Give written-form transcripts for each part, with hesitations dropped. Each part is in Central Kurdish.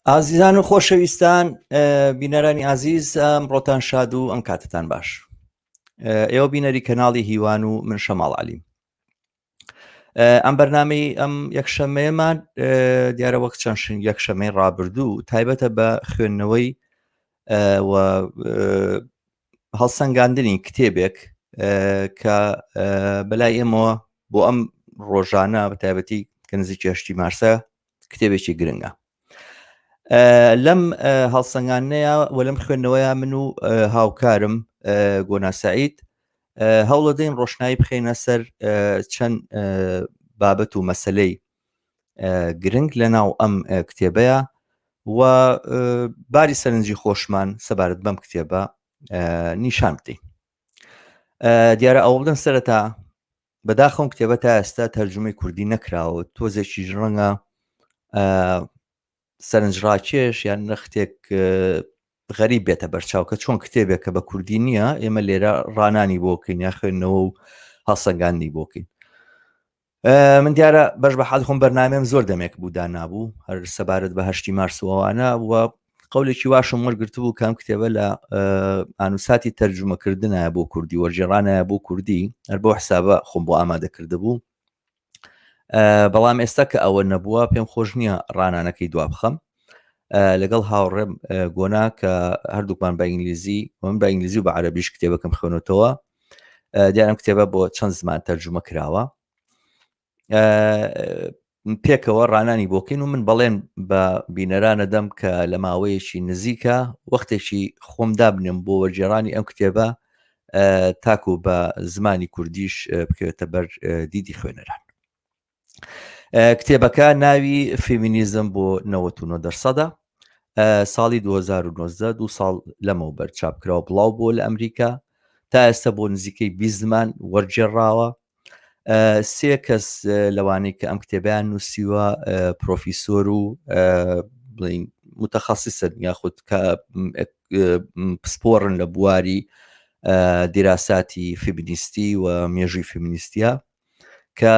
ئازیزان و خۆشەویستان، بینەرانی عزیز، ڕۆتان شاد و ئەم کاتتان باش. ئێوە بینەری کەناڵی هیوان و من شەماڵ عەلیم. ئەم بەرنامەی ئەم یەکشەممەیەمان دیارە وەک چەند یەکشەمەی ڕابردوو تایبەتە بە خوێندنەوەی و هەڵسەنگاندنی کتێبێک کە بەلای ئێمەوە بۆ ئەم ڕۆژانە بە تایبەتی کە نزیکی 8 مارسە کتێبێکی گرنگە. لەم هەڵسەنگانەیە و لەم خوێندنەوەیە من و هاوکارم گۆنا سەعید هەوڵ دەدەین ڕۆشنایی بخەینە سەر چەند بابەت و مەسەلەی گرنگ لە ناو ئەم کتێبەیە و باری سەرنجی خۆشمان سەبارەت بەم کتێبە نیشان بدەین. دیارە ئەوە بدەن سەرەتا بەداخەوم کتێبە تا ئێستا تەرجمەی کوردی نەکراوە، تۆزێکیش ڕەنگە سەرنجڕاکێش یان نەختێک غەریب بێتە بەرچاو کە چۆن کتێبێکە بە کوردی نییە ئێمە لێرە ڕانانی بۆکەین یا خوێندنەوە و هەڵسەنگاندنی بۆکەین. من دیارە بەش بە حەڵ خۆم بەرنامەم زۆر دەمێک بوو دانابوو هەر سەبارەت بە 8 مارسەوەوانە وە قەولێکی واشم وەرگرت بوو کام کتێبە لە ئانووساتی تەرجمەکردنایە بۆ کوردی وەرجێڕانایە بۆ کوردی هەر بۆ حسابە خۆم بۆ ئامادەکردە بوو. بەڵام ئێستا کە ئەوە نەبووە پێم خۆش نییە ڕانانەکەی دوا بخەم لەگەڵ هاوڕێم گۆنا کە هەردووکمان بە ئینگلیزی و من بە ئینگلیزی و بە عەرەبیش کتێبەکەم خوێنێتەوە. دیارم کتێبە بۆ چەند زمان تەرجمە کراوە، پێکەوە ڕانانی بۆکەین و من بەڵێن بە بینەرانە دەم کە لە ماوەیەکی نزیکە وەختێکی خۆم دابنم بۆ وەرجێڕانی ئەم کتێبە تاکو بە زمانی کوردیش بکەوێتە بەر دیدی خوێنەران. کتێبەکە ناوی فێمینیزم بۆ 99%، ساڵی 2019 دوو ساڵ لەمەوبەر چاپکراوە بڵاو بۆ لە ئەمریکا، تا ئێستا بۆ نزیکەی 20 زمان وەرجێڕاوە. 3 کەس لەوانەی کە ئەم کتێبیان نووسیوە پرۆفیسۆر و متەخەسیسن یاخود کە پسپۆڕن لە بواری دیراساتی فیمینیستی و مێژووی فیمینیستیە کە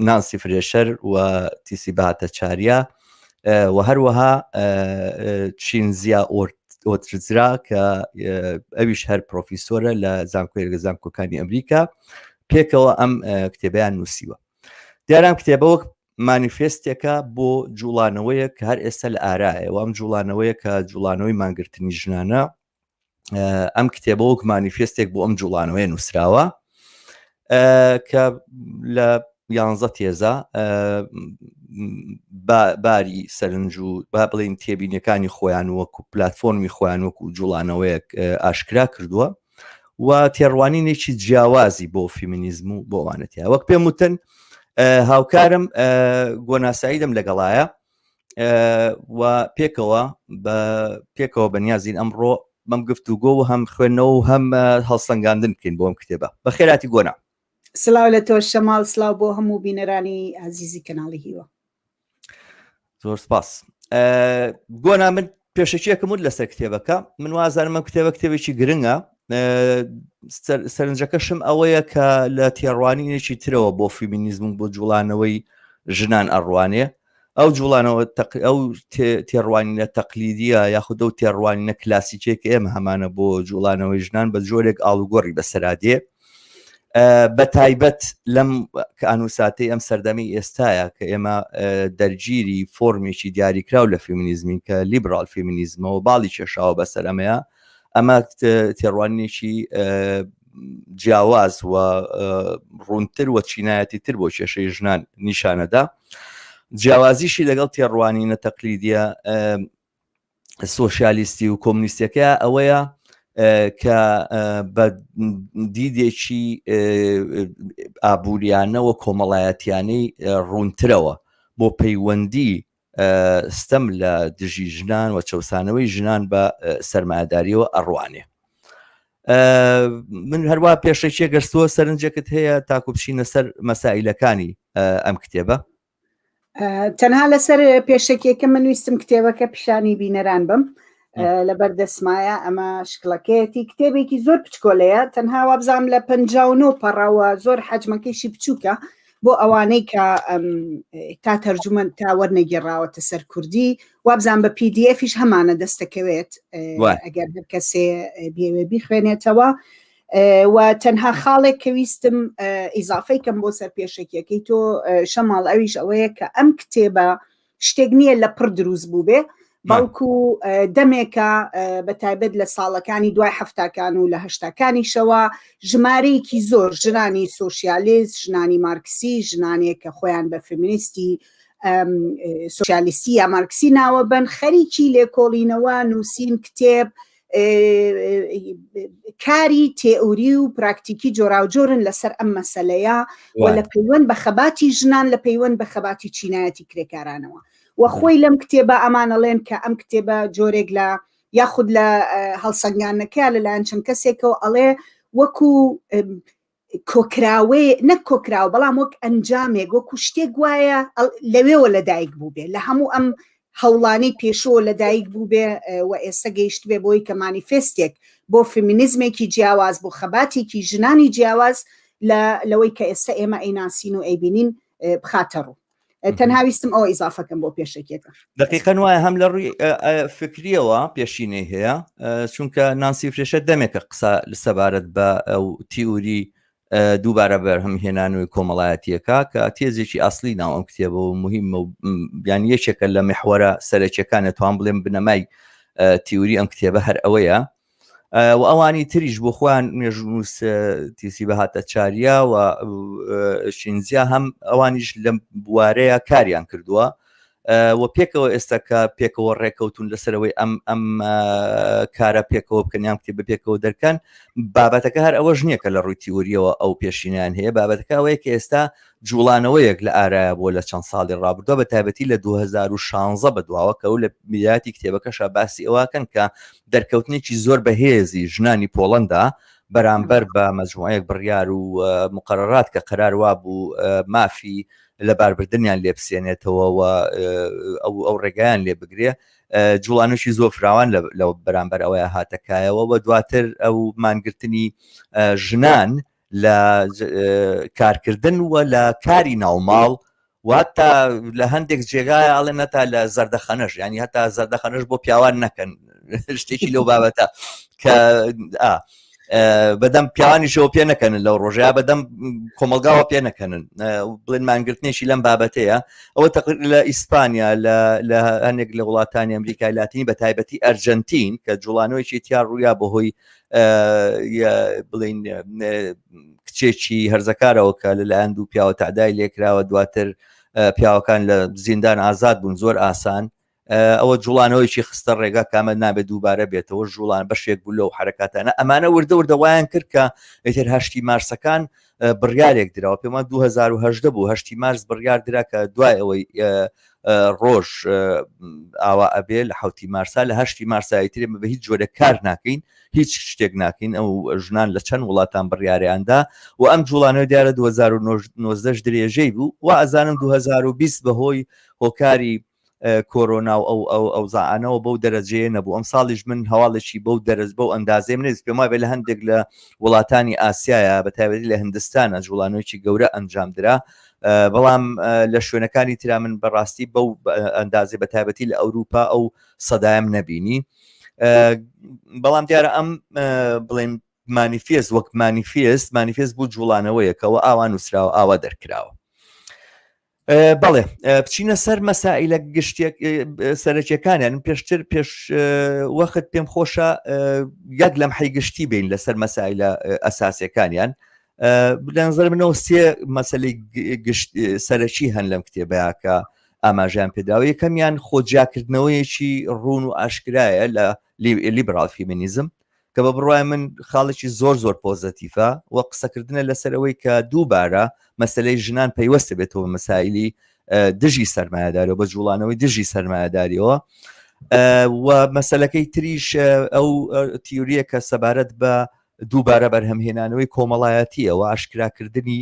نانسی فرێشەر و تیسی بەهاتەچاریە و هەروەها چینزیا ئۆترجرا کە ئەویش هەر پرۆفیسۆرە لە زانکۆی زانکۆکانی ئەمریکا پێکەوە ئەم کتێبیان نووسیوە. دیارام کتێبە وەک مانیفێستێکە بۆ جوڵانەوەیە کە هەر ئێستا لە ئارایە و ئەم جوڵانەوەیە کە جوڵانەوەی مانگرتنی ژنانە. ئەم کتێبە وەک مانیفێستێک بۆ ئەم جوڵانەوەی نووسراوە کە لە 11 تێزە باری سەرنج و با بڵێن تێبینیەکانی خۆیان وەکو پلاتفۆرمی خۆیان وەکو جوڵانەوەیەک ئاشکرا کردووە و تێڕوانینێکی جیاوازی بۆ فیمینیزم و بۆ ئەوانەتە. وەک پێم وتن هاوکارم گۆنا سەعیدم لەگەڵایە و پێکەوە بەنیازین ئەمڕۆ بەم گفتوگۆ و هەم خوێندنەوە و هەم هەڵسەنگاندن بکەین بۆ ئەم کتێبە. بەخێراتی گۆنا. سلااو لە تۆ شەماڵ، سلااو بۆ هەموو بینەرانی عزیزی کەناڵی هیوە. زۆر سپاس. گۆنا من پێشەکیەکەم وت لەسەر کتێبەکە، من وازانم ئەم کتێبە کتێبێکی گرنگە. سەرنجەکەشم ئەوەیە کە لە تێڕوانینێکی ترەوە بۆ فیمینیزم بۆ جوڵانەوەی ژنان ئەڕوانێ. ئەو جوڵانەوە ئەو تێڕوانینە تەقلیدیە یاخود ئەو تێڕوانینە کلاسیکێک ئێمە هەمانە بۆ جوڵانەوەی ژنان بە جۆرێک ئاڵوگۆڕی بەسەرادێ بە تایبەت لەم کە ئانووساتەی ئەم سەردەمی ئێستایە کە ئێمە دەرگیری فۆرمێکی دیاریکراو لە فیمینیزمی کە لیبرال فیمینیزمەوە باڵی کێشاوە بەسەر ئەمەیە. ئەمە تێڕوانینێکی جیاواز و ڕوونتر و چینایەتی تر بۆ کێشەی ژنان نیشانەدا. جیاوازیشی لەگەڵ تێڕوانینە تەقلیدیە سۆشیالیستی و کۆمونیستەکە ئەوەیە کە بە دیدێکی ئابووریانەوە کۆمەڵایەتیانەی ڕوونترەوە بۆ پەیوەندی ستەم لە دژی ژنان و چەوسانەوەی ژنان بە سەرمایەداریەوە ئەڕوانێ. من هەروە پێشەکیە گەرستووە سەرنجێکت هەیە تاکو بچینە سەر مەسائلەکانی ئەم کتێبە؟ تەنها لەسەر پێشەکێکە من ویستم کتێبەکە پیشانی بینەران بم لەبەر دەسمایە ئەمە شکڵەکەیەتی کتێبێکی زۆر بچکۆلەیە، تەنها وابزانم لە 59 پەڕەوە زۆر حەجمەکەیشی بچووکە بۆ ئەوانەی کە تا تەرجمە تا وەرنەگێڕاوەتە سەر کوردی وابزان بە PDFیش هەمانە دەستەکەوێت ئەگەر هەر کەسێ بێوێ بیخوێنێتەوە و تەنها خاڵێک کە ویستم ئیزافەی کەم بۆ سەر پێشێکیەکەی تۆ شەماڵ ئەویش ئەوەیە کە ئەم کتێبە شتێک نییە لە پڕ دروست بوو بێ بەڵکو دەمێکە بە تایبەت لە ساڵەکانی دوای هەفتاکان و لە هەشتاکانیشەوە ژمارەیەکی زۆر ژنانی سۆشیالیست ژنانی مارکسی ژنانێک کە خۆیان بە فێمینیستی سۆشیالیستی یا مارکسی ناوە بن خەریکی لێکۆڵینەوە نووسین کتێب کاری تێئوری و پراکتیکی جۆراوجۆرن لەسەر ئەم مەسەلەیە و لە پەیوەند بە خەباتی ژنان لە پەیوەند بە خەباتی چینایەتی کرێکارانەوە و خۆی لەم کتێبە ئەمانەڵێن کە ئەم کتێبە جۆرێک لە یاخود لە هەڵسەنگانەکە لەلایەن چەند کەسێکەوە ئەڵێ وەکو کۆکراوێ نەک کۆکراوە بەڵام وەک ئەنجامێک وەکو شتێک وایە لەوێوە لەدایک بوو بێ لە هەموو ئەم هەوڵانەی پێشەوە لەدایک بوو بێ و ئێستا گەیشت بێ بۆی کە مانیفێستێک بۆ فێمینیزمێکی جیاواز بۆ خەباتێکی ژنانی جیاواز لەوەی کە ئێستا ئێمە ئەیناسین و ئەیبینین بخاتە ڕوو تەنهاویستم ئەوە ئیزافەکەم بۆ پێشێکێکە دقیقەن وایە هەم لە ڕووی فکریەوە پێشینەی هەیە چونکە نانسی فرێشە دەمێکە قسە لە سەبارەت بە ئەو تیوری دووبارە بەرهەمهێنانەوەی کۆمەڵایەتیەکە کە تێزێکی ئەسلی ناو ئەم کتێبە و مهمە و بیان یەکێکە لە محوەرە سەرەکیەکانە توان بڵێن بنەمای تیوری ئەم کتێبە هەر ئەوەیە و ئەوانی تریش بۆ خۆیان نوێژنووس تیسی بەهاتە چاریە و شینزیا هەم ئەوانیش لەم بوارەیە کاریان کردووە و پێکەوە ئێستا کە پێکەوە ڕێکەوتون لەسەرەوەی ئەم کارە پێکەوە بکەنیان کتێبە پێکەوە دەرکەن بابەتەکە هەر ئەوەش نییە کە لە ڕووی تیوریەوە ئەو پێشینیان هەیە بابەتەکە ئەوەیە کە ئێستا جوڵانەوەیەک لە ئارایە بۆ لە چەند ساڵی ڕابردووە بە تایبەتی لە 2016 بەدواوە کە و لە میدیاتی کتێبەکەشە باسی ئەوەکەن کە دەرکەوتنێکی زۆر بەهێزی ژنانی پۆڵەندا بەرامبەر بە مەجموعەیەک بڕیار و مقررات کە قەرار وا بوو مافی لە باربردنیان لێ بسێنێتەوە و ئەو ڕێگایان لێ بگرێ جوڵانشی زۆر فراوان لە بەرامبەر ئەوەیە هاتەکایەوە و دواتر ئەو مانگرتنی ژنان لە کارکردن و لە کاری ناوماڵ واتە لە هەندێک جێگایە ئەڵێ نەتا لە زەردەخەنەش ینی هەتا زەردەخەنەش بۆ پیاوان نەکەن شتێکی لەو بابەتە کە بەدەم پیاوانیشەوە پێ نەکەنن لەو ڕۆژەیە بەدەم کۆمەلگاوە پێ نەکەنن بڵێن مانگرتنێکی لەم بابەتەیە ئەوە لە ئیسپانیا لە هەندێک لە وڵاتانی ئەمریکای لاتینی بە تایبەتی ئەرجنتین کە جوڵانەوەیکی تیا ڕوویا بەهۆی بڵین کچێکی هەرزەکارەوە کە لەلایەن دوو پیاوە تعدای لێکراوە دواتر پیاوەکان لە زیندان ئازاد بوون زۆر ئاسان ئەوە جوڵانەوەیکی خستە ڕێگا کامە نابێت دووبارە بێتەوە ژوڵان بەشێک بوو لەو حرەکاتانە ئەمانە وردە وردەوایان کرد کە ئێتر هەشتی مارسەکان بڕیارێک درراوە پێمان 2010 بوو هەشتی مارس بڕیار درا کە دوای ئەوەی ڕۆژ ئاوا ئەبێ لە حوتی مارسا لە هەشتی مارسایترێ بە هیچ جۆرە کار ناکەین هیچ شتێک ناکەین ئەو ژنان لە چەند وڵاتان بڕیاریاندا و ئەم جوڵانەوە دیارە 2019 درێژەی بوو و ئەزانم 2020 بەهۆی هۆکاری کۆرۆنا و ئەو زعانەوە بەو دەرەجەیە نەبوو ئەم ساڵیش من هەواڵێکی بەو دەرەج بەو ئەندازێ منێت پێم وایە بێ لە هەندێک لە وڵاتانی ئاسیایە بە تایبەتی لە هندستانە جوڵانەوەیکی گەورە ئەنجام درا بەڵام لە شوێنەکانی ترا من بەڕاستی بەو ئەندازێ بە تایبەتی لە ئەوروپا ئەو سەدایم نەبینی بەڵام دیارە ئەم بڵێن مانیفێست وەک مانیفێست بوو جوڵانەوەیەکەوە ئاوا نووسراوە ئاوا دەرکراوە بەڵێ بچینە سەر مەسائلە گشتێک سەرەکیەکانیان پێشتر پێش وەخت پێم خۆشە یەک لەم حی گشتی بین لەسەر مەسائلە ئەساسیەکانیان لەنظر منەوە سێ مەسەلەی سەرەکی هەن لەم کتێبەیە کە ئاماژیان پێداوە یەکەمیان خۆجیاکردنەوەیەکی ڕوون و ئاشکرایە لە لیبرال فیمینیزم کە بە بڕوای من خاڵێکی زۆر پۆزتیفە و قسەکردنە لەسەرەوەی کە دووبارە مەسەلەی ژنان پەیوەستە بێتەوە مەسائلی دژی سەرمایه‌داری و بە جوڵانەوەی دژی سەرمایه‌داریەوە و مەسەلەکەی تریش ئەو تیوریە کە سەبارەت بە دووبارە بەرهەمهێنانەوەی کۆمەڵایەتیەوە ئاشکراکردنی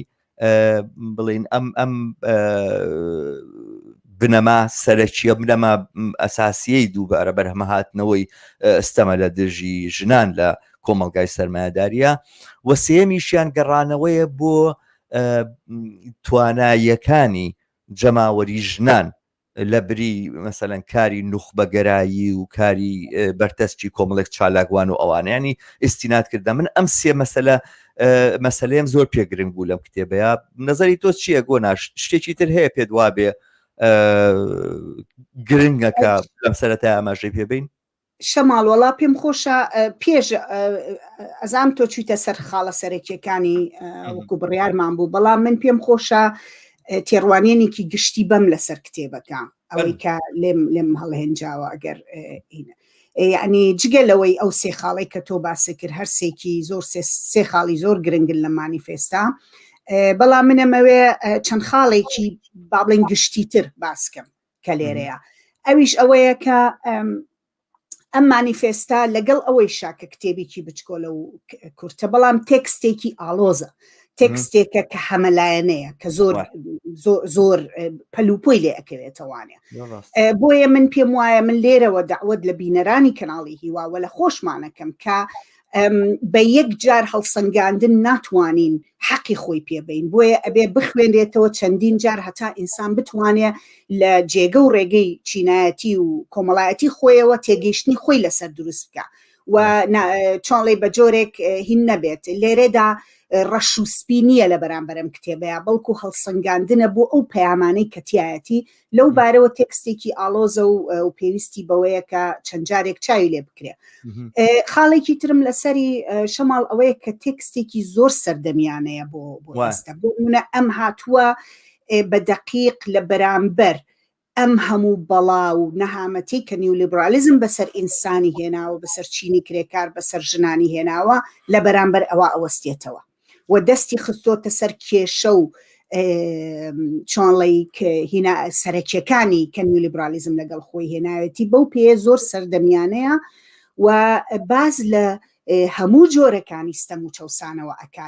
بڵین ئەم بنەما سەرەکیە بنەما ئەساسیەی دووبارە بەرهەمەهاتنەوەی ئەستەمە لە دژی ژنان لە کۆمەلگای سەرمایه‌داریە و سێمیشیان گەڕانەوەیە بۆ تواناییەکانی جەماوەری ژنان لە بری مەسەلەن کاری نوخبەگەرایی و کاری بەرتەستی کۆمەڵێک چالاکوان و ئەوانیانی ئستینات کردە. من ئەم سێ مەسەلەیەم زۆر پێگرنگ بوو لەم کتێبەیە. نظری تۆ چییە گۆناش؟ شتێکی تر هەیە پێت وابێ گرنگەکە لەم سەرەتای ئاماژەی پێبین؟ شەماڵ وەڵا پێم خۆشە پێش ئەزام تۆ چوویتە سەر خاڵە سەرەکیەکانی وەکو بڕیارمان بوو، بەڵام من پێم خۆشە تێڕوانێنێکی گشتی بەم لەسەر کتێبەکە ئەوەی کە لێم هەڵهێنجاوە ئەگەر یعنی جگەلەوەی ئەو سێ خاڵی کە تۆ باسی کرد هەرسێکی زۆر سێ خاڵی زۆر گرنگن لە مانیفێستا، بەڵام منەمەوێ چەند خاڵێکی با بڵێن گشتیتر باسکەم کە لێرەیە. ئەویش ئەوەیە کە ئەم مانیفێستا لەگەڵ ئەوەی شاکە کتێبێکی بچکۆلە و کورتە، بەڵام تێکستێکی ئالۆزە، تێکستێکە کە هەمەلایەنەیە کە زۆر پەلوپۆی لێ ئەکەوێتەوانێ. بۆیە من پێم وایە من لێرەوە داوت لە بینەرانی کەناڵی هیواوە لە خۆشمانەکەم کە بە یەک جار هەڵسەنگاندن ناتوانین حەقی خۆی پێبین، بۆیە ئەبێ بخوێنرێتەوە چەندین جار هەتا ئینسان بتوانێ لە جێگە و ڕێگەی چینایەتی و کۆمەڵایەتی خۆیەوە تێگەیشتنی خۆی لەسەر دروست بکە و چۆنڵێ بە جۆرێک هین نەبێت. لێرەدا ڕەش و سپی نییە لە بەرامبەرم کتێبەیە، بەڵکو هەڵسەنگاندنە بۆ ئەو پەیامانەی کە تایەتی لەو بارەوە تێکستێکی ئالۆزە و پێویستی بەوەیە کە چەند جارێک چاوی لێ بکرێ. خاڵێکی ترم لەسەری شەماڵ ئەوەیە کە تێکستێکی زۆر سەردەمیانەیە بۆ ئێستا، بۆ ئەم هاتووە بە دەقیق لە بەرامبەر ئەم هەموو بەڵاو و نەهامەتی کە نیولیبرالیزم بەسەر ئینسانی هێناوە، بەسەر چینی کرێکار، بەسەر ژنانی هێناوە، لە بەرامبەر ئەوە ئەوەستێتەوە و دەستی خستۆتە سەر کێشە و چۆنڵی هینا سەرەکیەکانی کە نیولیبرالیزم لەگەڵ خۆی هێناوێتی. بەو پێ زۆر سەردەمیانەیە و باز لە هەموو جۆرەکانی ستەم و چەوسانەوە ئەکا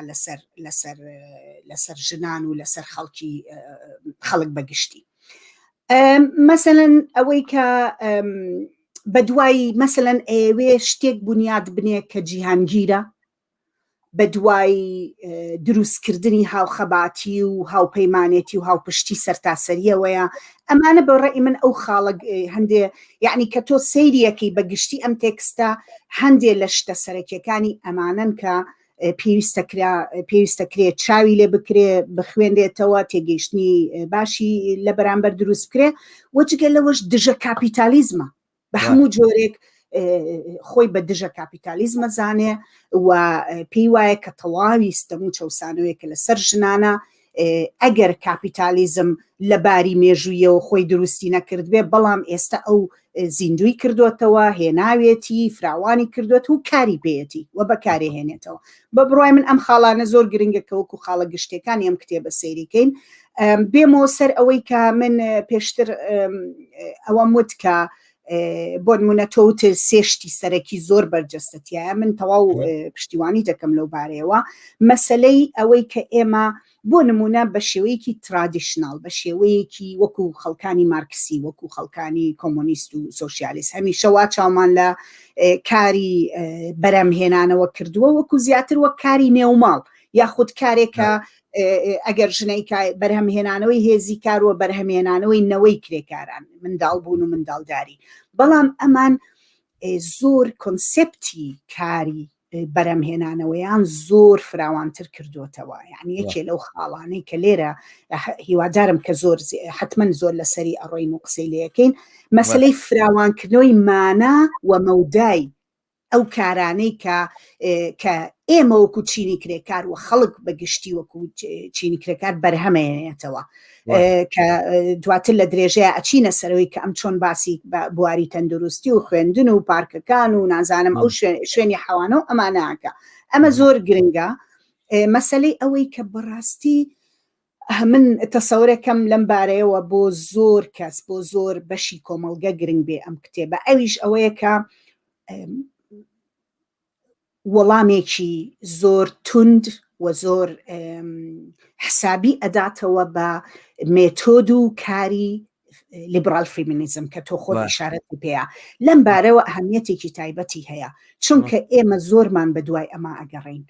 لەسەر ژنان و لەسەر خەڵک بەگشتی. مەسەلەن ئەوەی کە بە دوایی مەسەلەن ئێوێ شتێک بنیاد بنێ کە جیهانگیرە، بە دوای دروستکردنی هاوخەباتی و هاوپەیمانێتی و هاوپشتی سەرتاسەریەوەیە، ئەمانە بە ڕێی من ئەو خاڵە هەندێ یعنی کە تۆ سەیریەکەی بەگشتی ئەم تێکستە هەندێ لە شتە سەرەکیەکانی ئەمانن کە پێویستەکرێت چاوی لێ بکرێ، بخوێنرێتەوە، تێگەیشتنی باشی لە بەرامبەر دروست بکرێ. وەجگە لەوەش دژە کاپیتالیزمە بە هەموو جۆرێک خۆی بە دژە کاپیتالیزمە زانێ و پێی وایە کە تەواوی ستەم و چەوسانەوەیکە لەسەر ژنانە ئەگەر کاپیتالیزم لە باری مێژوویەوە خۆی دروستی نەکرد بێ، بەڵام ئێستا ئەو زیندوی کردوێتەوە، هێناوێتی فراوانی کردوێت و کاری پێەتی و بەکارێ هێنێتەوە. بە بڕای من ئەم خاڵانە زۆر گرنگە کە وەکو خاڵە گشتەکانی ئەم کتێبە سەیریکەین. بێمەوە سەر ئەوەی کە من پێشتر ئەوەم وت کە بۆ نمونە تۆوت سێشتی سەرەکی زۆر بەرجەستەتیایە، من تەواو پشتیوانی دەکەم لەو بارەیەوە. مەسەلەی ئەوەی کە ئێمە بۆ نمونە بە شێوەیەکی ترادیشنال، بە شێوەیەکی وەکو خەڵکانی مارکسی، وەکو خەڵکانی کۆمۆنیست و سۆشیالیست هەمیشەوا چاومان لە کاری بەرەمهێنانەوە کردووە، وەکو زیاتر وەک کاری نێوماڵ یاخود کارێکە ئەگەر ژنەی بەرهەمهێنانەوەی هێزی کارەوە بەرهەمهێنانەوەی نەوەی کرێکاران، منداڵ بوون و منداڵداری. بەڵام ئەمان زۆر کۆنسپتی کاری بەرەمهێنانەوەیان زۆر فراوانتر کردوتەوە. یعنی یەکێ لەو خاڵانەی کە لێرە هیوادارم کە زۆر حتمما زۆر لەسەری ئەڕۆین و قسەی لەکەین، مەسلەی فراوانکردنەوەی مانا و مەودای ئەو کارانەی کە ئێمە وەکو چینی کرێکار و خەڵک بەگشتی وەکو چینی کرێکار بەرهەمێنێتەوە، کە دواتر لە درێژەیە ئەچینە سەرەوەی کە ئەم چۆن باسی بواری تەندروستی و خوێندن و پارکەکان و نازانم ئەو شوێنی حەوانە و ئەمانەکە. ئەمە زۆر گرنگە. مەسەلەی ئەوەی کە بەڕاستی من تەسەورەکەم لەم بارەیەوە بۆ زۆر کەس، بۆ زۆر بەشی کۆمەڵگە گرنگ بێ ئەم کتێبە، ئەویش ئەوەیە کە وەڵامێکی زۆر تند و زۆر حسابی ئەداتەوە بە مێتۆد و کاری لیبرال فیمینیزم کە تۆ خۆت ئیشارەتی پێەیە. لەم بارەوە ئەهەمیەتێکی تایبەتی هەیە، چونکە ئێمە زۆرمان بە دوای ئەمە ئەگەڕین.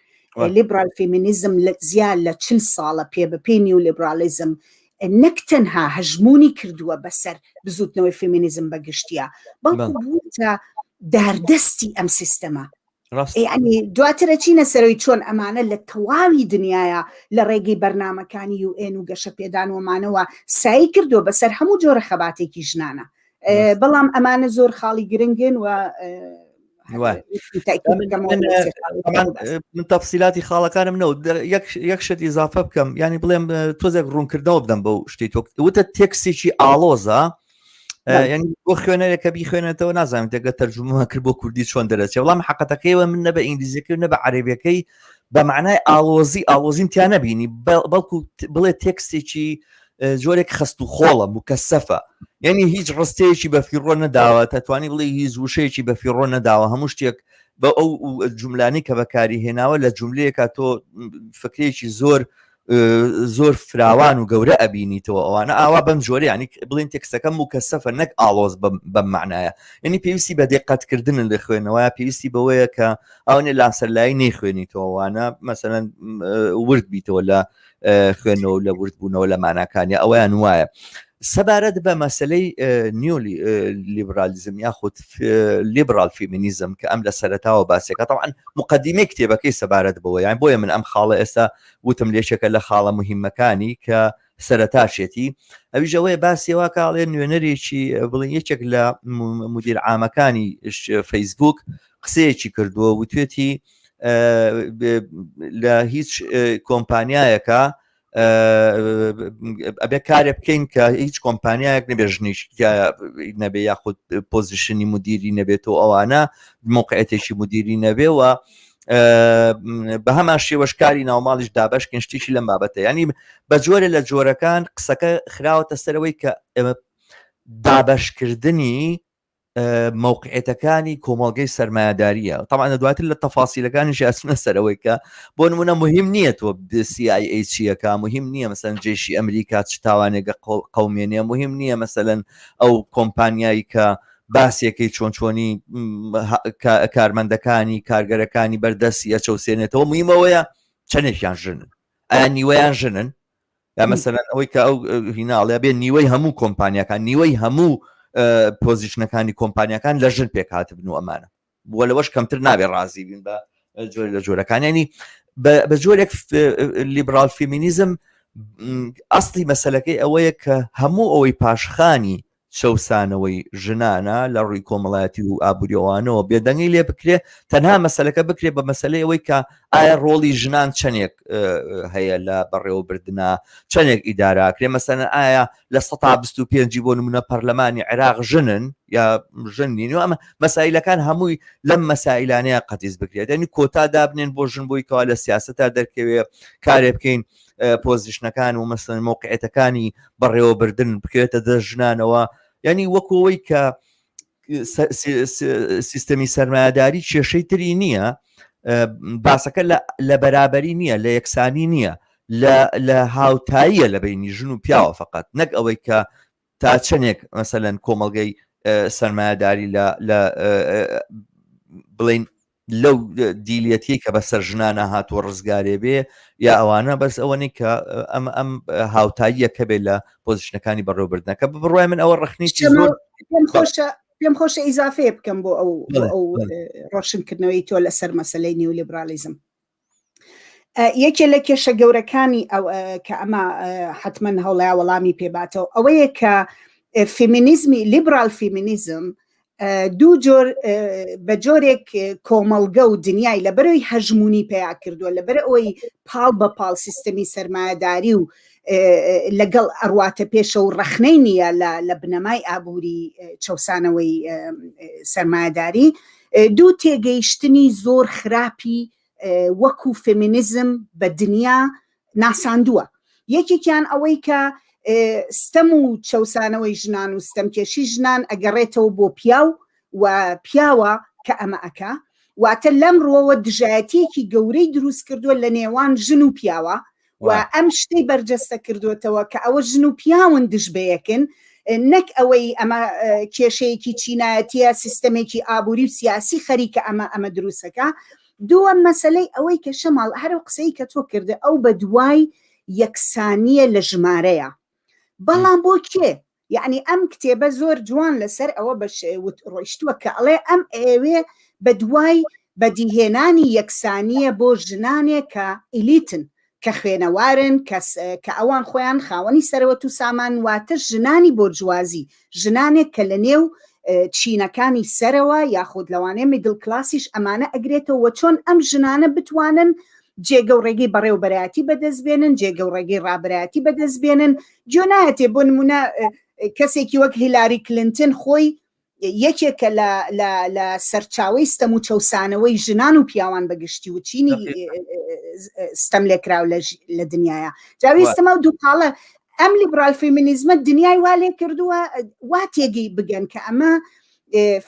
لیبرال فێمینیزم زیاد لە 40 ساڵە پێ بەپێی نیو لیبرالیزم نەک تەنها هەژمونی کردووە بەسەر بزوتنەوەی فێمینیزم بەگشتیە بەڵکو بووتە داردەستی ئەم سیستەمە. یعنی دواترە چینە سەرەوەی چۆن ئەمانە لە تەواوی دنیاە لە ڕێگەی بەرنامەکانی UN و گەشە پێدانوەمانەوە سایی کردو بەسەر هەموو جۆرە خەباتێکی ژنانە، بەڵام ئەمانە زۆر خاڵی گرنگن و من تەفسیلاتی خاڵەکانم نەوت یەک شت ئیزافە بکەم، ینی بڵێم تۆزێک ڕوونکردنەوە بدەم بەو شتی وتە تێکسێکی ئاڵۆزە، ینی بۆ خوێنەرێکە بیخوێنێتەوە نازانم تێگە تەرجمە کرد بۆ کوردی چۆن دەرەچێت، وەڵام حەقەتەکەیەوە من نە بە ئینگلیزیەکە نە بە عەرەبیەکەی بە معنای ئاڵۆزیم تیا نەبینی، بەڵکو بڵێ تێکسێکی جۆرێک خست و خۆڵە مکەسەفە، یعنی هیچ ڕستەیەکی بە فیڕۆ نەداوە، تەتوانی بڵێ هیچ وشەیەکی بە فیڕۆ نەداوە، هەموو شتێک بە ئەو جوملانی کە بەکاری هێناوە لە جوملەیەکە تۆ فکرێکی زۆر فراوان و گەورە ئەبینیتەوە، ئەوانە ئاوا بەم جۆرە، ینی بڵین تێکسەکە مکەسەفە نەک ئاڵۆز بەم معنایە، یعنی پێویستی بە دقەتکردن لە خوێنەوەیە، پێویستی بەوەیە کە ئەوانێ لاسەرلایی نەیخوێنیتەوەوانە مەسەلەن ورد بیتەوە لە خوێنەوە لە وردبوونەوە لە ماناکانی ئەویان وایە. سەبارەت بە مەسلەی نیو لیبرالیزم یاخود لیبرال فێمینیزم کە ئەم لە سەرەتاوە باسێکە، طبعاً مقدمەی کتێبەکەی سەبارەت بەوە، یان بۆیە من ئەم خاڵە ئێستا وتم لێشەکە لە خاڵە مهمەکانی کە سەرەتاشێتی ئەویژەوەی باسیەوە کاڵێ نوێنەرێکی بڵێن یەکێک لە مدیر عامەکانی فەیسبوک قسەیەکی کردووە وتوێتی لە هیچ کۆمپانیایەکە ئەبێ کارێ بکەین کە هیچ کۆمپانیایەک نەبێ ژنیش نەبێ یاخود پۆزیشنی مدیری نەبێتەوە، ئەوانە موقعەتێکی مدیری نەبێەوە بە هەمان شێوەش کاری ناوماڵیش دابەشکن شتێکی لەم بابەتە، ینی بە جۆرە لە جۆرەکان قسەکە خراوەتە سەرەوەی کە ئێمە دابەشکردنی موقعەتەکانی کۆمەڵگەی سەرمایه‌داریە، طبعاً دواتر لە تەفاسیلەکانیش ئەچنە سەرەوەی کە بۆ نمونە مهم نییە تۆ CIA چیەکە، مهم نییە مەسەن جێشی ئەمریکا چ تاوانێگە قەومێنێ، مهم نییە مەسەلەن ئەو کۆمپانیایی کە باسیەکەی چۆنچۆنی کارمەندەکانی کارگەرەکانی بەردەستی ئەچەوسێنێتەوە، مهمەوەیە چەندێکیان ژنن، ئایا نیوەیان ژنن، یا مەسەلەن ئەوەی کە ئەو هیناڵێ بێ نیوەی هەموو کۆمپانیەکان نیوەی هەموو پۆزیشنەکانی کۆمپانیەکان لە ژن پێک هاتبن و ئەمانە بۆ لەوەش کەمتر نابێ ڕازی بین بە جۆر لە جۆرەکانیانی بە جۆرێک لیبرال فێمینیزم ئەسڵی مەسەلەکەی ئەوەیە کە هەموو ئەوەی پاشخانی شەوسانەوەی ژنانە لە ڕووی کۆمەڵایەتی و ئابوووریەوەوانەوە بێدەنگی لێ بکرێ، تەنها مەسەلەکە بکرێ بە مەسەلەی ئەوەی کە ئایا ڕۆڵی ژنان چەندێک هەیە لە بەڕێوەبردنە، چەندێک ئیداراکرێ، مەسەلەن ئایا لە 125 بۆ نمونە پەرلەمانی عێراق ژنن یا ژنین، و ئەمە مەسائلەکان هەمووی لەم مەسائلانەیە قەتیز بکرێت، یعنی کۆتا دابنێن بۆ ژن بۆی کەوا لە سیاسەتا دەرکەوێ کارێ بکەین پۆزیشنەکان و مەسەلەن موقعەتەکانی بەڕێوەبردن بکرێتە دەست ژنانەوە، ینی وەکەوەی کە سیستەمی سەرمایه‌داری کێشەی تری نییە، باسەکە لە بەرابەری نییە، لە یەکسانی نییە، لە هاوتاییە لە بینی ژن و پیاوە فقط، نەک ئەوەی کە تا چەندێک مەسەلەن کۆمەڵگەی سەرمایه‌داری لە بڵین لەو دیلەتی کە بەسەر ژنانە هاتووە ڕزگارێ بێ، یا ئەوانە بەس ئەوەنی کە ئەم هاوتاییە کە بێ لە پۆزیشنەکانی بەڕێوەبردنەکە بڕوای من ئەوە ڕخنیی زۆر پێم خۆشە ئیزافەیە بکەم بۆ ئەو ڕۆشنکردنەوەی تۆ لەسەر مەسەلەی نیو لیبرالیزم. یەکێ لە کێشە گەورەکانی کە ئەمە حتمما هەوڵای وەڵامی پێباتەوە ئەوەیە کە فێمینیزمی لیبرال فێمینیزم دوو جۆر بە جۆرێک کۆمەڵگە و دنیای لەبەرەوەی هەژمونی پێیا کردووە، لەبەر ئەوەی پاڵ بە پاڵ سیستەمی سەرمایه‌داری و لەگەڵ ئەڕواتە پێشە و ڕەخنەی نییە لە بنەمای ئابووری چەوسانەوەی سەرمایه‌داری، دوو تێگەیشتنی زۆر خراپی وەکو فێمینیزم بە دنیا ناساندووە. یەکێکیان ئەوەی کە ستەم و چەوسانەوەی ژنان و ستەمکێشی ژنان ئەگەڕێتەوە بۆ پیاو و پیاوە کە ئەمە ئەکا، واتە لەم ڕۆوە دژایەتێکی گەورەی دروست کردووە لە نێوان ژن و پیاوە، و ئەم شتەی بەرجەستە کردوێتەوە کە ئەوە ژن و پیاون دژ بەیەکن، نەک ئەوەی ئەمە کێشەیەکی چینایەتیە سیستەمێکی ئابووری و سیاسی خەریکە ئەمە دروستەکە، دووەم مەسەلەی ئەوەی کە شەماڵ هەرو قسەی کە تۆ کردە ئەو بە دوای یەکسانیە لە ژمارەیە بەڵام بۆ کێ یعنی ئەم کتێبە زۆر جوان لەسەر ئەوە بە ڕۆیشتووە کە ئەڵێ ئەم ئێوێ بە دوای بەدیهێنانی یەکسانیە بۆ ژنانێک کە ئیلیتن کە خوێنەوارن کە ئەوان خۆیان خاوەنی سەرەوەت و سامان واتە ژنانی بۆرجوازی ژنانێک کە لە نێو چینەکانی سەرەوە یاخود لەوانەیە میدڵ کلاسیش ئەمانە ئەگرێتەوە چۆن ئەم ژنانە بتوانن جێگەوڕێگی بەڕێوبەرایەتی بەدەستبێنن جێگەوڕێگی ڕابرایەتی بەدەستبێنن جۆ نایەتێ بۆ نمونە کەسێکی وەک هیلاری کلنتن خۆی یەکێکە لە سەرچاوی ستەم و چەوسانەوەی ژنان و پیاوان بەگشتی و چینی ستەم لێکراو لە دنیاە جاویستەمە و دووقاڵە ئەم لیبرال فێمینیزمە دنیای وا لێ کردووە وا تێگەی بگەن کە ئەمە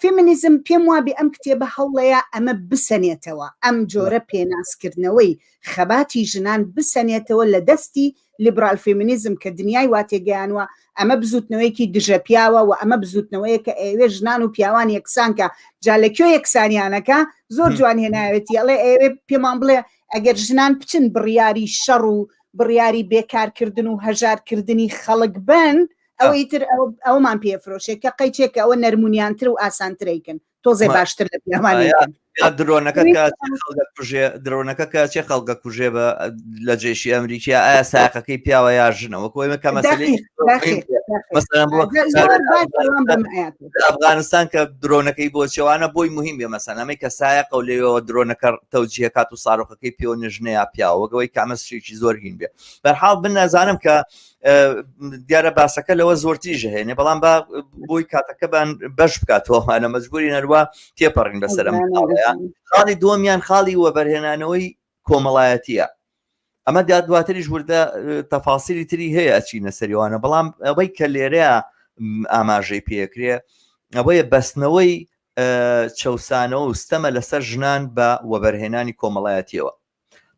فێمینیزم پێم وابێ ئەم کتێبە هەوڵەیە ئەمە بسەنێتەوە ئەم جۆرە پێناسکردنەوەی خەباتی ژنان بسەنێتەوە لە دەستی لیبرال فێمینیزم کە دنیای وا تێگەیانوە ئەمە بزوتنەوەیکی دژە پیاوە و ئەمە بزوتنەوەیە کە ئێوێ ژنان و پیاوان یەکسانکە جا لەکوێ یەکسانیانەکە زۆر جوان هێناوێتی ئەڵێ ئێوێ پێمان بڵێ ئەگەر ژنان بچن بڕیاری شەڕ و بڕیاری بێکارکردن و هەژارکردنی خەڵک بن ئەوەی تر ئەومان پێفرۆشێ کە قەیچێکە ئەوە نەرمونیانتر و ئاسانترەیکن تۆزێ باشتر لە پیاوانەکەن درۆنەکە کە چێ خەڵگە کوژێ بە لە جێشی ئەمریکا ئایا ساقەکەی پیاوە یا ژنەوە کۆیمەکە مەسەلەی ئەفغانستان کە درۆنەکەی بۆ چێوانە بۆی مهم بێ مەسەلەمەی کە سایق و لێەوە درۆنەکە تەوجیهکات و ساڕۆکەکەی پێوە ژنەیە پیاوەگەوەی کامەسشێکی زۆر هین بێ بەرحاڵ بن نازانم کە دیارە باسەکە لەوە زۆرتیژە هێنێ بەڵام بە بۆی کاتەکەبان بەش بکاتەوەمانە مەجبوری نەروە تێپەڕین بەسەرم خاڵی دووەمیان خاڵی وەبەرهێنانەوەی کۆمەڵایەتیە ئەمە دواتریش وردە تەفاسیری تری هەیە ئەچینە سەریوانە بەڵام ئەوەی کە لێرەیە ئاماژەی پێکرێ ئەوەیە بەستنەوەی چەوسانەوە و ستەمە لەسەر ژنان بە وەبەرهێنانی کۆمەڵایەتیەوە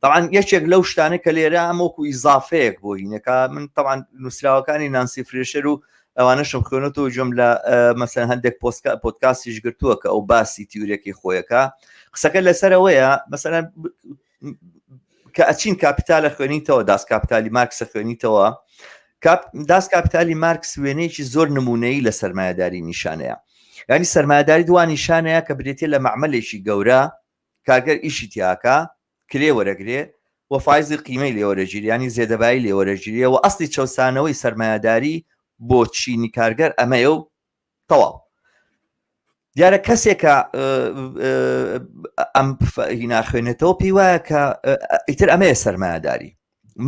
طبعا یەکێک لەو شتانە کە لێرە ئەمەوەکو ئیزافەیەک بۆ هینەکە من طبعا نووسراوەکانی نانسی فرێشەر و ئەوانەشم خوێنێتەوە جۆم لە مەسەن هەندێک پۆدکاستیش گرتووە کە ئەو باسی تیورێکی خۆیەکە قسەکە لەسەرەوەیە مەسەن کە ئەچین کاپیتالە خوێنیتەوە داس کاپیتالی مارکسە خوێنیتەوە داس کاپیتالی مارکس وێنەیەکی زۆر نمونەیی لە سەرمایەداری نیشانەیە یعنی سەرمایەداری دوان نیشانەیە کە برێتێ لە مەعمەلێکی گەورە کارگەر ئیشی تیاکە کرێ وەرەگرێ و فایزی قیمەی لێوەرەگیری ینی زێدەبایی لێوەرەگیریە و ئەسڵی چەوسانەوەی سەرمایەداری بۆ چینی کارگەر ئەمەیە و تەواو دیارە کەسێکە ئەم هینا خوێنێتەوە پێی وایە کە ئیتر ئەمەیە سەرمایەداری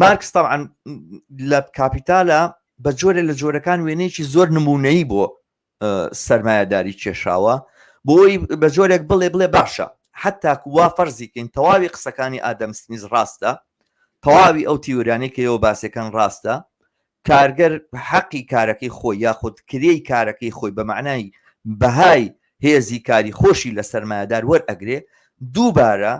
مارکس طبعا لە کاپیتالە بە جۆرە لە جۆرەکان وێنەیەکی زۆر نمونەیی بۆ سەرمایەداری کێشاوە بۆی بە جۆرێک بڵێ باشە حتا وا فەرزیکەین تەواوی قسەکانی ئادەم سمیز ڕاستە تەواوی ئەو تیورانەی کە ئێوە باسەکان ڕاستە کارگەر حەقی کارەکەی خۆی یاخود کرێی کارەکەی خۆی بە معنای بەهای هێزی کاری خۆشی لە سەرمایەدار وەرئەگرێ دووبارە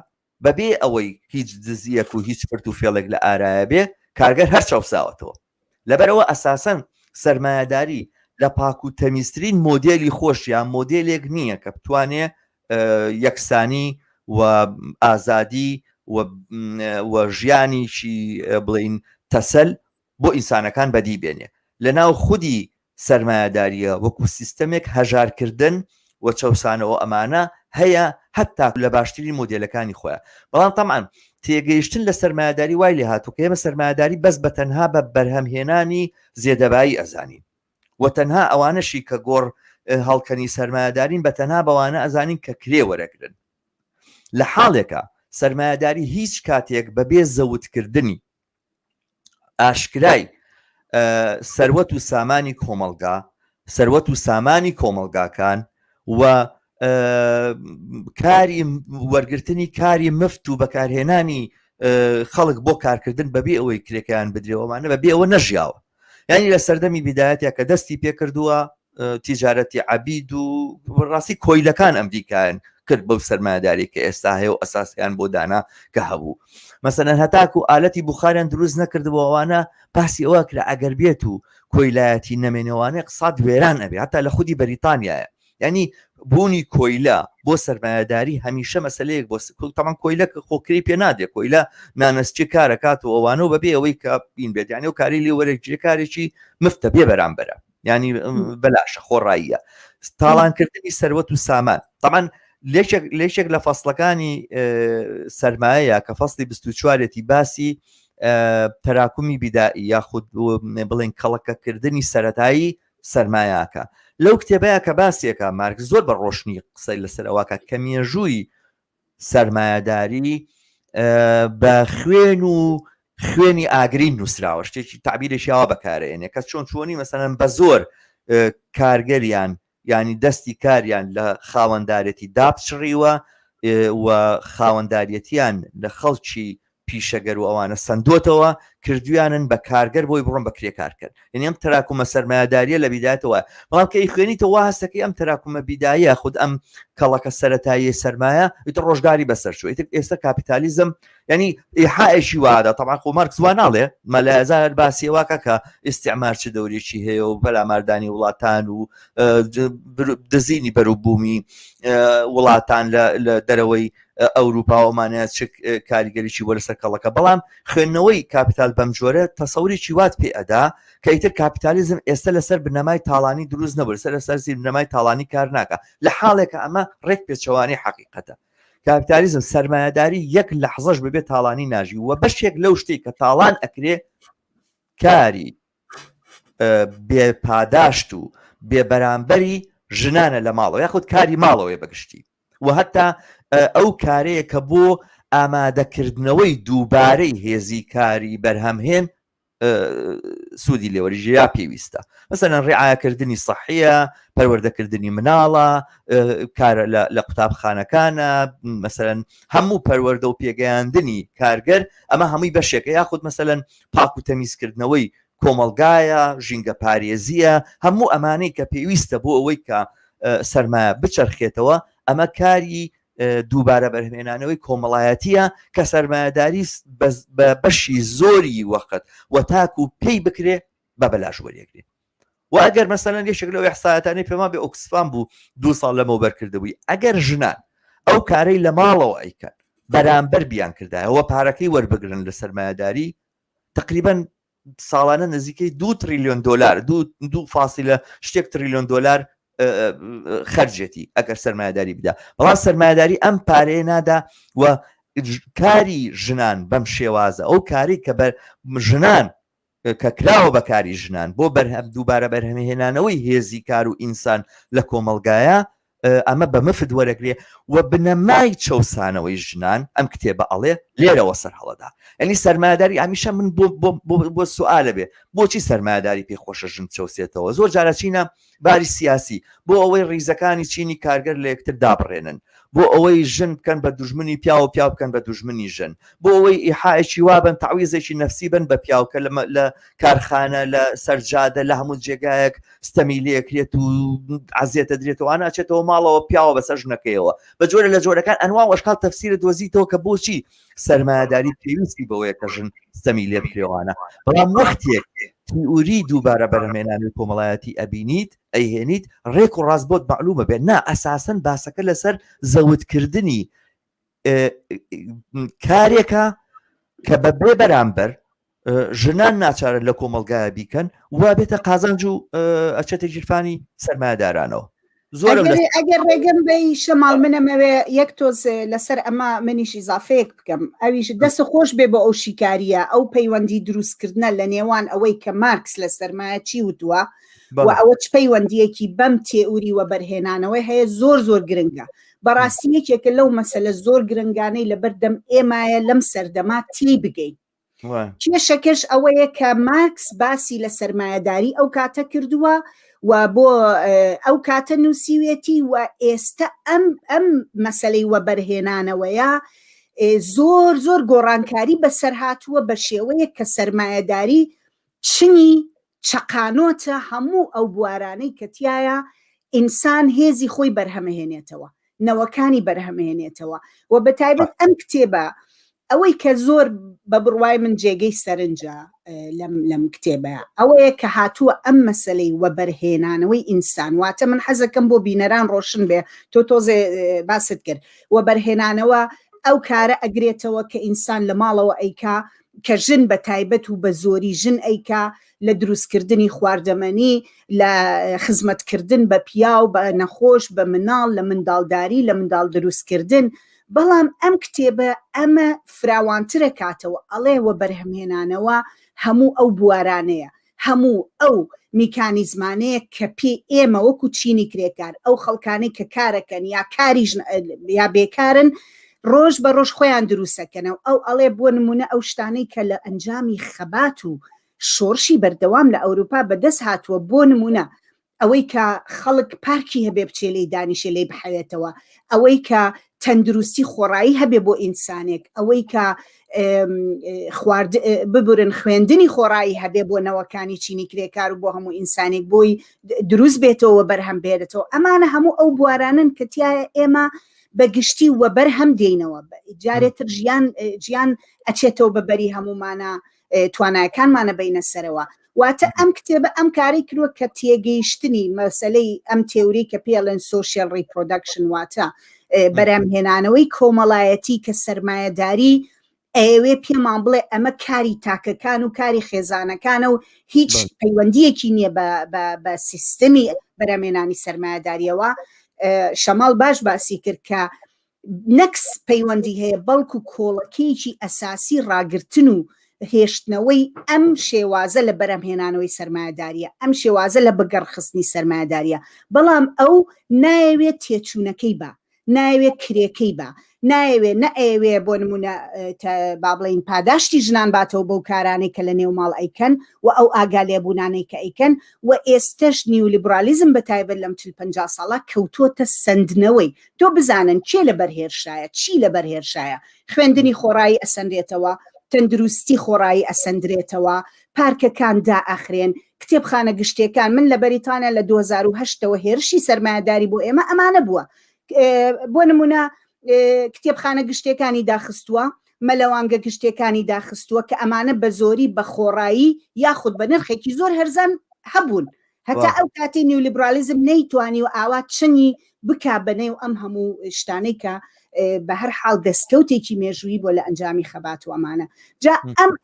بەبێ ئەوەی هیچ دزیەک و هیچ فرت و فێڵێک لە ئارایە بێ کارگەر هەر چاوساوەتەوە لەبەرەوە ئەساسەن سەرمایەداری لە پاک و تەمیزترین مۆدێلی خۆش یان مۆدێلێک نییە کە بتوانێ یەکسانی و ئازادی و ژیانیشی بڵین تەسەل بۆ ئینسانەکان بەدی بێنێ لە ناو خودی سەرمایەداریە وەکو سیستەمێک هەژارکردن و چەوسانەوە ئەمانە هەیە هەتا لە باشترین مۆدێلەکانی خۆیان بەڵام تەمان تێگەیشتن لە سەرمایەداری وای لێ هاتوو کە ئێمە سەرمایەداری بەس بە تەنها بە بەرهەمهێنانی زێدەبایی ئەزانین و تەنها ئەوانەشی کە گۆڕ هەڵکەنی سەرمایەدارین بە تەنها بەوانە ئەزانین کە کرێ وەرەگرن لە حاڵێکە سەرمایەداری هیچ کاتێک بەبێ زەوتکردنی ئاشکرای سەروەت و سامانی کۆمەلگا سەروەت و سامانی کۆمەلگاکان و کاری وەرگرتنی کاری مفت و بەکارهێنانی خەڵک بۆ کارکردن بەبێ ئەوەی کرێکیان بدرێەوەمانە بەبێ ئەوە نەژیاوە یعنی لە سەردەمی بیدایەتە کە دەستی پێکردووە تیجارەتی عەبید و ڕاستی کۆیلەکان ئەمریکایان کرد بەو سەرمایەداری کە ئێستا هەیە و ئەساسیان بۆ دانا کە هەبوو مەسەلەن هەتاکو ئالەتی بوخاریان دروست نەکردبەوەوانە باسی ئەوە کرا ئەگەر بێت و کۆیلایەتی نەمێنەوانە قسات وێران ئەبێ هەتا لە خودی بەریتانیایە یعنی بوونی کۆیلا بۆ سەرمایه‌داری هەمیشە مەسلەیەک بۆ تەمان کۆیلە خۆکری پێ نادێت کۆیلا نانەسکی کارەکات و ئەوانە بەبێ ئەوەی کە بین بێت یانی و کاری لێ وەرەگرێ کارێکی مفتە بێ بەرامبەرە ینی بەلاشە خۆڕاییە تاڵانکردنی سەروەت و سامان تەمان لێشێک لە فەسڵەکانی سەرمایەیە کە فەسڵی 24 باسی تەراکمی بیدائی یاخود بڵێن کەڵەکەکردنی سەرەتایی سەرمایەکە لەو کتێبەیە کە باسیەکە مارک زۆر بە ڕۆشنی قسەی لەسەرەوەکە کە مێژووی سەرمایەداری بە خوێنی ئاگرین نووسراوە شتێکی تعبیرێکیاوە بەکارێنێ کە چۆنی مەسەلەن بە زۆر کارگەریان ینی دەستی کاریان لە خاوەندارەتی دابچڕیوە و خاوەنداریەتیان لە خەڵکی پیشەگەر و ئەوانە سندۆتەوە کردویانن بە کارگەر بۆی بڕۆن بەکرێ کارکرد یعنی ئەم تەراکومە سەرمایه‌داریە لە بیدایەتەوە بەڵام کە خوێنیتەوە هەستەکەی ئەم تەراکومە بیدایە خود ئەم کەڵەکە سەرەتایی سەرمایە ئیتر ڕۆژگاری بەسەر چوە ئێستا کاپیتالیزم ینی ئیحائێکی وادا تەمان خۆ مارکس وا ناڵێ مەلایەزار باسیێواکە کە ئیستیعمار چ دەورێکی هەیە و بەلاماردانی وڵاتان و دزینی بەروبوومی وڵاتان لە دەرەوەی ئەوروپاوەمانە چ کاریگەریی بۆ لەسەر کەڵەکە بەڵام خوێندنەوەی کاپیتال بەم جۆرە تەسەوریی وات پێ ئەدا کە ئیتر کاپیتالیزم ئێستا لەسەر بنەمای تاڵانی دروست نەبوو لەسەر بنەمای تاڵانی کار ناکە لە حاڵێکە ئەمە ڕێک پێچەوانی حەقیقەتە کاپیتالیزم سەرمایه‌داری یەک لەحظەش ببێ تاڵانی ناژی و بەشێک لەو شتێک کە تاڵان ئەکرێ کاری بێپاداشت و بێبەرامبەری ژنانە لە ماڵەوە یاخود کاری ماڵەوەی بەگشتی و هەتا ئەو کارەیە کە بۆ ئامادەکردنەوەی دووبارەی هێزی کاری بەرهەمهێن سوودی لێوەرژی یا پێویستە مەسەلەن ڕێعایەکردنی سەحیە پەروەردەکردنی مناڵە کارە لە قوتابخانەکانە مەسەلەن هەموو پەروەردە و پێگەیاندنی کارگەر ئەمە هەمووی بەشێکە یاخود مەسەلەن پاک و تەمیزکردنەوەی کۆمەلگایە ژینگە پارێزیە هەموو ئەمانەی کە پێویستە بۆ ئەوەی کە سەرمایە بچەرخێتەوە ئەمە کاری دووبارە بەرهێنانەوەی کۆمەڵایەتیە کە سەرمایه‌داری بە بەشی زۆری وەقت و تاکو پێی بکرێ بە بەلاش وەرێگرێت و ئەگەر مەسەلەن یەکێک لەو ئیحسایەتانەی پێما بێ ئۆکسفام بوو 2 ساڵ لەمەوە بەرکردبووی ئەگەر ژنان ئەو کارەی لە ماڵەوە ئەیکەن بەرامبەر بیان کردایەوە پارەکەی وەربگرن لە سەرمایه‌داری تقریبا ساڵانە نزیکەی 2 تریلیۆن دلار 2 شتێک تریلیۆن دلار خەرجێتی ئەگەر سەرمایه‌داری بدا بەڵام سەرمایه‌داری ئەم پارەیە نادا و کاری ژنان بەم شێوازە ئەو کاری کە بە ژنان کە کراوە بەکاری ژنان بۆ دووبارە بەرهەمهێنانەوەی هێزی کار و ئینسان لە کۆمەلگایە ئەمە بە مفت وەرەگرێ و بنەمای چەسانەوەی ژنان ئەم کتێبە ئەڵێ لێرەوە سەر هەڵەدا ئەنی سەرمایه‌داری ئامیشە من بۆ سوالە بێ بۆچی سەرمایه‌داری پێخۆشە ژن چەوسێتەوە زۆر جارە چینە باری سیاسی بۆ ئەوەی ڕیزەکانی چینی کارگەر لە یەکتر دابڕێنن بۆ ئەوەی ژن بکەن بە دوژمنی پیا و پیا بکەن بە دوژمنی ژن بۆ ئەوەی ئیحائێکی وابن تعویزێکی نەفسی بن بە پیاوکە لە کارخانە لە سەرجادە لە هەموو جێگایەک ستەمیلەکرێت و عزیێتە درێتەوە ناچێتەوە ماڵەوە پیاوە بەسەر ژنەکەیەوە بە جۆرە لە جۆرەکان ئەنوا وەشکال تەفسیرە دۆزیتەوە کە بۆچی سەرمایه‌داری پێویستی بەوەیە کە ژن ستەمیلێ بکرێوانە بەڵام وەختێک تیوری دووبارە بەرهەمهێنانی کۆمەڵایەتی ئەبینیت ئەیهێنیت ڕێک و ڕاست بۆت معلومە بێت نا ئەساسەن باسەکە لەسەر زەوتکردنی کارێکە کە بە بێ بەرامبەر ژنان ناچارە لە کۆمەلگایە بیکەن و بێتە قازانج و ئەچێتە ژیرفانی سەرمایه‌دارانەوە زۆر ئەگەر ڕێگەم بەی شەماڵ منەمەوێ یەک تۆز لەسەر ئەمە منیش ئیزافەیەک بکەم ئەویش دەست خۆش بێ بە ئەو شیکاریە ئەو پەیوەندی دروستکردنە لە نێوان ئەوەی کە مارکس لە سەرمایە چی وتووە و ئەوە چ پەیوەندیەکی بەم تێئوری و بەرهێنانەوەی هەیە زۆر گرنگە بەڕاستی یەکێکە لەو مەسەلە زۆر گرنگانەی لەبەردەم ئێمایە لەم سەردەما تی بگەین کێشەکەش ئەوەیە کە مارکس باسی لە سەرمایه‌داری ئەو کاتە کردووە و بۆ ئەو کاتە نووسیوێتی و ئێستا ئەم مەسەلەی وە بەرهێنانەوەیە زۆر گۆڕانکاری بەسەر هاتووە بە شێوەیە کە سەرمایه‌داری چنی چەقانۆتە هەموو ئەو بوارانەی کەتیایە ئینسان هێزی خۆی بەرهەمهێنێتەوە نەوەکانی بەرهەمهێنێتەوە و بەتایبەت ئەم کتێبە ئەوەی کە زۆر بە بڕوای من جێگەی سەرنجە لەم کتێبە ئەوەیە کە هاتووە ئەم مەسلەی وەبەرهێنانەوەی ئینسان واتە من حەزەکەم بۆ بینەران ڕۆشن بێ تۆ تۆزێ باست کرد وەبەرهێنانەوە ئەو کارە ئەگرێتەوە کە ئینسان لە ماڵەوە ئەیکا کە ژن بە تایبەت و بە زۆری ژن ئەیکا لە دروستکردنی خواردەمەنی لە خزمەتکردن بە پیا و بە نەخۆش بە مناڵ لە منداڵداری لە منداڵ دروستکردن بەڵام ئەم کتێبە ئەمە فراوانترە کاتەوە ئەڵێ وەبەرهەمهێنانەوە هەموو ئەو بوارانەیە هەموو ئەو میکانیزمانەیە کە پێ ئێمە وەکو چینی کرێکار ئەو خەڵکانەی کە کارەکەن یا کاریژ یا بێکارن ڕۆژ بە ڕۆژ خۆیان دروستەکەنەوە ئەو ئەڵێ بۆ نمونە ئەو شتانەی کە لە ئەنجامی خەبات و شۆڕشی بەردەوام لە ئەوروپا بەدەست هاتووە بۆ نمونە ئەوەی کە خەڵک پارکی هەبێ بچێ لێی دانیشە لێی بحەوێتەوە ئەوەی کە تەندروستی خۆڕایی هەبێ بۆ ئینسانێک ئەوەی کە ببورن خوێندنی خۆڕایی هەبێ بۆ نەوەکانی چینی کرێکار و بۆ هەموو ئینسانێک بۆی دروست بێتەوە بەرهەم بێتەوە ئەمانە هەموو ئەو بوارانن کە تایە ئێمە بەگشتی وەبەر هەم دێنەوە جارێتتر ژیان ئەچێتەوە بەبەری هەمومانە توانایەکانمانە بینە سەرەوە واتە ئەم کتێبە ئەم کاری کردووە کە تێگەیشتنی مەسەلەی ئەم تێوری کە پێڵێن سۆشیال ریپرۆدەکشن واتە بەرامهێنانەوەی کۆمەڵایەتی کە سەرمایەداری ئەوێ پێمان بڵێ ئەمە کاری تاکەکان و کاری خێزانەکانە و هیچ پەیوەندیەکی نییە بە سیستەمی بەرامهێنانی سەرمایەداریەوە شەماڵ باش باسی کرد کە نەکس پەیوەندی هەیە بەڵکو کۆڵەکەیەکی ئەساسی ڕاگرتن و هێشتنەوەی ئەم شێوازە لە بەرەمهێنانەوەی سەرمایەداریە ئەم شێوازە لە بەگەڕخستنی سەرمایەداریە بەڵام ئەو نایەوێت تێچوونەکەی بە نایەوێت کرێکەی بە نایەوێت نەئەوێ بۆ نمونە با بڵین پاداشتی ژنان باتەوە بەو کارانەی کە لە نێو ماڵ ئەیکەن و ئەو ئاگالێبوونانەی کە ئەیکەن و ئێستش نیولیبرالیزم بە تایبەت لەم 50 ساڵە کەوتۆتە سندنەوەی تۆ بزانن کێ لە بەرهێرشایە چی لە بەرهێرشایە خوێندنی خۆڕایی ئەسەندرێتەوە تەندروستی خۆڕایی ئەسەندرێتەوە پارکەکان دائەخرێن کتێبخانە گشتیەکان من لە بەریتانیا لە 2008ەوە هێرشی سەرمایەداری بۆ ئێمە ئەمانە بووە بۆ نمونە کتێبخانە گشتیەکانی داخستووە مەلەوانگە گشتیەکانی داخستووە کە ئەمانە بە زۆری بە خۆڕایی یاخود بە نرخێکی زۆر هەرزان هەبوون هەتا ئەو کاتی نیولیبرالیزم نەیتوانی و ئاوا چنی بکا بەنێو ئەم هەموو شتانەی کە بە هەر حاڵ دەستکەوتێکی مێژووی بۆ لە ئەنجامی خەبات و ئەمانە جا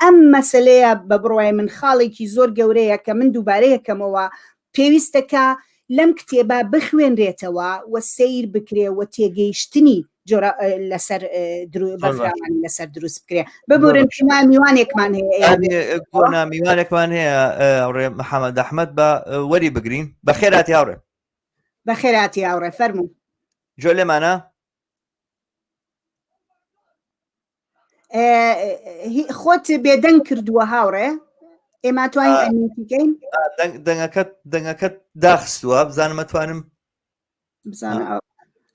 ئەم مەسلەیە بە بڕوای من خاڵێکی زۆر گەورەیە کە من دووبارەیەکەمەوە پێویستەکە لەم کتێبە بخوێنرێتەوە و سیر بکرێ و تێگەیشتنی لەسەر بەفراوانی لەسەر دروست بکرێ ببورن میوانێکمان هەیە میوانێکمان هەیە ئەوڕێ محەممەد ئەحمەد بە وەری بگرین بە خێراتی هاوڕێ بە خێراتی هاوڕێ فەرموو جۆ لێمانە خۆت بێدەنگ کردووە هاوڕێ ئێمە توانین ئەمنیتیکەین دەنگەکەت داخستووە بزانم مەتوانم بزانە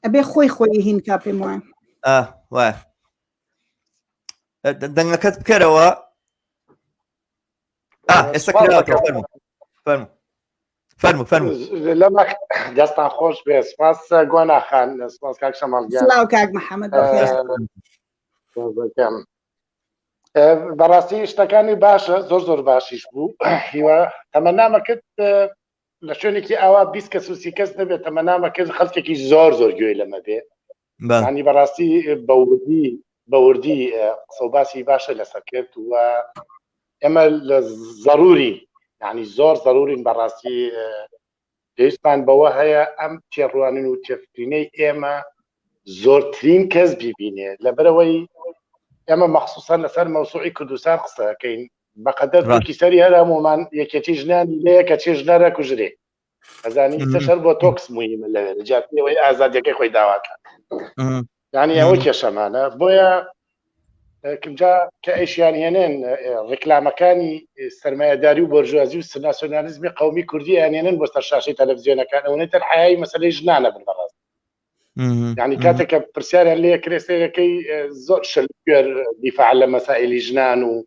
ئەبێ خۆی هین کا پێم وایە دەنگەکەت بکەرەوە ئێستا فەرموو لەمە دەستان خۆش بێ سپاس گۆناخان سپاس کاک شەماڵگیان سڵاو کاک محەممەد بەڕاستی شتەکانی باشە زۆر باشیش بوو هیوە تەمەنامە کرد لە شوێنێکی ئاوا 20 کەس و 30 کەس نەبێت تەمەنامە کرد خەڵکێکی زۆر گوێی لەمە بێ ینی بەڕاستی بەوردی قسەباسی باشە لەسەر کرد و ئێمە لە ضروری ینی زۆر ضرورین بەڕاستی پێویستمان بەوە هەیە ئەم تێڕوانین و تێفکرینەی ئێمە زۆرترین کەس بیبینێ لەبەرەوەی ئێمە مەخصوصا لەسەر مەوسوعی کوردستان قسەکەین بەقەدەر دوکی سەری هەرامۆمان یەکێتی ژنانی لەیە کە چێ ژنەرە کوژرێ ئەزانی سەر بۆ تۆکس موهیمە لەوێ جاتەوەی ئازادیەکەی خۆی داواکە ینی ئەوە کێشەمانە بۆیە کجا کە ئەیشیان هێنێن ڕێکلامەکانی سەرمایەداری و بۆرژوازی و ناسیۆنالیزمی قەومی کوردی هێنێن بۆ سەر شاشەی تەلەڤیزیۆنەکان ئەوەی تەنحایی مەسەلەی ژنانە بنبەڕاست يعني كاتك برسالة اللي كريستيكي زور شلبير دفاع على مسائل جنان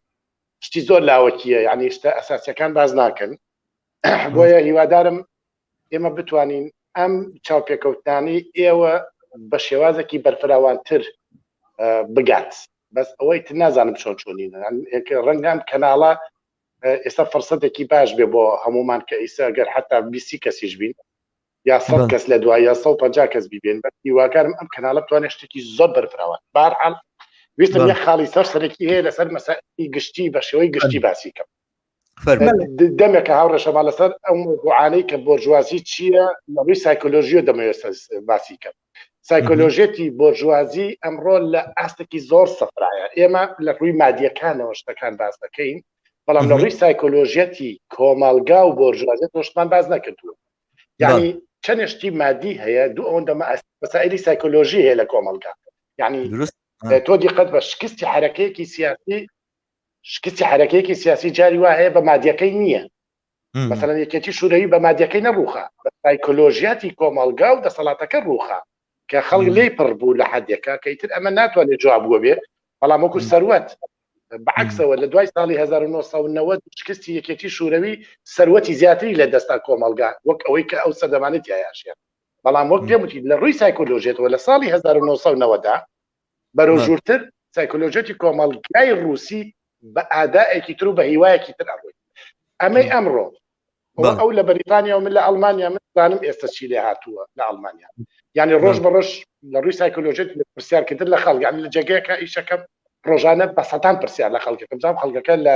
وشتي زور لاوكية يعني اشتا أساسيا كان بازناكن بويا هوا دارم إما بتوانين أم تشاوبيا كوتاني إيوا بشيوازكي برفراوان تر بقات بەس ئەوەی نازانم چۆنین ڕەنگەم کەناڵە ئێستا فەرسەتێکی باش بێ بۆ هەمومان کە ئیسا گەر حتا 20 کەسیش بین یا 100 کەس لە دوای یا 150 کەس بیبێن بە هیواکارم ئەم کەناڵە بتوانێت شتێکی زۆر بەرفراوە بارحال ویستم یە خاڵی سەرێکی هەیە لەسەر مەسائلی گشتی بە شێوەی گشتی باسی کەم دەمێکە هاوڕێشەما لەسەر ئەو موضوعانەی کە بۆرژوازی چییە لە ڕووی سایکۆلۆژیۆ دەمەوێت باسی کەم سایکۆلۆژێتی بۆرژوازی ئەمڕۆ لە ئاستێکی زۆر سەفرایە ئێمە لە ڕووی مادیەکانەوە شتەکان باس دەکەین بەڵام لە ڕووی سایکۆلۆژێتی کۆمەلگا و بۆرژوازیێت شتمان باز نەکردووە یعنی چەندشتی مادی هەیە دوو ئەوەندە مەسائلی سایکۆلۆژی هەیە لە کۆمەلگا یعنی تۆ دیقەت بە شکستی حرەکەیەکی سیاسی جاری وا هەیە بە مادیەکەی نییە مثلا یەکێتی شوورەوی بە مادیەکەی نەڕووخە بە سایکۆلۆژیاتی کۆمەلگا و دەسەڵاتەکە ڕووخە کە خەڵک لێی پڕ بوو لە حەدێکە کە ئیتر ئەمە ناتوانێت جواب بووە بێ بەڵام وەکو سەروەت بەعکسەوە لە دوای ساڵی 1990 شکستی یەکێتی شوورەوی سەروەتی زیاتری لە دەستا کۆمەلگا وەک ئەوەی کە ئەو سەردەمانێتی هەیەشێ بەڵام وەک پێموتی لە ڕووی سایکۆلۆژیێتەوە لە ساڵی 1990دا بەرەو ژوورتر سایکۆلۆژیەتی کۆمەلگای ڕووسی بە ئادائێکی تر و بە هیوایەکی تر ئەڕووی ئەمەی ئەمڕۆ ئەو لە بەریتانیا و من لە ئەڵمانیا من زانم ئێستا چی لێ هاتووە لە ئەڵمانیا یعنی ڕۆژ بە ڕۆژ لە ڕووی سایکۆلۆژیەت پرسیارکردن لە خەڵک یعنی لە جێگەیەکە ئیشەکەم ڕۆژانە بە سەدان پرسیار لە خەڵکەکەم زانم خەڵکەکە لە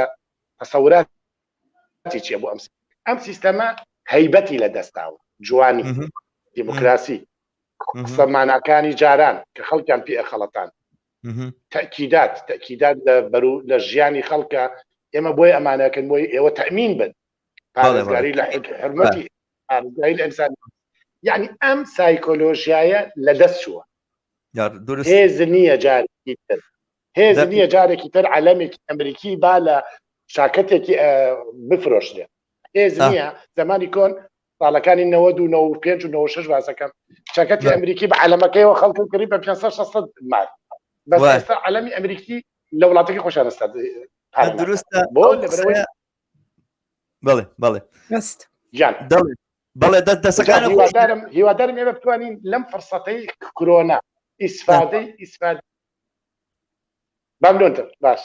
تەسەوراتی چییە بۆ ئەم سیستەمە هەیبەتی لە دەستاوە جوانی دیموکراسی قسە ماناکانی جاران کە خەڵکیان پێ خەڵەتان تأکیدات لە ژیانی خەڵکە ئێمە بۆی ئەمانەکەن بۆی ئێوە تەمین بن پارێزگاری لە حرمەتی ئارزایی ئینسانی یعنی ئەم سایکۆلۆژیایە لە دەست چووە هێز نییە جارێکی تر هێز نییە جارێکی تر عەلەمێکی ئەمریکی با لە شاکەتێکی بفرۆشتێ هێز نییە زمانی کۆن ساڵەکانی 95 و 96 باسەکەم شاکەتی ئەمریکی بە عەلەمەکەیەوە خەڵکی کردی بە 500 مار بەس ئێستا عەلەمی ئەمریکی لە وڵاتێکی خۆشیان ئێستا دروستە بۆ لەبەرەوەی بەڵێ بەڵێ دەستەکان هیوادارم ئێمە بتوانین لەم فڕسەتەی کۆرۆنا ئیسفادەی ممنونتر باش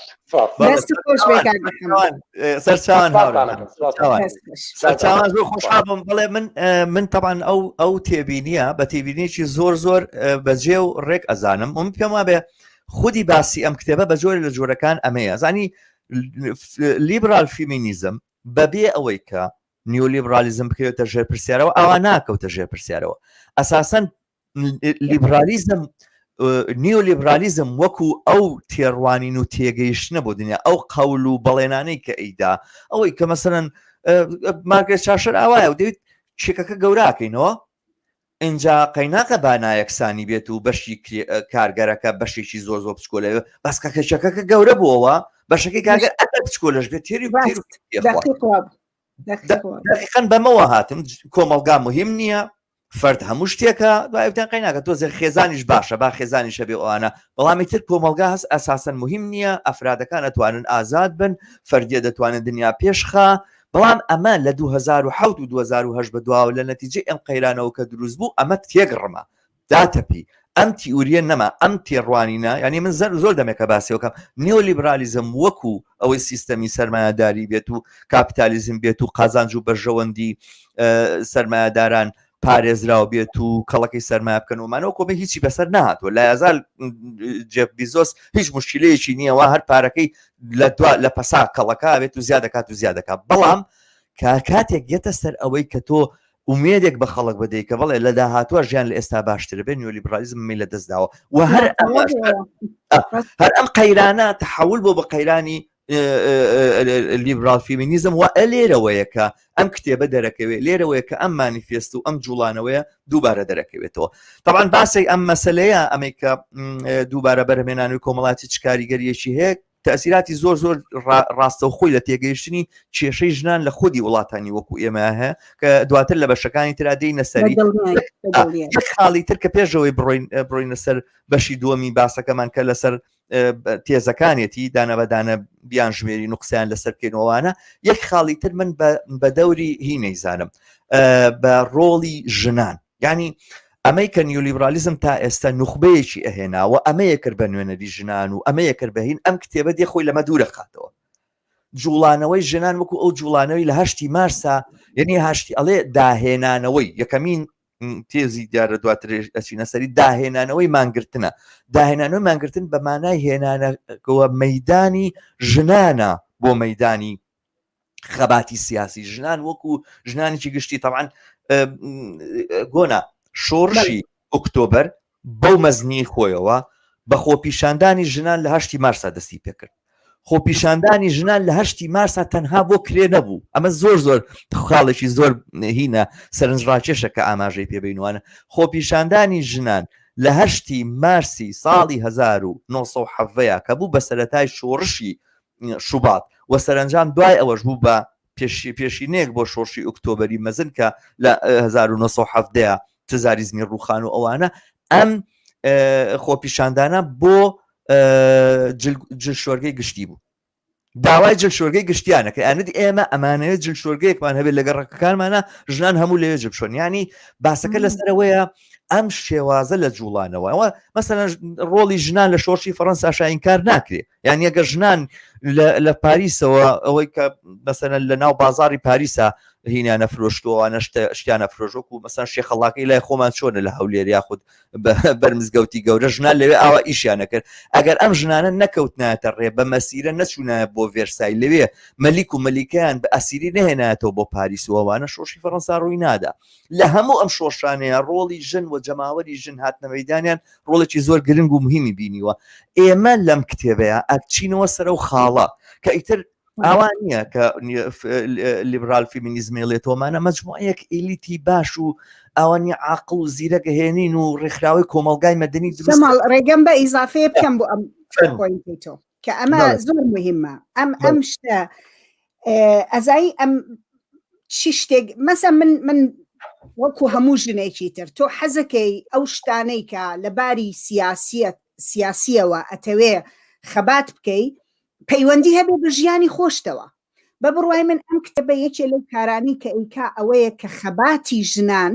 سەرچاوان زۆر خۆشحاڵ بووم بڵێ من طبعا ئەو تێبینیە بە تێبینیەکی زۆر بەجێ و ڕێک ئەزانم وم پێم وابێ خودی باسی ئەم کتێبە بە جۆرە لە جۆرەکان ئەمەیە زانی لیبرال فیمینیزم بەبێ ئەوەی کە نیۆلیبرالیزم بکەوێتە ژێر پرسیارەوە ئەوە ناکەوتە ژێر پرسیارەوە ئەساسەن لیبرالیزم نیۆلیبرالیزم وەکو ئەو تێڕوانین و تێگەیشتنە بۆ دنیا ئەو قەول و بەڵێنانەی کە ئەیدا ئەوەی کە مەسەرەن مارگرێت چاشەر ئاوایە و دەوێت چێکەکە گەوراکەینەوە اینجا قەیناکە بانایەکسانی بێت و بەشی کارگەرەکە بەشێکی زۆر بچکۆلەوە بەسکە کەچەکەکە گەورە بووەوە بەشەکەی کارگەر ئەگەر بچکۆلەش بێت تێری دقیقاً بەمەوە هاتم کۆمەلگا مهم نییە فرد هەموو شتێکە دوایتان قەیناکە تۆ خێزانیش باشە با خێزانیشە بێ ئەوانە بەڵامی تر کۆمەلگا هەست ئەساسەن مهم نییە ئەفرادەکان دەتوانن ئازاد بن فەردیە دەتوانێت دنیا پێشخا بەڵام ئەمە لە 2007 و 2008 بەدواوە لە نەتیجەی ئەم قەیرانەوە کە دروست بوو ئەمە تێگڕمە داتەپی ئەم تیوریە نەما ئەم تێڕوانینە ینی من زۆر دەمێکە باسیەوەکەم نیۆلیبرالیزم وەکو ئەوەی سیستەمی سەرمایه‌داری بێت و کاپیتالیزم بێت و قازانج و بەرژەوەندی سەرمایه‌داران پارێزراو بێت و کەڵەکەی سەرمایە بکەن ومانەوە کۆمە هیچی بەسەر نهاتوە لە یازال جێف بیزۆس هیچ مشکلەیەکی نییەوە هەر پارەکەی لە پەسا کەڵەکە بێت و زیادەکات بەڵام کاتێک گێتە سەر ئەوەی کە تۆ ئومێدێک بە خەڵک بدەیت کە بەڵێ لە داهاتوە ژیان لە ئێستا باشترە بێ نیۆلیبرالیزم می لە دەستداوە و هەر ئەم قەیرانە تحول بۆ بە قەیرانی لیبرال فیمینیزم و لێرەوەیە کە ئەم کتێبە دەرەکەوێت لێرەوەیە کە ئەم مانیفێست و ئەم جوڵانەوەیە دووبارە دەرەکەوێتەوە طبعا باسێک ئەم مەسەلەیە ئەمەی کە دووبارە بەرهێنانی کۆمەڵاتی چ کاریگەریەکی هەیە تەسیراتی زۆر ڕاستە و خۆی لە تێگەیشتنی کێشەی ژنان لە خودی وڵاتانی وەکو ئێمە هەیە کە دواتر لە بەشەکانی ترادەی نەسەری خاڵی تر کە پێشەوەی بڕۆینە سەر بەشی دووەمی باسەکەمان کە لەسەر تێزەکانێتی دانە بەدانە بیان ژمێری نوقسیان لەسەر بکەینەوەوانە یەک خاڵی تر من بە دەوری هی نەیزانم بە ڕۆڵی ژنان ینی ئەمەی کە نیۆلیبرالیزم تا ئێستا نوخبەیەکی ئەهێناوە ئەمەیە کرد بە نوێنەری ژنان و ئەمەیە کرد بەهین ئەم کتێبە دێ خۆی لەمە دوورە خاتەوە جوڵانەوەی ژنان وەکو ئەو جوڵانەوەی لە 8 مارسا یعنی هاشتی ئەڵێ داهێنانەوەی یەکەمین تێزی دیارە دواتر ئەچینە سەری داهێنانەوەی مانگرتنە داهێنانەوەی مانگرتن بە مانای هێنانەوە مەیدانی ژنانە بۆ مەیدانی خەباتی سیاسی ژنان وەکو ژنانێکی گشتی طبعاً گۆنا شۆڕشی ئۆکتۆبەر بەو مەزنی خۆیەوە بە خۆپیشاندانی ژنان لە 8 مارسا دەستی پێکرد خۆپیشاندانی ژنان لە 8 مارسا تەنها بۆ کرێ نەبوو ئەمە زۆر خاڵێکی زۆر هینە سەرنجڕاکێشە کە ئاماژەی پێبینوانە خۆپیشاندانی ژنان لە 8 مارسی ساڵی 1970 کە بوو بە سەرەتای شۆڕشی شوبات و سەرنجام دوای ئەوەش بوو بە پێشینەیەک بۆ شۆڕشی ئۆکتۆبەری مەزن کە لە 1970 تزاریزمی ڕووخان و ئەوانە ئەم خۆپیشاندانە بۆ جلشۆرگەی گشتی بوو داوای جلشۆرگەی گشتیانە کە ئەنەی ئێمە ئەمانەیە جلشۆرگەیەکمان هەبێت لە گەڕەکەکانمانە ژنان هەموو لەوێ جبشۆن ینی باسەکە لەسەرەوەیە ئەم شێوازە لە جوڵانەوە ئەوە مەسەلەن ڕۆڵی ژنان لە شۆڕشی فەڕەنسا شاینکار ناکرێت یان ئەگەر ژنان لە پاریسەوە ئەوەی کە مەسەلەن لە ناو بازاری پاریسا هینیانە فرۆشتووانە شتیانە فرۆژۆک و مەسەن شێخەڵاکەی لای خۆمان چۆنە لە هەولێر یاخود بەرمزگەوتی گەورە ژنان لەوێ ئاوا ئیشیانە کرد ئەگەر ئەم ژنانە نەکەوتنایەتە ڕێ بە مەسیرە نەچوونایە بۆ ڤێرسای لەوێ مەلیک و مەلیکیان بە ئەسیری نەهێنایەتەوە بۆ پاریس و ئەوانە شۆڕشی فەڕەنسا ڕووی نادا لە هەموو ئەم شۆڕشانەیە ڕۆڵی ژن و جەماوەری ژن هاتنە مەیدانیان ڕۆڵێکی زۆر گرنگ و مهمی بینیوە ئێمە لەم کتێبەیە ئەچینەوە سەر و خاڵە کە ئیتر ئەوان نییە کە لیبرال فیمینیزمێڵێتۆمانە مەجموعەیەک ئیلیتی باش و ئەوانی عاقڵ و زیرەکە هێنین و ڕێکخراوی کۆمەلگای مەدەنی ڕێگەم بە ئیزافەیە بکەم بۆ ئەم تۆ کە ئەمە زۆر مهمە ئەم شتە ئەزایی ئەم چی شتێک مەسە من وەکو هەموو ژنێکی تر تۆ حەزەکەی ئەو شتانەی کە لەباری سیاسیەوە ئەتەوێ خەبات بکەی پەیوەندی هەبێ بە ژیانی خۆشتەوە بە بڕوای من ئەم کتێبە یەکێ لەو کارانی کە ئەیکا ئەوەیە کە خەباتی ژنان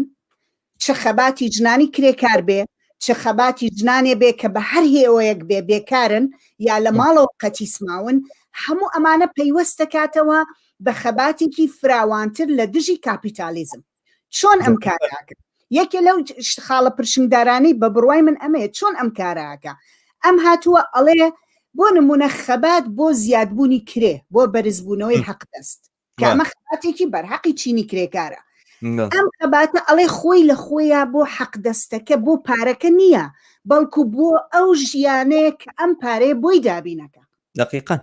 چه خەباتی ژنانی کرێکار بێ چه خەباتی ژنانێ بێ کە بە هەر هێوەیەک بێ بێکارن یا لە ماڵەوە قەتیسماون هەموو ئەمانە پەیوەست دەکاتەوە بە خەباتێکی فراوانتر لە دژی کاپیتالیزم چۆن ئەم کاراکە یەکێ لەو خاڵە پرشنگدارانی بە بڕوای من ئەمەیە چۆن ئەم کاراکە ئەم هاتووە ئەڵێ بۆ نمونە خەبات بۆ زیادبوونی کرێ بۆ بەرزبوونەوەی حەق دەست کە ئەمە خەباتێکی بەرحەقی چینی کرێکارە ئەم خەباتە ئەڵێ خۆی لە خۆیە بۆ حەق دەستەکە بۆ پارەکە نییە بەڵکو بۆ ئەو ژیانەیە کە ئەم پارەیە بۆی دابینەکە دقیقاً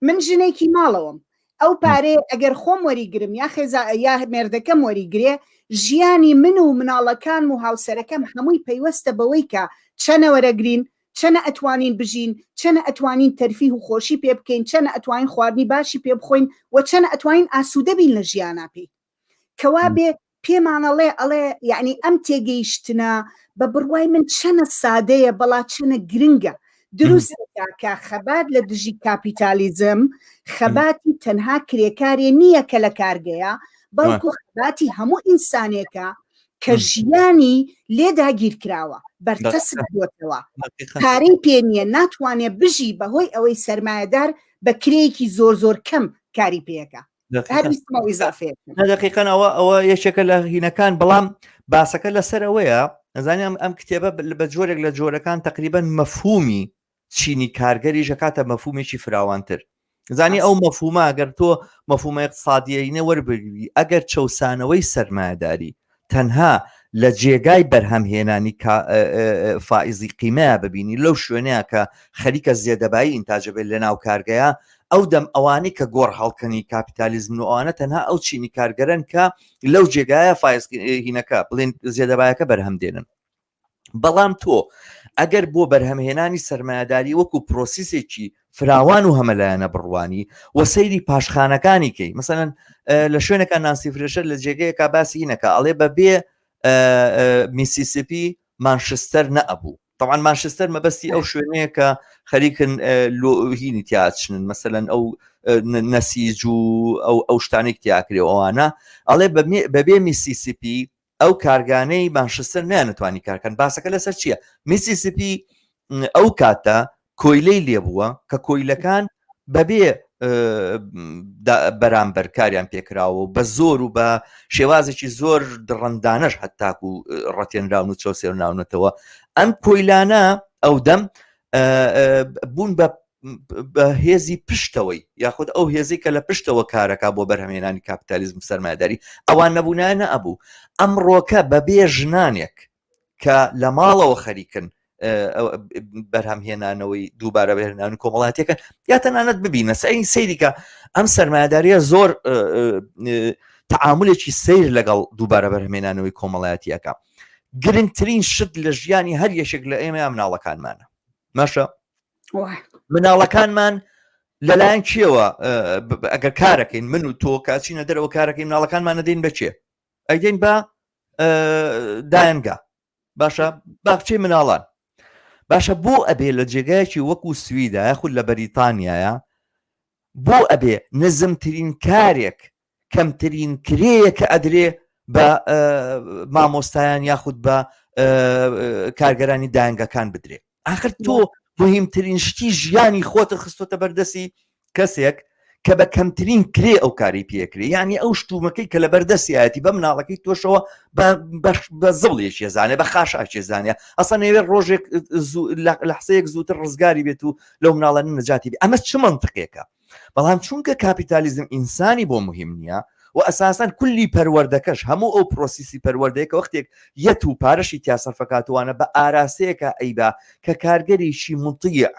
من ژنێکی ماڵەوەم ئەو پارەیە ئەگەر خۆم وەریگرم یا خێزا یا مێردەکەم وەریگرێ ژیانی من و مناڵەکان و هاوسەرەکەم هەمووی پەیوەستە بەوەی کە چەنە وەرەگرین چەنە ئەتوانین بژین چەنە ئەتوانین تەرفیه و خۆشی پێ بکەین چەنە ئەتوانین خواردنی باشی پێ بخۆین و چەنە ئەتوانین ئاسوودە بین لە ژیانە پێی کەوا بێ پێمانەڵێ ئەڵێ یعنی ئەم تێگەیشتنە بە بڕوای من چەنە سادەیە بەڵا چەنە گرنگە دروستە کە خەبات لە دژی کاپیتالیزم خەباتی تەنها کرێکارێ نییە کە لە کارگەیە بەڵکو خەباتی هەموو ئینسانێکە کە ژیانی لێداگیر کراوە بەرتەسک بۆتەوە پارەی پێ نییە ناتوانێت بژی بەهۆی ئەوەی سەرمایەدار بە کرێیەکی زۆر کەم کاری پێەکە دقیقاً ئەوە یەکێکە لە هینەکان بەڵام باسەکە لەسەر ئەوەیە ئەزانیم ئەم کتێبە بە جۆرێک لە جۆرەکان تقریبا مەفهومی چینی کارگەری ژەکاتە مەفهومێکی فراوانتر زانی ئەو مەفهومە ئەگەر تۆ مەفهومە اقتصادیینە وەربگری ئەگەر چەسانەوەی سەرمایەداری تەنها لە جێگای بەرهەمهێنانی فائزی قیمەیە ببینی لەو شوێنەیە کە خەریکە زێدەبایی ئینتاجە بێت لە ناو کارگەیە ئەو دەم ئەوانەی کە گۆڕ هەڵکەنی کاپیتالیزم و ئەوانە تەنها ئەو چینی کارگەرن کە لەو جێگایە فائزهینەکە بڵێن زێدەبایەکە بەرهەمدێنن بەڵام تۆ ئەگەر بۆ بەرهەمهێنانی سەرمایەداری وەکو پرۆسیسێکی فراوان و هەمەلایەنە بڕوانی و سەیری پاشخانەکانی کەی مثلەن لە شوێنەکە نانسی فرێشەر لە جێگەیەکە باسی هینەکە ئەڵێ بەبێ میسیسیپی مانچستەر نەئەبوو طبعا مانچستەر مەبەستی ئەو شوێنەیە کە خەریکن هینی تیاچنن مثلەن ئەو نەسیج و ئەو شتانێک تیاکرێ ئەوانە ئەڵێ بەبێ میسیسیپی ئەو کارگانەی مانچستەر نانەتوانی کارکەن. باسەکە لەسەر چییە؟ میسیسیپی ئەو کاتە کۆیلەی لێبووە کە کۆیلەکان بەبێ بەرامبەر کاریان پێکراوە و بە زۆر و بە شێوازێکی زۆر ڕەندانەش هەتاک و ڕەتێنراون و چۆسێ ناونەتەوە ئەم کۆیلانە ئەو دەم بوون بە هێزی پشتەوەی یاخود ئەو هێزی کە لە پشتەوە کارەکە بۆ بەرهەمێنانی کاپیتالیزم سەرمایه‌داری ئەوان نەبوونانە ئەبوو ئەمڕۆکە بەبێ ژنانێک کە لە ماڵەوە خەریکن بەرهەمهێنانەوەی دووبارە بەهێنان کۆمەڵاتیەکە یا تەنانەت ببینە سەیریکە ئەم سەرمایه‌داریە زۆر تەعاملێکی سیر لەگەڵ دووبارە بەرهەمێنانەوەی کۆمەڵایەتیەکە. گرنگترین شت لە ژیانی هەر یەشێک لە ئێمە مناڵەکانمانە. ماشە مناڵەکانمان لەلایەن کێوە ئەگەر کارەکەین من و تۆ کاچینە دەرەوە کارەکەی مناڵەکانمان نەدەین بەچێ ئەیدەین بە دایەنگا باشە باخچەی مناڵان باشە بۆ ئەبێ لە جێگایەکی وەکو سویدا یاخود لە بەریتانیایە بۆ ئەبێ نزمترین کارێک کەمترین کرێیە کە ئەدرێ بە مامۆستایان یاخود بە کارگەرانی دایەنگەکان بدرێ. ئاخر تۆ مهمترین شتی ژیانی خۆتە خستۆتە بەردەستی کەسێک کە بە کەمترین کرێ ئەو کاری پێکرێ یعنی ئەو شتومەکەی کە لە بەردەستیایەتی بە مناڵەکەی تۆشەوە بە زڵێکی زانێ بە خاشاکی زانێ ئەسان نەوێت ڕۆژێک لە حسەیەک زووتر ڕزگاری بێت و لەو مناڵانە نەجاتی بێت. ئەمە چ منطقێکە؟ بەڵام چونکە کاپیتالیزم ئینسانی بۆ مهم نییە و ئەساساً کولی پەروەردەکەش هەموو ئەو پرۆسیسی پەروەردەیەکە وەختێک یەت و پارەشی تیاسەرفەکاتوانە بە ئاراسەیەکە ئەیدا کە کارگەریشی مطیع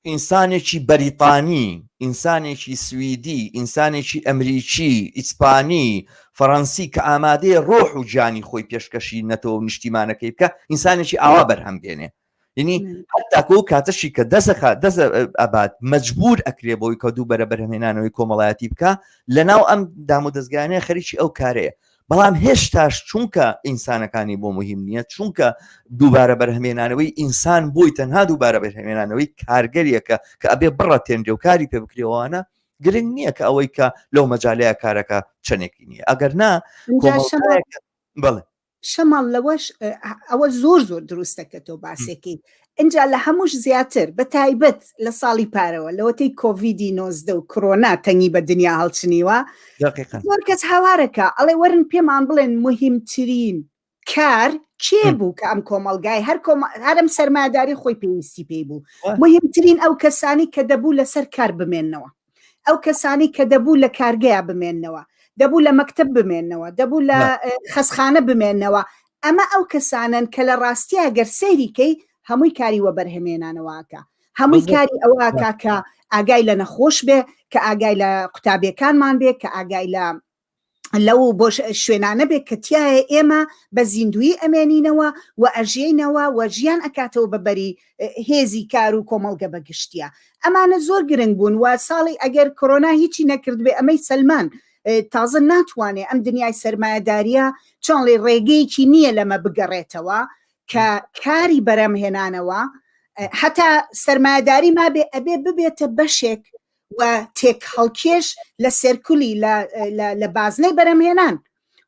ئینسانێکی بەریتانی ئینسانێکی سویدی ئینسانێکی ئەمریکی ئیسپانی فەڕەنسی کە ئامادەیە ڕۆح و گیانی خۆی پێشکەشی نەتەوە نیشتیمانەکەی بکە ئینسانێکی ئاوا بەرهەم بێنێ یعنی حتاکە و کاتەشی کە دەست ئەبات مەجبور ئەکرێ بۆی کە دووبارە بەرهەمهێنانەوەی کۆمەڵایەتی بکە لەناو ئەم دام و دەستگانەیە خەریکی ئەو کارەیە. بەڵام هێشتاش چونکە ئینسانەکانی بۆ مهم نییە چونکە دووبارە بەرهەمهێنانەوەی ئینسان بۆی تەنها دووبارە بەرهەمهێنانەوەی کارگەریەکە کە ئەبێ بڕەتێنرێ و کاری پێ بکرێەوەوانە گرنگ نییە کە ئەوەی کە لەو مەجالەیە کارەکە چەندێکی نییە ئەگەر نا بڵێ شەماڵ لەوەش ئەوە زۆر دروستەکە تۆ باسێکی اینجا لە هەمووش زیاتر بە تایبەت لە ساڵی پارەوە لەوەتەی کۆڤیدی 19 و کۆرۆنا تەنگی بە دنیا هەڵچنیوە زۆر کەس هاوارەکە ئەڵێ وەرن پێمان بڵێن مهمترین کار کێ بوو کە ئەم کۆمەلگای هەرم سەرمایه‌داری خۆی پێویستی پێی بوو مهمترین ئەو کەسانی کە دەبوو لەسەر کار بمێننەوە ئەو کەسانی کە دەبوو لە کارگەیە بمێننەوە دەبوو لە مەکتب بمێننەوە دەبوو لە خەسخانە بمێننەوە ئەمە ئەو کەسانن کە لە ڕاستیە گەر سەیریکەی هەمووی کاری وە بەرهەمێنانەوەکە هەمووی کاری ئەوەکە کە ئاگای لە نەخۆش بێ کە ئاگای لە قوتابیەکانمان بێ کە ئاگای لەو بۆ شوێنانە بێت کە تایە ئێمە بە زیندوی ئەمێنینەوە و ئەژێینەوە و ژیان ئەکاتەوە بەبەری هێزی کار و کۆمەڵگە بەگشتیە ئەمانە زۆر گرنگ بوون و ساڵی ئەگەر کۆرۆنا هیچی نەکرد بێ ئەمەی سەلمان تازە ناتوانێت ئەم دنیای سەرمایه‌داریە چۆن لێ ڕێگەیەکی نییە لەمە بگەڕێتەوە کە کاری بەرەمهێنانەوە حتا سەرمایه‌داری ما بێ ئەبێ ببێتە بەشێک و تێک هەڵکێش لە سێرکولی لە بازنەی بەرەمهێنان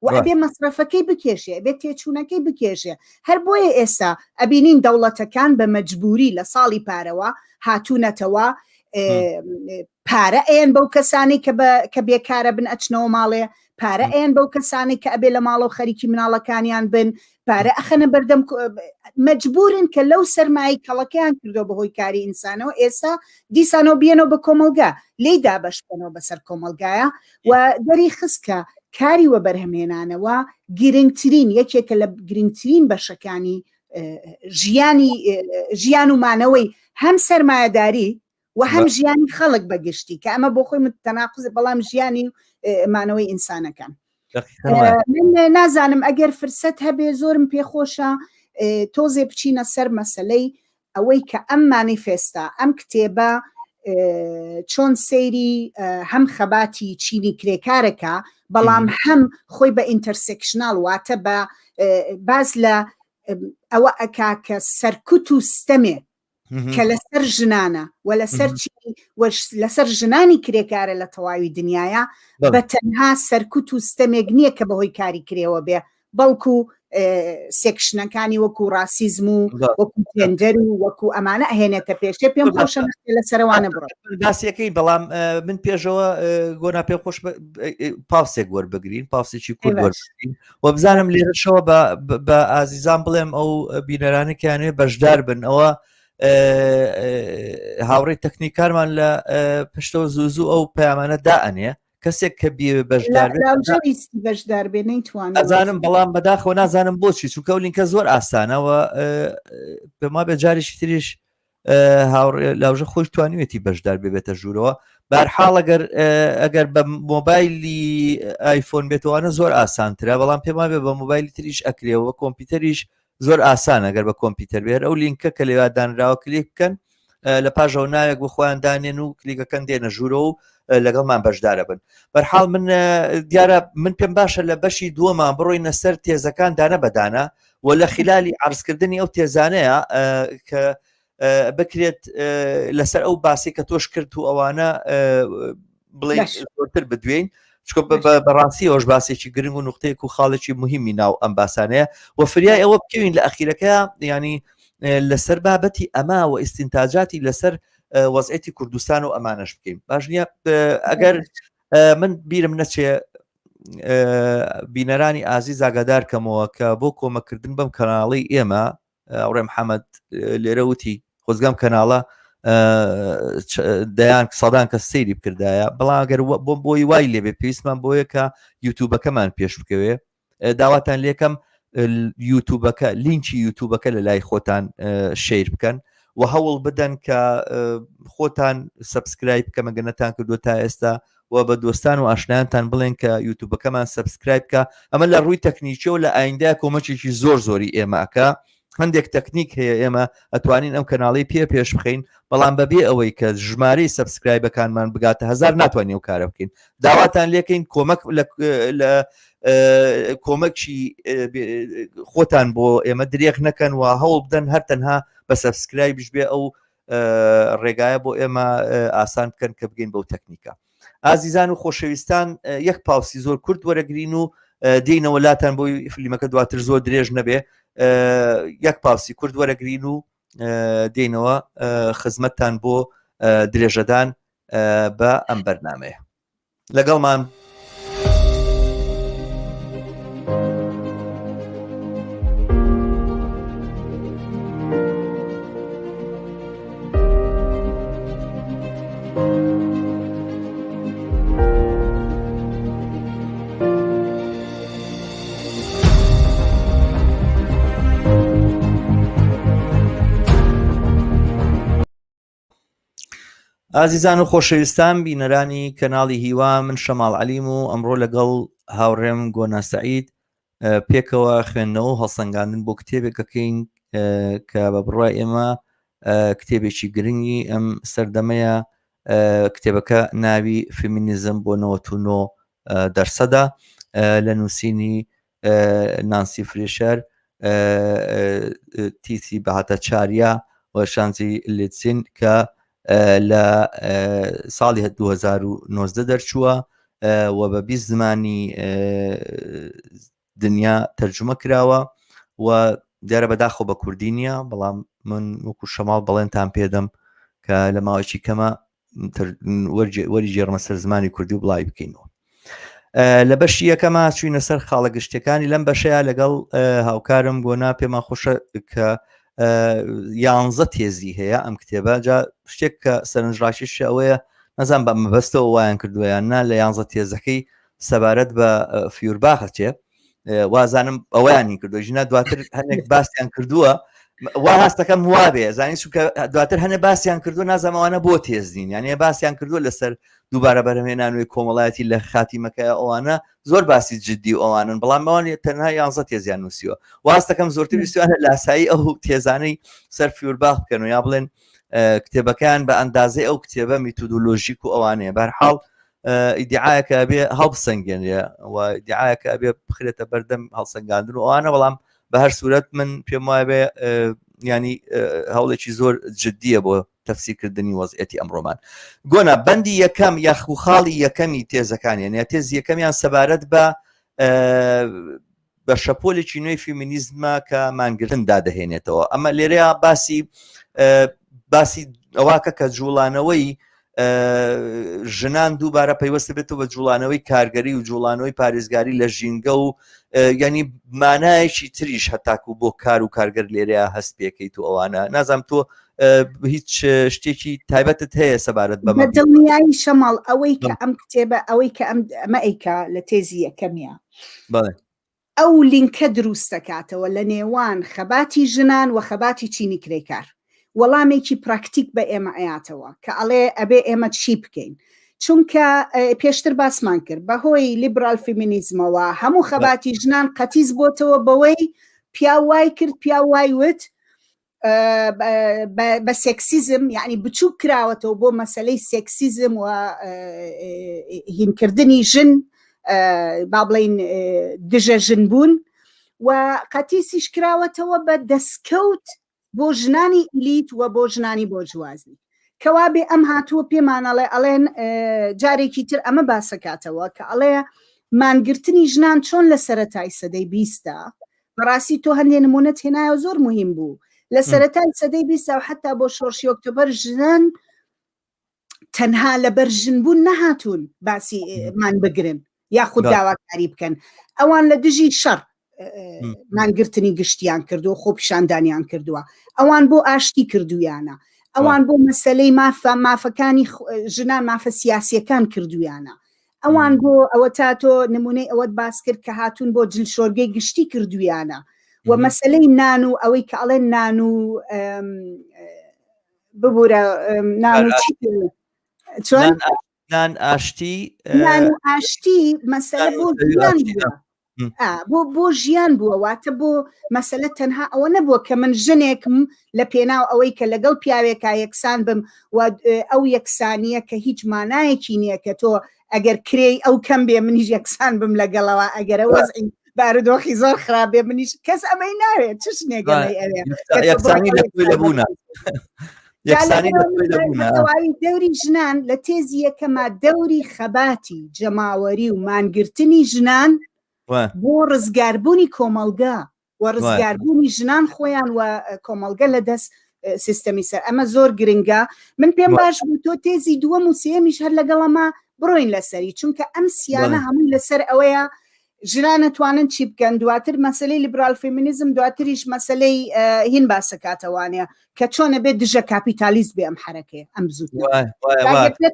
و ئەبێ مەصرفەکەی بکێشێ ئەبێ تێچوونەکەی بکێشێ هەر بۆیە ئێستا ئەبینین دەوڵەتەکان بە مەجبوری لە ساڵی پارەوە هاتوونەتەوە پارە ئێن بەو کەسانی کە بێکارە بن ئەچنەوە ماڵێ پارە ئێن بەو کەسانی کە ئەبێ لە ماڵە و خەریکی مناڵەکانیان بن پارە ئەخەنە بەردەم مەجبورن کە لەو سەرمایی کەڵەکەیان کردو بەهۆی کاری ئینسانەوە ئێستا دیسانەوە بێنەوە بە کۆمەلگا لێی دابەشکەنەوە بەسەر کۆمەلگایە و دەری خستکە کاری وە بەرهەمهێنانەوە گرنگترین یەکێکە لە گرنگترین بەشەکانی ژیان و مانەوەی هەم سەرمایه‌داری و هەم ژیانی خەڵک بەگشتی کە ئەمە بۆ خۆی متەناقض بەڵام ژیانی مانەوەی ئینسانەکان من نازانم ئەگەر فرسەت هەبێ زۆرم پێخۆشە تۆزێ بچینە سەر مەسەلەی ئەوەی کە ئەم مانیفێستا ئەم کتێبە چۆن سەیری هەم خەباتی چینی کرێکارەکە بەڵام هەم خۆی بە ئینتەرسێکشنال واتە بە باز لە ئەوە ئەکا کە سەرکوت و ستەمێ کە لەسەر ژنانە و لەسەر ژنانی کرێکارە لە تەواوی دنیاە بە تەنها سەرکوت و ستەمێک نییە کە بەهۆی کاری کرێەوە بێ بەڵکو سێکشنەکانی وەکو ڕاسیزم و وەکو تێندەر و وەکو ئەمانە ئەهێنێتە پێشێ پێم خۆشە لە سەروانە بڕۆ داسیەکەی بەڵام من پێشەوە گۆنا پێ خۆش پاوسێک وەربگرین پاوسێکی کورد وەربگرین و بزانم لێرەشەوە بە ئازیزان بڵێم ئەو بینەرانێکیانێ بەشدار بن ئەوە هاوڕێی تەکنیکارمان لە پشتەوە زوو ئەو پەیامانە دائەنێ کەسێک کە بەشدار بێ نەیتوانێت ئەزانم بەڵام بەداخەوە نازانم بۆچی چونکە ئەو لینکە زۆر ئاسانەوە پێما بێ جارێکی تریش لاوژە خۆش توانیوێتی بەشدار ببێتە ژوورەوە بەرحاڵ ئەگەر بە مۆبایلی ئایفۆن بێتوانە زۆر ئاسانترە بەڵام پێما بێ بە مۆبایلی تریش ئەکرێەوە کۆمپیوتەریش زۆر ئاسان ئەگەر بە کۆمپیوتەر بێت ئەو لینکە کە لێوادانراوە کلیک بکەن لە پاژەوە ناوێک بۆ خۆیان دانێن و کلیکەکەن دێنە ژوورەوە و لەگەڵمان بەشدارە بن بەرحاڵ من دیارە من پێم باشە لە بەشی دووەمان بڕۆینە سەر تێزەکان دانە بەدانە و لە خلالی عرضکردنی ئەو تێزانەیە کە بکرێت لەسەر ئەو باسی کە تۆش کرد و ئەوانە بڵێ زۆرتر بدوێن چکە بەڕاستی ئەوش باسێکی گرنگ و نقطەیەک و خاڵێکی مهمی ناو ئەم باسانەیە و فریای ئەوە بکەوین لە ئەخیرەکە ینی لەسەر بابەتی ئەما و ئیسینتاجاتی لەسەر وەزعەتی کوردستان و ئەمانەش بکەین باش نییە ئەگەر من بیرم نەچێ بینەرانی ئازیز ئاگادارکەمەوە کە بۆ کۆمەکردن بەم کەناڵی ئێمە ئەوڕێ محەممەد لێرە وتی خۆزگەم کەناڵە دەیان سەدان کە سەیری بکردایە بەڵام ئەگەر بۆی وای لێبێ پێویستمان بۆیە کە یوتیوبەکەمان پێش بکەوێ داواتان لێکەم یوتیوبەکە لینکی یوتیوبەکە لە لای خۆتان شیر بکەن و هەوڵ بدەن کە خۆتان سەبسکرایب بکە مەگەنەتان کردو تا ئێستا و بە دۆستان و ئاشنایانتان بڵێن کە یوتیوبەکەمان سەبسکرایب بکە ئەمە لە ڕووی تەکنیکی و لە ئایندە کۆمەکێکی زۆری ئێمەکە هەندێک تەکنیک هەیە ئێمە ئەتوانین ئەم کەناڵی پێش بخەین بەڵام بەبێ ئەوەی کە ژمارەی سەبسکرایبەکانمان بگاتە 1000 ناتوانین و کارە بکەین داواتان لێکەین کۆمەک لە کۆمەکی خۆتان بۆ ئێمە درێغ نەکەن و هەوڵ بدەن هەر تەنها بە سەبسکرایبش بێ ئەو ڕێگایە بۆ ئێمە ئاسان بکەن کە بگەین بەو تەکنیکە ئازیزان و خۆشەویستان یەک پاوسی زۆر کورد وەرەگرین و دێینەوە لاتان بۆی فیلمەکە دواتر زۆر درێژ نەبێ یەک پاوسی کورد وەرەگرین و دێینەوە خزمەتتان بۆ درێژەدان بە ئەم بەرنامەیە لەگەڵمان ئازیزان و خۆشەویستان بینەرانی کەناڵی هیوا من شەماڵ عەلیم و ئەمڕۆ لەگەڵ هاوڕێم گۆنا سەعید پێکەوە خوێندنەوە و هەڵسەنگاندن بۆ کتێبێکەکەین کە بە بڕای ئێمە کتێبێکی گرنگی ئەم سەردەمەیە کتێبەکە ناوی فیمینیزم بۆ 99% لە نووسینی نانسی فرێشەر تیسی بەهاتەچاریا و شانزی لێتسین کە لە ساڵی 2019 دەرچووە و بە 20 زمانی دنیا تەرجمە کراوە و دیارە بەداخۆ بە کوردی نییە بەڵام من وەکو شەماڵ بەڵێنتان پێدەم کە لە ماوەیەکی کەمە وەری جێڕمە سەر زمانی کوردی و بڵاوی بکەینەوە لە بەشی یەکەمە چوینە سەر خاڵە گشتەکانی لەم بەشەیە لەگەڵ هاوکارم گۆنا پێمان خۆشە کە 11 تێزی هەیە ئەم کتێبە جا شتێک کە سەرنجڕاکیش ئەوەیە نەزان بە مەبەستەوە وایان کردووەیان نا لە 11 تێزەکەی سەبارەت بە فیورباخە چێ وازانم ئەویانی کردو ژینە دواتر هەنێک باسییان کردووە وا هەستەکەم وابێ زانی چونکە دواتر هەنێ باسییان کردو نازەمەوانە بۆ تێزین یعنی باسییان کردو لەسەر دووبارە بەرهمێنانوی کۆمەڵایەتی لە خاتیمەکە ئەوانە زۆر باسی جددی ئەوانن بەڵام ئەوان تەنها 11 تێزیان نووسیوە واستەکەم زۆرتر ویستوانە لاسایی ئەو تێزانەی سەر فیورباخ بکەن و یا بڵێن کتێبەکان بە ئەندازەی ئەو کتێبە میتودۆلۆژیک و ئەوانەیە بەرحاڵ ئیدعایەکە بێ هەڵسەنگێنێ و ئیدعایەکە بێ بخرێتە بەردەم هەڵسەنگاندن و ئەوانە بەڵام بە هەر سوورەت من پێم وایە بێ ینی هەوڵێکی زۆر جددیە بۆ تەفسیرکردنی وەزعەتی ئەمڕۆمان. گۆنا بەندی یەکەم یاخو خاڵی یەکەمی تێزەکانیان یا تێز یەکەمیان سەبارەت بە شەپۆلێکی نوێی فیمینیزمە کە مانگرتن دادەهێنێتەوە. ئەمە لێرەیە باسی ئەواکە کە جوڵانەوەی ژنان دووبارە پەیوەستە بێتەوە بە جوڵانەوەی کارگەری و جوڵانەوەی پارێزگاری لە ژینگە و ینی مانایەکی تریش هەتاکو بۆ کار و کارگەر لێرەیە هەست پێکەیت و ئەوانە نازام تۆ هیچ شتێکی تایبەتت هەیە سەبارەت بە دڵنیایی شەماڵ ئەوەی کە ئەم کتێبە ئەوەی کە ئەمە ئەیکا لە تێزی یەکەمیە ئەو لینکە دروست دەکاتەوە لە نێوان خەباتی ژنان و خەباتی چینی کرێکار وەڵامێکی پراکتیک بە ئێمە ئەیاتەوە کە ئەڵێ ئەبێ ئێمە چی بکەین چونکە پێشتر باسمان کرد بەهۆی لیبرال فیمینیزمەوە هەموو خەباتی ژنان قەتیز بۆتەوە بەوەی پیاوای کرد پیاوای وت بە سێکسیزم یعنی بچوو کراوەتەوە بۆ مەسەلەی سێکسیزم و هینکردنی ژن با بڵین دژە ژن بوون و قەتیسیش کراوەتەوە بە دەستکەوت بۆ ژنانی ئیلیت و بۆ ژنانی بۆ جوازنی کەوا بێ ئەم هاتووە پێمانەڵێ ئەڵێن جارێکی تر ئەمە باسەکاتەوە کە ئەڵێ مانگرتنی ژنان چۆن لە سەرەتای سەدەی 20دا بەڕاستی تۆ هەندێک نمونەت هێنایە زۆر مهم بوو لە سەرەتای سەدەی 20 و حتا بۆ شۆڕشی ئۆکتۆبەر ژنان تەنها لەبەر ژنبوون نەهاتوون باسی مان بگرن یاخود داواکاری بکەن ئەوان لە دژی شەڕ مانگرتنی گشتیان کردو خۆ پیشاندانیان کردووە ئەوان بۆ ئاشتی کردویانە ئەوان بۆ مەسلەی مافەکانی ژنان مافە سیاسیەکان کردویانە ئەوان بۆ ئەوە تا تۆ نمونەی ئەوەت باس کرد کە هاتوون بۆ جلشۆرگەی گشتی کردویانە و مەسلەی نان و ئەوەی کە ئەڵێن نان و ببوورە نان و چۆن نان ئاشتی مەسەلە بۆ ژیان بووە بۆ ژیان بووە واتە بۆ مەسەلە تەنها ئەوە نەبووە کە من ژنێکم لە پێناو ئەوەی کە لەگەڵ پیاوێکا یەکسان بم و ئەو یەکسانیە کە هیچ مانایەکی نییە کە تۆ ئەگەر کرێی ئەو کەم بێ منیش یەکسان بم لەگەڵەوە ئەگەرە وەزعی بارودۆخی زۆر خراپێ منیش کەس ئەمەی ناوێت چ شتێکەکەی ئەوێ دەوری ژنان لە تێزی یەکەما دەوری خەباتی جەماوەری و مانگرتنی ژنان بۆ ڕزگاربوونی کۆمەلگا و ڕزگاربوونی ژنان خۆیان و کۆمەلگە لە دەست سیستەمی سەر ئەمە زۆر گرنگە من پێم باش بوو تۆ تێزی دووەم و سێمیش هەر لەگەڵەمە بڕۆین لەسەری چونکە ئەم سیانە هەموو لەسەر ئەوەیە ژنان نتوانن چی بکەن دواتر مەسلەی لیبرال فیمینیزم دواتریش مەسلەی هین باسەکاتەوانەیە کە چۆنە بێت دژە کاپیتالیست بێ ئەم حرەکەی ئەم زووت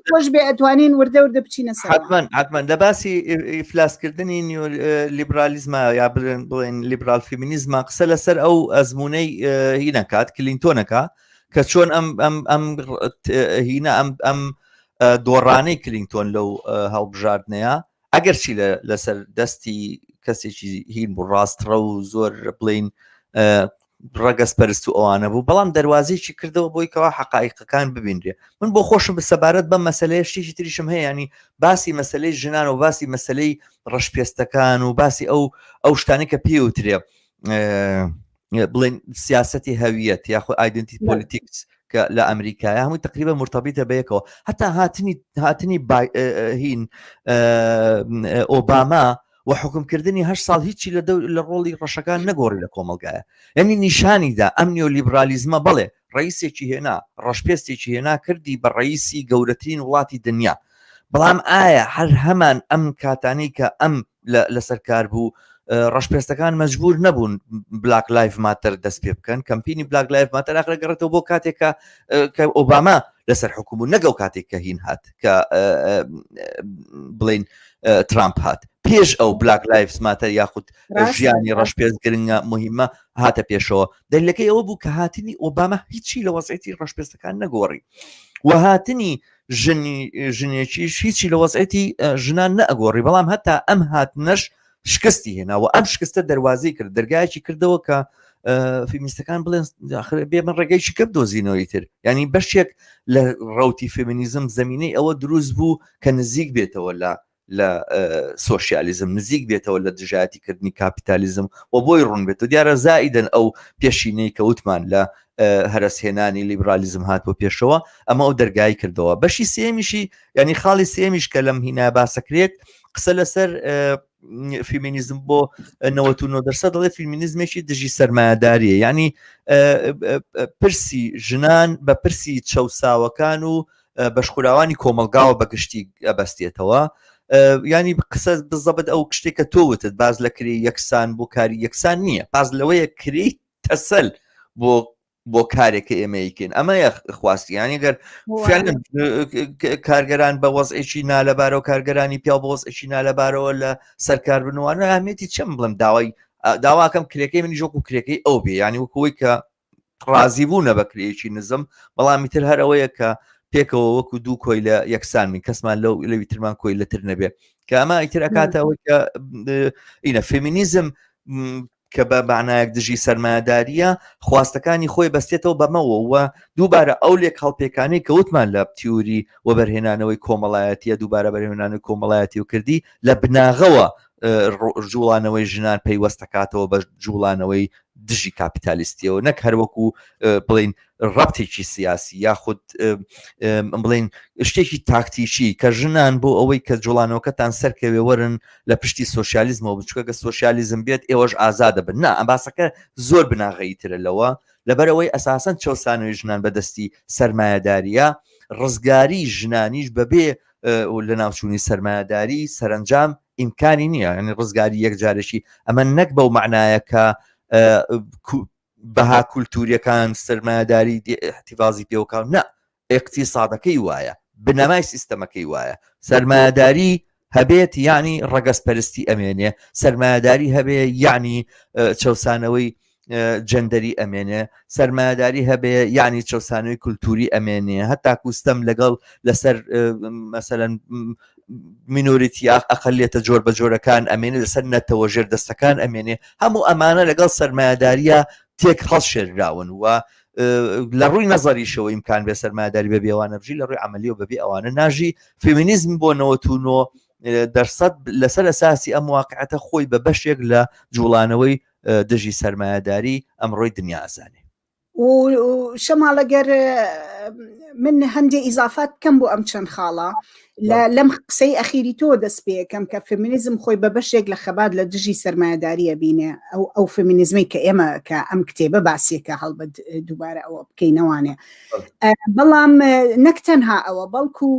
خۆش بێ ئەتوانین وردە وردە بچینە سەر حتمەن لە باسی ئیفلاسکردنی لیبرالیزمە یا بڵێن لیبرال فیمینیزمە قسە لەسەر ئەو ئەزمونەی هینەکات کلینتۆنەکە کە چۆن ئەم هینە ئەم دۆڕانەی کلینتۆن لەو هەڵبژاردنەیە ئەگەر چی لەسەر دەستی کەسێکی هین بوو ڕاستڕە و زۆر بڵین ڕەگەس پەرست و ئەوانە بوو بەڵام دەواازەیەکی کردەوە بۆی کەوا حقایقەکان ببینرێ من بۆ خۆشم بە سەبارەت بە مەسلەیە شتێکی تریشم هەیە ینی باسی مەسلەی ژنان و باسی مەسلەی ڕەشپێستەکان و باسی ئەو شتانی کە پێوترێ بڵێن سیاسەتی هەویەت یاخۆ ئایدنتی پۆلیتیکس کە لە ئەمریکایە هەمووی تقریبا مرتبطە بەیەکەوە هەتا هاتنی هین ئۆباما و حکومکردنی 8 ساڵ هیچی لە ڕۆڵی ڕەشەکان نەگۆڕی لە کۆمەلگایە یعنی نیشانیدا ئەم نیۆلیبرالیزمە بەڵێ ڕئیسێکی هێنا ڕەشپێستێکی هێنا کردی بە ڕئیسی گەورەترین وڵاتی دنیا بەڵام ئایا هەر هەمان ئەم کاتانەی کە ئەم لەسەرکار بوو ڕەشپێستەکان مەجبور نەبوون بلاک لایف ماتەر دەست پێ بکەن کەمپینی بلاک لایف ماتەر ئاخر گەڕێتەوە بۆ کاتێکە کە ئۆباما لەسەر حکومت نەگەڵ کاتێک کە هین هات کە بڵین ترامپ هات پێش ئەو بلاک لایف ماتەر یاخود ژیانی ڕەشپێست گرنگە مهمە هاتە پێشەوە دلیلەکەی ئەوە بوو کە هاتنی ئۆباما هیچی لە وەزعەتی ڕەشپێستەکان نەگۆڕی و هاتنی ژنێکیش هیچی لە وەزعەتی ژنان نەئەگۆڕی بەڵام هەتا ئەم هاتنەش شکستی هێناوە ئەم شکستە دەواازەی کرد دەرگایکی کردەوە کە فیمینیستەکان بڵێن بێ من ڕێگەیشی کەم دۆزینەوەی تر ینی بەشێک لە ڕوتی فیمینیزم زمینەی ئەوە دروست بوو کە نزیک بێتەوە لە سۆشیالیزم نزیک بێتەوە لە دژایەتیکردنی کاپیتالیزم و بۆی ڕوون بێت و دیارە زائیدن ئەو پێشینەی کەوتمان لە هەرسهێنانی لیبرالیزم هات بۆ پێشەوە ئەمە ئەو دەرگای کردەوە. بەشی سێمیشی ینی خاڵی سێمیش کە لەم هینا باسەکرێت قسە لەسەر فیمینیزم بۆ 99% دەڵێ فیمینیزمێکی دژی سەرمایه‌داریە، ینی پرسی ژنان بە پرسی چەساوەکان و بەشخوراوانی کۆمەلگاوە بەگشتی ئەبەستێتەوە. ینی قسە بزەبت ئەو شتێکە تۆوتت باز لە کری یەکسان بۆ کاری یەکسان نییە، باز لەوەیە کری تەسەل بۆ کارێکە ئێمەیکن ئەمە خواستی گەر کارگەران بە وەزعێکی نالەبارە و کارگەرانی پیا بە وەزعێکی نالەبارەوە لە سەرکار بنوانە ئەهمیەتی چەم بڵم داواکەم کرێکەی منی ژۆک و کرێکەی ئەو بێ، ینی وەکەوەی کە ڕازی بوونە بە کرێکی نزم بەڵامی تر هەرەوەیە کە پێکەوە وەکو دوو کۆی لە یەکسان من کەسمان لەوی ترمان کۆی لەتر نەبێ کە ئەمە ئیتر ئەکاتەوەی کە ئینە فێمینیزم کە بە معنایەک دژی سەرمایه‌داریە خواستەکانی خۆی بەستێتەوە بەمەوە و دووبارە ئەو لێک هەڵپێکانەی کەوتمان لە تیوری و بەرهێنانەوەی کۆمەڵایەتیە دووبارە بەرهێنانەوەی کۆمەڵایەتی و کردی لە بناغەوە جوڵانەوەی ژنان پەیوەستەکاتەوە بە جوڵانەوەی دژی کاپیتالیستیەوە نەک هەروەکو بڵین ڕەبتێکی سیاسی یاخود بڵین شتێکی تاکتیکی کە ژنان بۆ ئەوەی کە جوڵانەوەکەتان سەرکەوێ وەرن لە پشتی سۆشیالیزمەوە بچکە سۆشیالیزم بێت ئێوەش ئازادە بن نا ئەم باسەکە زۆر بناغەیی ترە لەوە لەبەرەوەی ئەساسەن چەسانەوەی ژنان بەدەستی سەرمایه‌داریە ڕزگاری ژنانیش بەبێ لە ناوچوونی سەرمایه‌داری سەرنجام ئیمکانی نییە، ینی ڕزگاری یەکجارشی ئەمە نەک بەو معنایەکە بەها کولتوریەکان سەرمایه‌داری احتیفازی پێوکاو نە ئیقتیسادەکەی وایە بنەمای سیستەمەکەی وایە سەرمایه‌داری هەبێت یعنی ڕەگەزپەرستی ئەمێنێ سەرمایه‌داری هەبێ یعنی چەسانەوەی جەندەری ئەمێنێ سەرمایه‌داری هەبێ یعنی چەسانەوەی کولتوری ئەمێنێ هەتا کوستەم لەگەڵ لەسەر مەسەلەن مینۆریتیا ئەقلیەتە جۆر بە جۆرەکان ئەمێنێ لەسەر نەتەوە ژێر دەستەکان ئەمێنێ هەموو ئەمانە لەگەڵ سەرمایه‌داریە تێک هەڵشێراون و لە ڕووی نەزەریشەوە ئیمکان بێ سەرمایه‌داری بەبێ ئەوانە بژی لە ڕووی عملیەوە بەبێ ئەوانە ناژی فێمینیزم بۆ 99% لەسەر ئەساسی ئەم واقعەتە خۆی بە بەشێک لە جوڵانەوەی دژی سەرمایه‌داری ئەمڕۆی دنیا ئازانێ و شەماڵەگەر من هەندێ ئیزافات کەم بۆ ئەم چەند خاڵە لەم قسەی ئەخیری تۆ دەست پێکەم کە فێمینیزم خۆی بە بەشێک لە خەبات لە دژی سەرمایه‌داریە بینێ ئەو فێمینیزمی کە ئێمە کە ئەم کتێبە باسیەکە هەڵبەت دووبارە ئەوە بکەینەوانێ بەڵام نەک تەنها ئەوە بەڵکو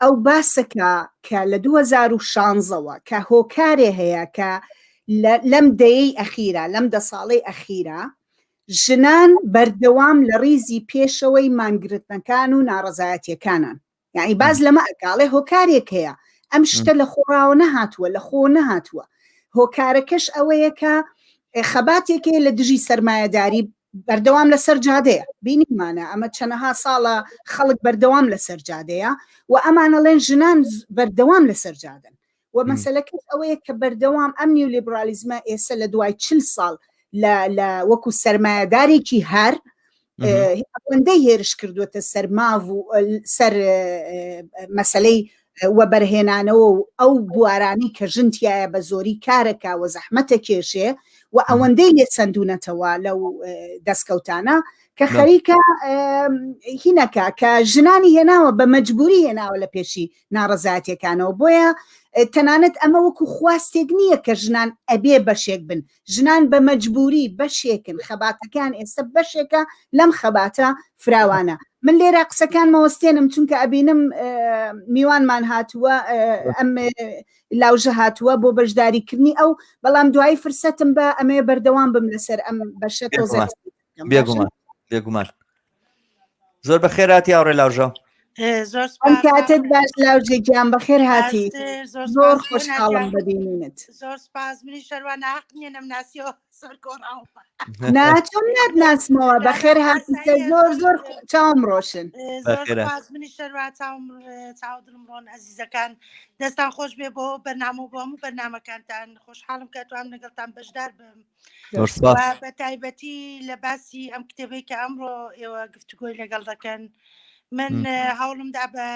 ئەو باسەکە کە لە 2016ەوە کە هۆکارێ هەیە کە لەم دەیەی ئەخیرە لەم 10 ساڵەی ئەخیرە ژنان بەردەوام لە ڕیزی پێشەوەی مانگرتنەکان و ناڕەزایەتیەکانن یعنی باز لەمە ئەکاڵێ هۆکارێک هەیە ئەم شتە لە خۆڕاوە نەهاتووە لە خۆ نەهاتووە هۆکارەکەش ئەوەیە کە خەباتێکێ لە دژی سەرمایه‌داری بەردەوام لەسەر جادەیە بینیمانە ئەمە چەنەها ساڵە خەڵک بەردەوام لەسەر جادەیە و ئەمانەڵێن ژنان بەردەوام لەسەر جادن و مەسەلەکەش ئەوەیە کە بەردەوام ئەم نیولیبرالیزمە ئێستا لە دوای 40 ساڵ لە وەکو سەرمایه‌دارێکی هەر ئەوەندەی هێرش کردووەتە سەر ماڤ و سەر مەسەلەی وە بەرهێنانەوە و ئەو بوارانی کە ژنتیایە بە زۆری کارەکە و زەحمەتە کێشێ و ئەوەندەی لێ سندونەتەوە لەو دەستکەوتانە کە خەریکە هینەکە کە ژنانی هێناوە بە مەجبوری هێناوە لە پێشی ناڕەزایەتیەکانەوە بۆیە تەنانەت ئەمە وەکو خواستێک نییە کە ژنان ئەبێ بەشێک بن ژنان بە مەجبوری بەشێکن خەباتەکان ئێستا بەشێکە لەم خەباتە فراوانە من لێرە قسەکان مەوەستێنم چونکە ئەبینم میوانمان هاتووە ئەم لاوژە هاتووە بۆ بەشداریکردنی ئەو بەڵام دوایی فرسەتم بە ئەمێ بەردەوام بم لەسەر ئەم بەشە تۆزە بێگومان زۆر بەخێر هاتی ئاوڕێ لاوژە کاتت باش لاوجێ گیان بەخێر هاتی زۆر خۆشحاڵم ببینینت زۆر سپاس منی شەروان حەقنیە نەمناسیەوە سەر گۆڕاوە ناچۆن ناتناسمەوە بەخێر هاتی زۆر زۆر چاوم ڕۆشن زۆر سپاس منی شەروان چاودڵم ڕۆن ئەزیزەکان دەستان خۆش بێ بۆ بەرنامە بۆ هەموو بەرنامەکانتان خۆشحاڵم کە توانم لەگەڵتان بەشدار بم بە تایبەتی لە باسی ئەم کتێبەی کە ئەمڕۆ ئێوە گفتوگۆی لەگەڵ دەکەن من هەوڵمدا بە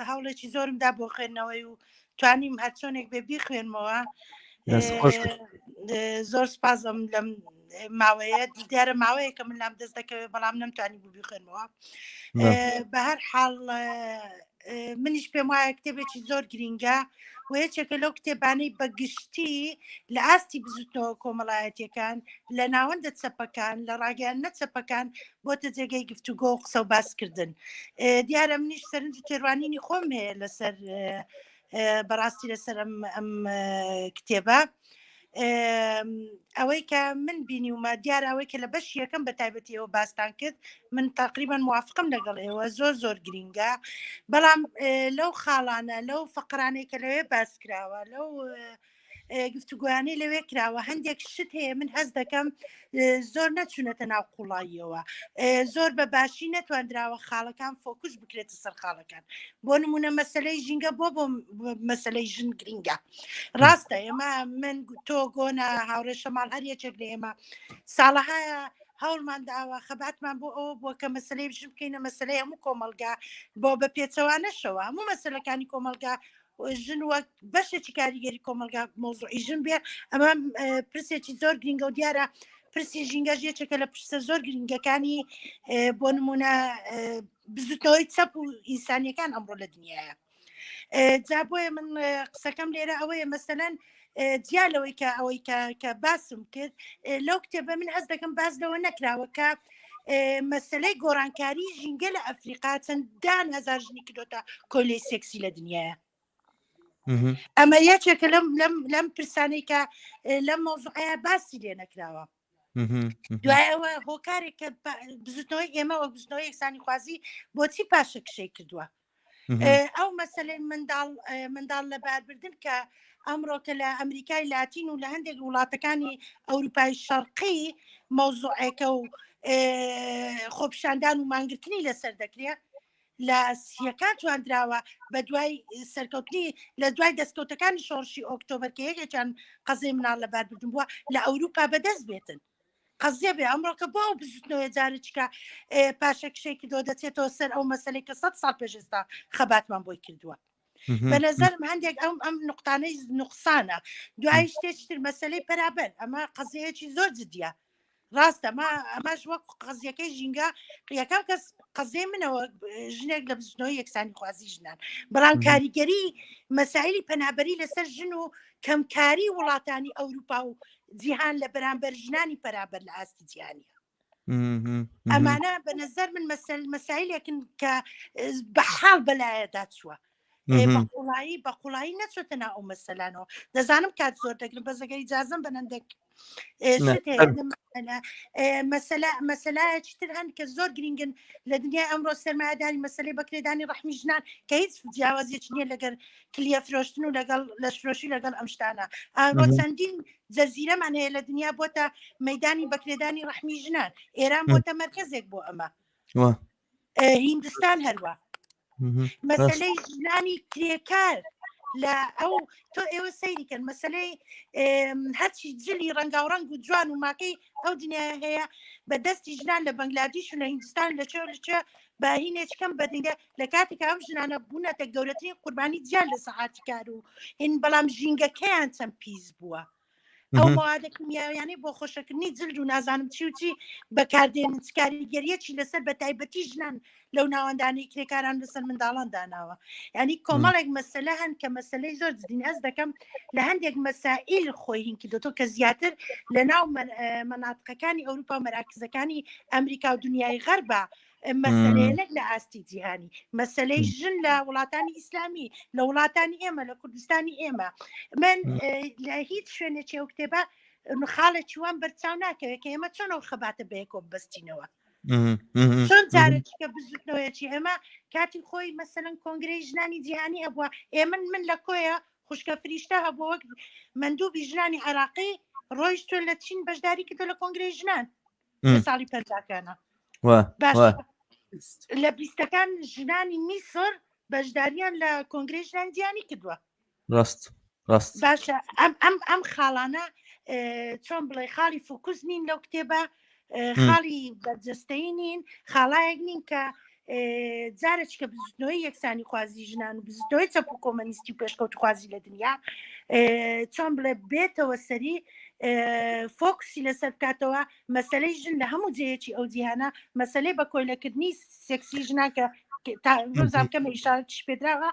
هەوڵێکی زۆرمدا بۆ خوێندنەوەی و توانیم هەرچۆنێک بێ بیخوێنمەوە. زۆر سپاسم لەم ماوەیە دیارە ماوەیە کە من لام دەست دەکەوێت بەڵام نەمتوانی بوو بیخوێنمەوە. بە هەر حاڵ منیش پێم وایە کتێبێکی زۆر گرینگە و یەکێکە لەو کتێبانەی بەگشتی لە ئاستی بزوتنەوە کۆمەڵایەتیەکان لە ناوەندە چەپەکان لە ڕاگەیاندنە چەپەکان بۆتە جێگەی گفتوگۆ و قسە و باسکردن. دیارە منیش سەرنج و تێروانینی خۆم هەیە لەسەر بەڕاستی لەسەر ئەم کتێبە. ئەوەی کە من بینیومە دیارە ئەوەی کە لە بەشی یەکەم بە تایبەتی ئەوە باستان کرد من تقریبا موافقم لەگەڵ ئێوە زۆر گرینگە، بەڵام لەو خاڵانە لەو فەقرانەی کە لەوێ باس کراوە لەو گفتوگویانەی لەوێ کراوە هەندێک شت هەیە من هەست دەکەم زۆر نەچوونەتە ناو قوڵاییەوە، زۆر بە باشی نەتواندراوە خاڵەکان فۆکوس بکرێتە سەر خاڵەکان. بۆ نمونە مەسەلەی ژینگە بۆ مەسەلەی ژن گرینگە. ڕاستە ئێمە من تۆ گۆنە هاوڕێ شەماڵ هەر یەکێک لە ئێمە ساڵەهایە هەوڵمان داوە خەباتمان بۆ ئەوە بووە کە مەسەلەی ژن بکەینە مەسەلەی هەموو کۆمەلگا بۆ بە پێچەوانەشەوە هەموو مەسەلەکانی کۆمەلگا ژن وەک بەشێکی کاریگەری کۆمەلگا مۆزوعی ژن بێ. ئەمە پرسێکی زۆر گرینگە و دیارە پرسی ژینگە یەکێکە لە پرسە زۆر گرینگەکانی بۆ نمونە بزوتنەوەی چەپ و ئینسانیەکان ئەمڕۆ لە دنیاە. جا بۆیە من قسەکەم لێرە ئەوەیە مەسەلەن جیالەوەی کە ئەوەی کە باسم کرد لەو کتێبە من هەست دەکەم باس لەوە نەکراوە کە مەسەلەی گۆڕانکاری ژینگە لە ئەفریقا چەندان هەزار ژنی کردۆتە کۆلەی سێکسی لە دنیاە. ئەمە یەکێکە لەم پرسانەی کە لەم مۆزوعەیە باسی لێ نەکراوە. دوای ئەوە هۆکارێک کە بزوتنەوەی ئێمە وە بزوتنەوەی یەکسانی خوازی بۆچی پاشە کشەی کردووە. ئەو مەسەلەی منداڵ لە باربردن کە ئەمڕۆکە لە ئەمریکای لاتین و لە هەندێک وڵاتەکانی ئەوروپای شەرقی مۆزوعێکە و خۆپیشاندان و مانگرتنی لەسەر دەکرێت لە سیەکان تواندراوە بە دوای سەرکەوتنی لە دوای دەستکەوتەکانی شۆڕشی ئۆکتۆبەر کە یەکێکیان قەزەی مناڵ لە باربردن بووە لە ئەوروپا بەدەست بێتن. قەزیە بێ ئەمڕۆکە بۆ بزوتنەوەی جارێککە پاشەکشێکی دۆ دەچێتەوە سەر ئەو مەسەلەی کە 100 ساڵ پێش ئێستا خەباتمان بۆی کردووە. بە نەزەرم هەندێک ئەم نقطانەی نوقسانە. دوای شتێکتر مەسەلەی پەرابەر ئەمە قەزەیەکی زۆر جدیە. ڕاستە ئەمەش وەک قەزیەکەی ژینگە یەکەم کەس قەزەی منەوە ژنێک لە بزوتنەوەی یەکسانی خوازی ژنان، بەڵام کاریگەری مەسائلی پەنابەری لەسەر ژن و کەمکاری وڵاتانی ئەوروپا و جیهان لە بەرامبەر ژنانی پەرابەر لە ئاستی جیهانیە. ئەمانە بە نەزەر من مەسائلێکن کە بەحاڵ بەلایەدا چووە بە قوڵایی نەچۆتە ناو ئەو مەسەلانەوە. دەزانم کات زۆر دەگرم بەزەگەر ئیجازەم بەنەندێک مەسەلایەکی تر هەن کە زۆر گرنگن لە دنیای ئەمڕۆ سەرمایه‌داری مەسەلەی بەکرێدانی ڕەحمی ژنان کە هیچ جیاوازیەکی نییە لەگەر کلیە فرۆشتن و لەگەڵ لەشفرۆشی لەگەڵ ئەم شتانە. ئەمڕۆ چەندین جەزیرەمان هەیە لە دنیا بۆتە مەیدانی بەکرێدانی ڕەحمی ژنان. ئێران بۆتە مەرکەزێک بۆ ئەمە، هیندستان هەروە. مەسەلەی ژنانی کرێکار لە ئەو تۆ ئێوە سەیریکەن مەسەلەی هەرچی جلی ڕەنگاوڕەنگ و جوان و ماکەی ئەو دنیای هەیە بە دەستی ژنان لە بەنگلادیش و لە هیندستان لەچێ باهینێککەم بەدەنگە لە کاتێکە ئەم ژنانە بوونەتە گەورەترین قوربانی جیان لە سەعاتی کار و هین بەڵام ژینگەکەیان چەند پیس بووە. ئەو موادە کیمیاویانەی بۆ خۆشەکردنی جلد و نازانم چی و چی بەکاردێنن کاریگەریەکی لەسەر بە تایبەتی ژنان لەو ناوەندانەی کرێکاران لەسەر منداڵان داناوە. یعنی کۆمەڵێک مەسەلە هەن کە مەسەلەی زۆر جدین هەست دەکەم لە هەندێک مەسائل خۆی هینکردۆ کە زیاتر لە ناو مەناطقەکانی ئەوروپا و مەراکزەکانی ئەمریکا و دنیای غەربە مەسەلەیەک لە ئاستی جیهانی، مەسەلەی ژن لە وڵاتانی ئیسلامی لە وڵاتانی ئێمە لە کوردستانی ئێمە. من لە هیچ شوێنێکی ئەو کتێبە خاڵێکی وان بەرچاو ناکەوێت کە ئێمە چۆن ئەو خەباتە بەیەکۆ ببەستینەوە. چۆن جارێکی کە بزوتنەوەیەکی ئێمە کاتی خۆی مەسەلەن کۆنگرەی ژنانی جیهانی هەبووە ئێمە من لە کۆیە خوشکە فریشتە هەبوو وەک مندوبی ژنانی عێراقی ڕۆیشتۆ لە چین بەشداری کردو لە کۆنگرەی ژنان لە ساڵی پەنجاکانە. باش لە بیستەکان ژنانی میسر بەشداریان لە کۆنگرەی ژنانی جیهانی کردووە. ڕاست باشە ئەم خاڵانە چۆن بڵێ خاڵی فۆکوس نین لەو کتێبە، خاڵی بەرجەستەی نین، خاڵایەک نین کە جارێک کە بزوتنەوەی یەکسانی خوازی ژنان و بزوتنەوەی چەپ و کۆمەنیستی و پێشکەوت خوازی لە دنیا چۆن بڵێ بێتەوە سەری فۆکسی لەسەر بکاتەوە مەسەلەی ژن لە هەموو جەیەکی ئەو جیهانە مەسەلەی بە کۆیلەکردنی سێکسی ژنان کە ڕزام کەمە ئیشارەتیش پێدراوە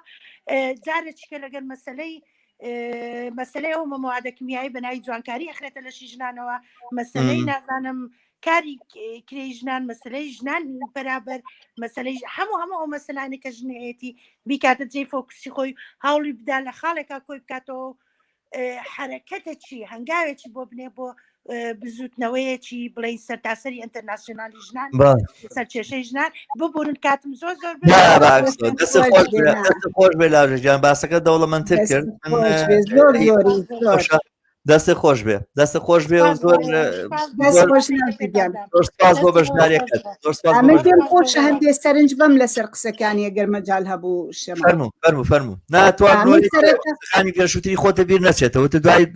جارێکیکە لەگەر مەسەلەی ئەو مەموعادە کیمیایی بەناوی جوانکاری ئەخرێتە لەشی ژنانەوە مەسەلەی نازانم کاری کرێی ژنان مەسەلەی ژنان بەرابەر مەسەلەی هەموو ئەو مەسەلانی کە ژنێتی بیکاتە جێی فۆکسی خۆی هەوڵی بدا لە خاڵێکا کۆی بکاتەوە حرەکەتێکی هەنگاوێکی بۆ بنێ بۆ بزوتنەوەیەکی بڵێ سەرتاسەری ئینتەرناسیۆنالی ژنان سەر کێشەی ژنان ببورن کاتم زۆر خۆش بێ لاژەجان باسەکە دەوڵەمەندتر کرد دەستی خۆش بێ دەستی خۆش بێ و زۆر سپاس بۆ بەشداریەکەت پێم خۆشە هەندێک سەرنج بەم لەسەر قسەکانی ئەگەر مەجال هەبوو فەرموو ناتوانانی گەشتری خۆتە بیر نەچێتەوە دوای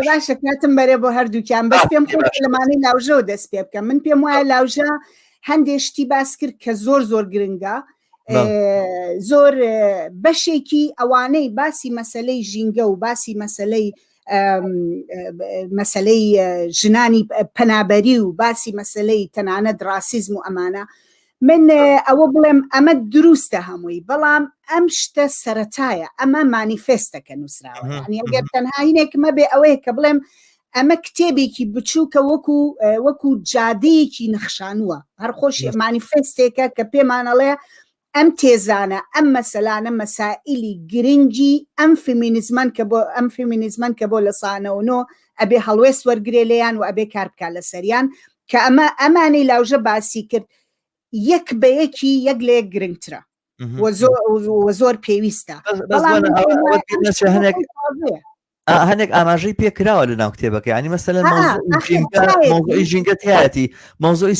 باشە کاتم بەرێ بۆ هەردووکیان بەس پێم خۆش لەمانەی لاوژەوە دەست پێ بکەم من پێم وایە لاوژە هەندێک شتی باس کرد کە زۆر گرنگە زۆر بەشێکی ئەوانەی باسی مەسەلەی ژینگە و باسی مەسەلەی ژنانی پەنابەری و باسی مەسەلەی تەنانەت ڕاسیزم و ئەمانە من ئەوە بڵێم ئەمە دروستە هەمووی بەڵام ئەم شتە سەرەتایە ئەمە مانیفێستەکە نووسراوە یعنی ئەگەر تەنها هینێکمە بێ ئەوەیە کە بڵێم ئەمە کتێبێکی بچووکە وەکو جادەیەکی نەخشانووە هەرخۆشی مانیفێستێکە کە پێمانەڵێ ئەم تێزانە ئەم مەسەلانە مەسائلی گرنگی ئەم فیمینیزمان کە بۆ لە سانەوەنۆ ئەبێ هەڵوێست وەرگێ لێیان و ئەبێ کار بکات لە سەریان کە ئەمانەی لاوژە باسی کرد یەک بە یەکی یەک لە یەک گرنگترە زۆر پێویستە هەنێک ئاماژەی پێکراوە لە ناو کتێبەکە ینی مەسەلەن مۆزوعی ژینگە تایەتی مۆزوعی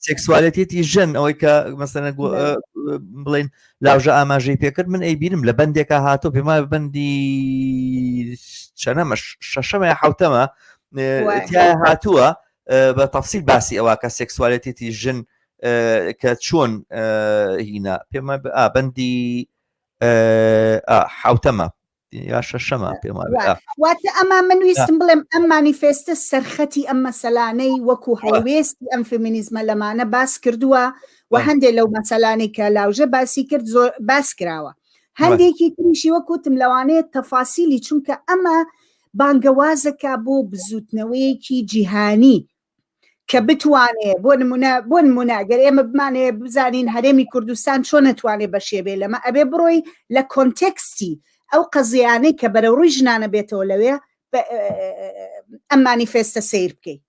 سێکسوالێتێتی ژن ئەوەی کە مەسەلەن بڵێن لاوژە ئاماژەی پێکرد من ئەیبینم لە بەندێکە هاتۆ پێما بەندی چەنەمە شەشەمە یا حوتەمە تایە هاتووە بە تەفسیل باسی ئەوە کە سێکسوالێتێتی ژن کە چۆن هینە پێمە بەندی حوتەمە یا شەشەمە پێما واتە ئەمە من ویستم بڵێم ئەم مانیفێستە سەرخەتی ئەم مەسەلانەی وەکو هەڵوێستی ئەم فێمینیزمە لەمانە باس کردووە و هەندێک لەو مەسەلانەی کە لاوژە باسی کرد زۆر باس کراوە هەندێکی تریشی وەکوتم لەوانەیە تەفاسیلی چونکە ئەمە بانگەوازەکە بۆ بزوتنەوەیەکی جیهانی کە بتوانێ بۆ نمونە گەر ئێمە بمانێ بزانین هەرێمی کوردستان چۆن نتوانێ بەشێبێ لەمە ئەبێ بڕۆی لە کۆنتێکستی ئەو قەزیانەی کە بەرە ڕووی ژنانە بێتەوە لەوێ ئەم مانیفێستە سیر بکەیت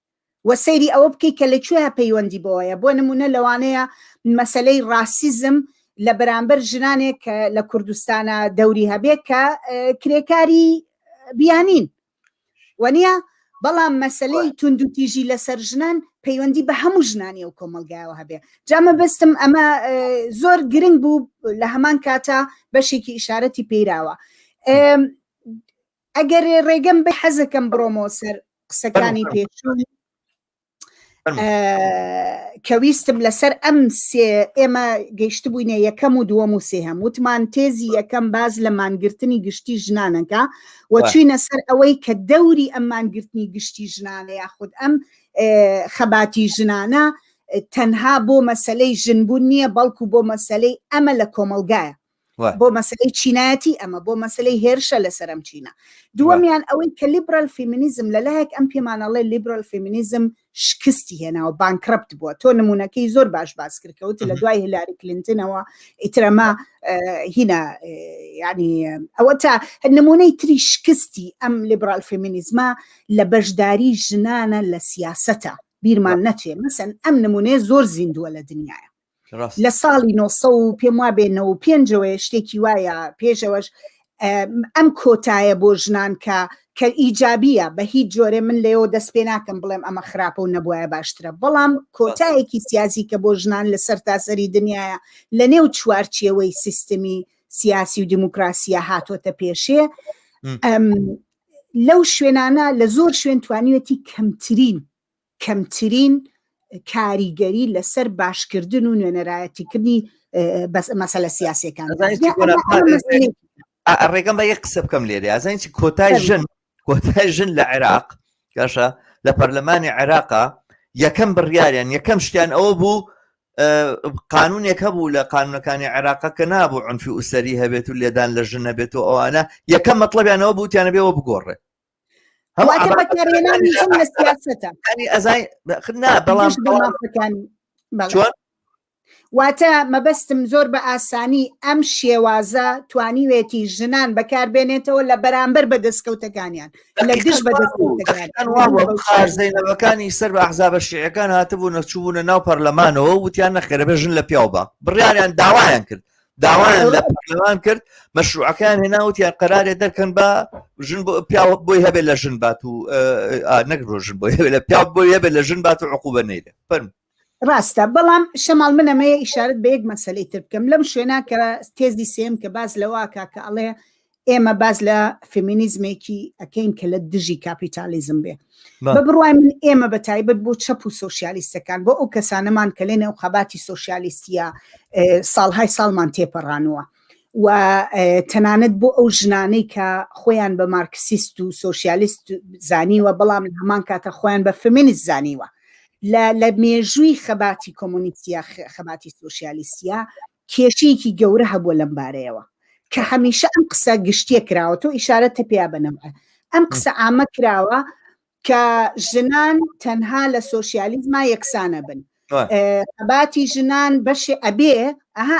وە سەیری ئەوە بکەیت کە لەکوێ پەیوەندی بۆیە بۆ نمونە لەوانەیە مەسەلەی ڕاسیزم لە بەرامبەر ژنانێک کە لە کوردستانە دەوری هەبێت کە کرێکاری بیانین وەنیە بەڵام مەسەلەی توندوتیژی لەسەر ژنان پەیوەندی بە هەموو ژنانی ئەو کۆمەلگایەوە هەبێ جامە بەستم ئەمە زۆر گرنگ بوو لە هەمان کاتە بەشێکی ئیشارەتی پێیراوە ئەگەر ڕێگەم بە حەزەکەم بڕۆمەوە سەر قسەکانی پێشوو کە ویستم لەسەر ئەم ئێمە گەیشت بووینە یەکەم و دووەم و سێهەم وتمان تێزی یەکەم باز لە مانگرتنی گشتی ژنانەکە وەچوینە سەر ئەوەی کە دەوری ئەم مانگرتنی گشتی ژنانە یاخود ئەم خەباتی ژنانە تەنها بۆ مەسەلەی ژنبوون نییە بەڵکو بۆ مەسەلەی ئەمە لە کۆمەلگایە بۆ مەسەلەی چینایەتی ئەمە بۆ مەسەلەی هێرشە لەسەرم چینە دووەمیان ئەوەی کە لیبرال فیمینیزم لەلایەک ئەم پێمانەڵێ لیبرال فیمینیزم شکستی هێناوە بانکرەپت بووە تۆ نمونونەکەی زۆر باش کردکەوت لە دوای هیلاری کلینتنەوە ئیترەما هینە ینی ئەوە تا نمونەی تری شکستی ئەم لیبرال فیمینیزمە لە بەشداری ژنانە لە سیاسەتە بیرمان نەچێ مەسەن ئەم نمونەیە زۆر زیندووە لە دنیاە لە ساڵی 900 پێم وابێ 95 شتێکی وایە پێشەوەش ئەم کۆتایە بۆ ژنان کە ئیجابیە بە هیچ جۆرێ من لێەوە دەست پێ ناکەم بڵێم ئەمە خراپە و نەبووە باشترە بەڵام کۆتایەکی سیاسی کە بۆ ژنان لە سەر تاسەری دنیاە لە نێو چوارچیەوەی سیستمی سیاسی و دیموکراسیە هاتوۆتە پێشێ لەو شوێنانە لە زۆر شوێن توانیوەتی کەمترین کاریگەری لەسەر باشکردن و نوێنەرایەتیکردنی مەسەلە سیاسیەکان ڕێگەم بە یەک قسە بکەم لێرە ئازانیی کۆتای ژن لە عێراق گەشە لە پەرلەمانی عێراقا یەکەم بڕیاریان یەکەم شتیان ئەوە بوو قانونێک هەبوو لە قانونەکانی عێراقا کە نابوو عنفی ئوسەری هەبێت و لێدان لە ژن هەبێت و ئەوانە یەکەم مەطلبیانەوە بوو تیانە بێەوە بگۆڕێ واتە مەبەستم زۆر بە ئاسانی ئەم شێوازە توانیوێتی ژنان بەکاربێنێتەوە لە بەرامبەر بە دەستکەوتەکانیان لە گشت بە دەستکەوتەکانی سەر بە ئەحزابە شیعەکان هاتبوو نەچوبوونە ناو پەرلەمانەوە وتیان نەخێرە بێ ژن لە پیاو بە بڕیاریان داوایان کرد داوایان لە پەرلەمان کرد مەشروعەکان هێناوتیان قەرارێ دەرکەن بە ژن پیاوە بۆی هەبێت لە ژن بات و نەگرۆ ژن بۆی هەبێت لە پیاو بۆی هەبێت لە ژن بات و عقوبە نەیرێ فەرموو ڕاستە بەڵام شەماڵ منەمەیە ئیشارەت بە یەک مەسەلەی تر بکەم لەم شوێنە کە تێزی سێم کە باز لەواکە کە ئەڵێ ئێمە باز لە فێمینیزمێکی ئەکەین کە لە دژی کاپیتالیزم بێ بە بڕوای من ئێمە بە تایبەت بۆ چەپ و سۆشیالیستەکان بۆ ئەو کەسانەمان کە لێنە و خەباتی سۆشیالیستیە ساڵهای ساڵمان تێپەڕانوە و تەنانەت بۆ ئەو ژنانەی کە خۆیان بە مارکسیست و سۆشیالیست زانیوە بەڵام هەمان کاتە خۆیان بە فێمینیست زانیوە لە مێژووی خەباتی کۆمونیستیە خەباتی سۆشیالیستیە کێشەیەکی گەورە هەبووە لەم بارەیەوە کە هەمیشە ئەم قسە گشتیە کراوە تۆ ئیشارەتە پێیا بنەمە ئەم قسە ئامە کراوە کە ژنان تەنها لە سۆشیالیزما یەکسانە بن خەباتی ژنان بەشێ ئەبێ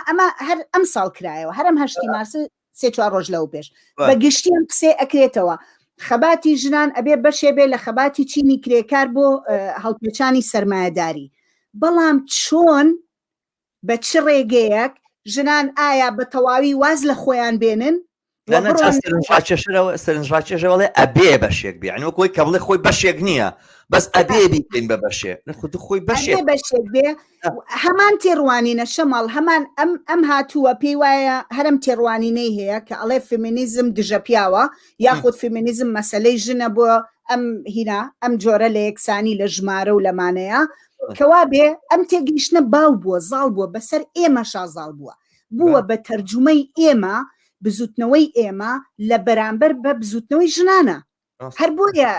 ئەمە هەر ئەم ساڵ کرایەوە هەرم هەشتی مارسی 3-4 ڕۆژ لەو پێش بە گشتی ئەم قسێ ئەکرێتەوە خەباتی ژنان ئەبێ بەشێ بێ لە خەباتی چینی کرێکار بۆ هەڵپێچانی سەرمایەداری بەڵام چۆن بە چ ڕێگەیەک ژنان ئایا بە تەواوی واز لە خۆیان بێنن سەرنجڕاکێشەوەڵێ ئەبێ بەشێک بیانەوە کۆی کە بڵێ خۆی بەشێک نییە بەس ئەبێ بیکەین بە بەشێ خود خۆی بەشێک بێ هەمان تێڕوانینە شەماڵ هەمان ئەم هاتووە پێی وایە هەرم تێڕوانینەی هەیە کە ئەڵێ فێمینیزم دژە پیاوە یاخود فێمینیزم مەسەلەی ژنە بۆ ئەم هینا ئەم جۆرە لە یەکسانی لە ژمارە و لەمانەیە کەوا بێ ئەم تێگەیشتنە باو بووە زاڵ بووە بەسەر ئێمە شازاڵ بووە بە تەرجومەی ئێمە بزوتنەوەی ئێمە لە بەرامبەر بە بزوتنەوەی ژنانە هەر بۆیە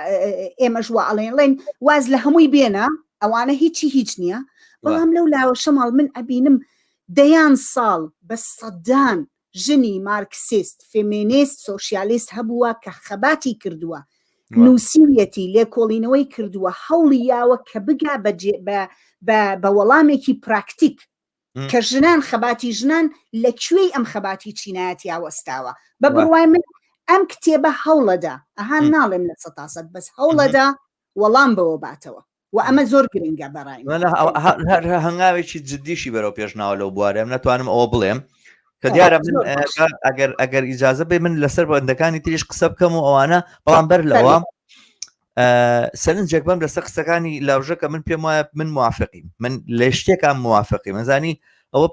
ئێمە ژوا ئەڵێن واز لە هەمووی بێنە ئەوانە هیچ نییە بەڵام لەو لاوە شەماڵ من ئەبینم دەیان ساڵ بە سەدان ژنی مارکسیست فێمینیست سۆشیالیست هەبووە کە خەباتی کردووە نووسیویەتی لێکۆڵینەوەی کردووە هەوڵی یاوە کە بگا بە وەڵامێکی پراکتیک کە ژنان خەباتی ژنان لەکوێی ئەم خەباتی چینایەتی ئاوەستاوە بە بڕوای من ئەم کتێبە هەوڵەدا ئەهان ناڵێم لە 100% بەس هەوڵەدا وەڵام بەوە باتەوە و ئەمە زۆر گرنگە بەڕای هەر هەنگاوێکی جددیشی بەرەو پێشناوە لەو بوارێم ناتوانم ئەوە بڵێم کە دیارە ئەگەر ئیجازە بێ من لەسەر بەندەکانی تریش قسە بکەم و ئەوانە بەڵام بەر لەوە سەرنجێک بەم لەسەر قسەکانی لاوژەکە من پێم وایە من موافقیم من لە شتێکم موافقی مەزانی ئەوە